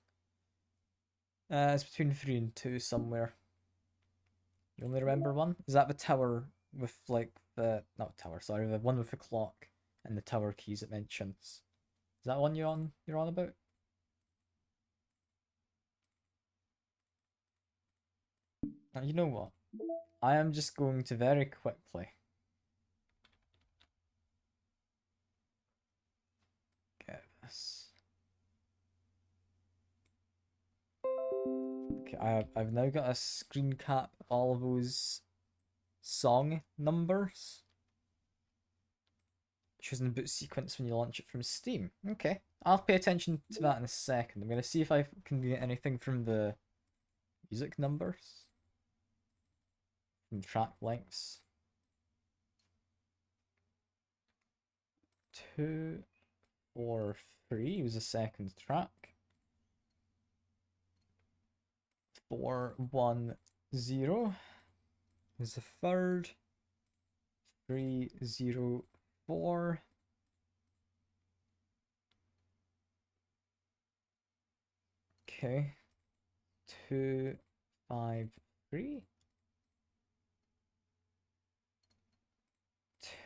It's between 3 and 2 somewhere. You only remember one? Is that the tower with like the not tower, sorry, the one with the clock and the tower keys it mentions? Is that one you're on about? Now you know what? I am just going to very quickly get this. Okay, I've now got a screen cap of all of those song numbers. Choosing the boot sequence when you launch it from Steam. Okay, I'll pay attention to that in a second. I'm gonna see if I can get anything from the music numbers, from track lengths. 2, 4, 3 was the second track. 4, 1, 0 is the third. 3, 0, 4. Okay. 2, 5, 3.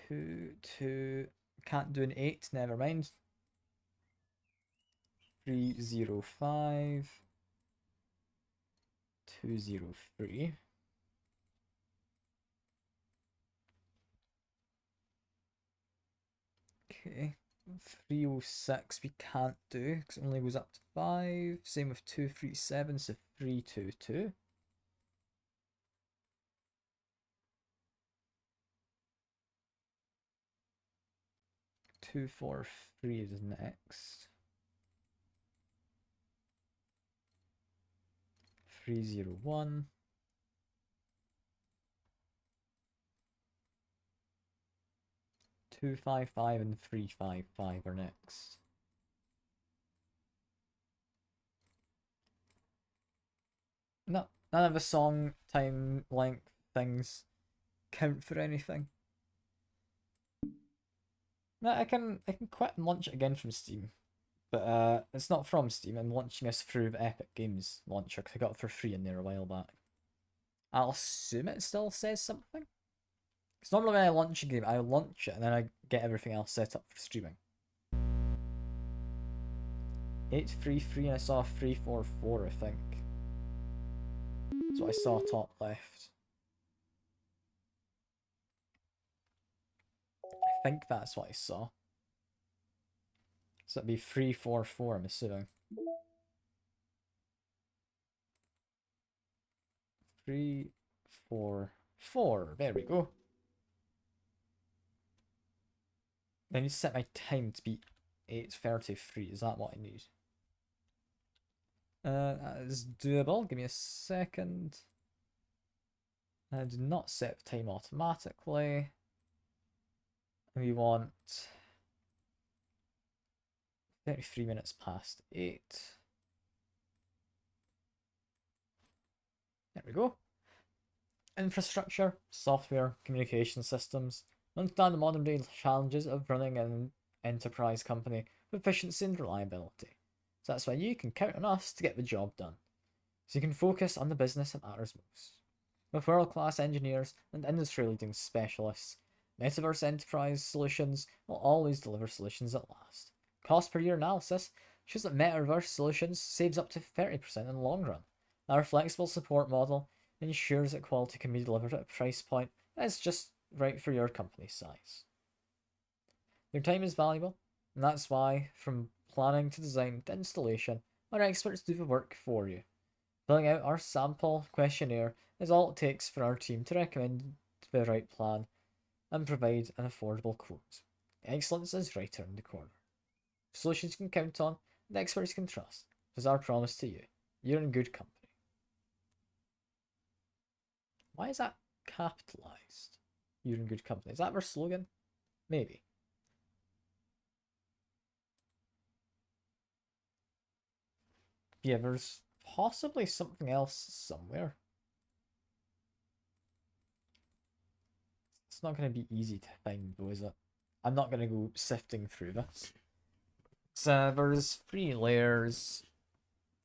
2, 2. Can't do an 8, never mind. 3, 0, 5. 2, 0, 3. Okay. 306 we can't do because it only goes up to 5. Same with 237, so 322. 243 is next. 301. 255 and 355 are next. No, none of the song time length things count for anything. No, I can quit and launch it again from Steam. But it's not from Steam. I'm launching this through the Epic Games launcher because I got it for free in there a while back. I'll assume it still says something. Because normally when I launch a game, I launch it and then I get everything else set up for streaming. 833 and I saw 344, I think. That's what I saw top left. I think that's what I saw. So it'd be 344, I'm assuming. 3, 4, 4. There we go. I need to set my time to be 8:33. Is that what I need? That is doable. Give me a second. I do not set the time automatically. We want 33 minutes past 8. There we go. Infrastructure, software, communication systems. Understand the modern day challenges of running an enterprise company with efficiency and reliability. So that's why you can count on us to get the job done. So you can focus on the business that matters most. With world-class engineers and industry-leading specialists, Metaverse enterprise solutions will always deliver solutions that last. Cost per year analysis shows that Metaverse solutions saves up to 30% in the long run. Our flexible support model ensures that quality can be delivered at a price point that is just right for your company's size. Your time is valuable, and that's why, from planning to design to installation, our experts do the work for you. Filling out our sample questionnaire is all it takes for our team to recommend the right plan and provide an affordable quote. Excellence is right around the corner. Solutions you can count on, and experts you can trust. Is our promise to you. You're in good company. Why is that capitalized? You're in good company. Is that our slogan? Maybe. Yeah, there's possibly something else somewhere. It's not going to be easy to find though, is it? I'm not going to go sifting through this. So there's 3 layers.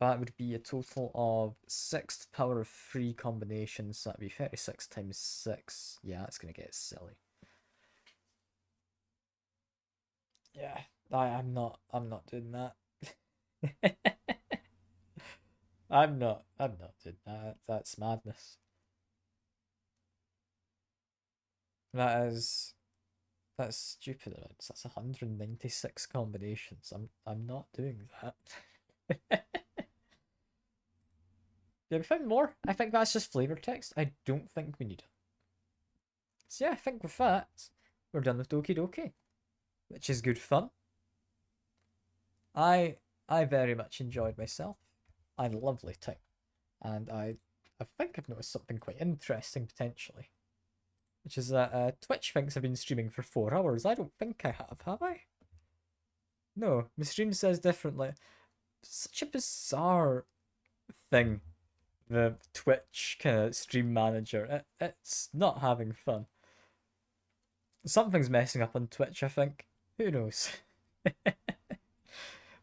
That would be a total of 6 to the power of 3 combinations. So that'd be 36 times 6. Yeah, that's going to get silly. Yeah, I'm not doing that. I'm not doing that. That's madness. That's stupid. That's 196 combinations. I'm not doing that. Yeah, we found more. I think that's just flavor text. I don't think we need it. So yeah, I think with that, we're done with Doki Doki, which is good fun. I very much enjoyed myself. I had a lovely time, and I think I've noticed something quite interesting potentially, which is that Twitch thinks I've been streaming for 4 hours. I don't think I have I? No, my stream says differently. Such a bizarre thing. The Twitch kind of stream manager. It's not having fun. Something's messing up on Twitch, I think. Who knows? But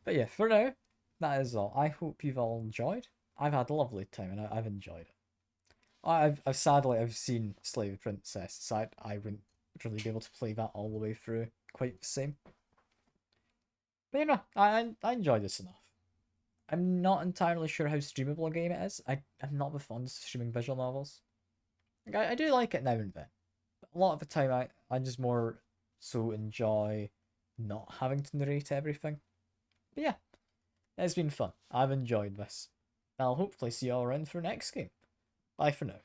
yeah, for now, that is all. I hope you've all enjoyed. I've had a lovely time and I've enjoyed it. I've sadly I've seen Slave Princess, so I wouldn't really be able to play that all the way through quite the same. But you know, I enjoyed this enough. I'm not entirely sure how streamable a game it is. I'm not the fondest of streaming visual novels. Like, I do like it now and then. But a lot of the time I just more so enjoy not having to narrate everything. But yeah, it's been fun. I've enjoyed this. I'll hopefully see you all around for next game. Bye for now.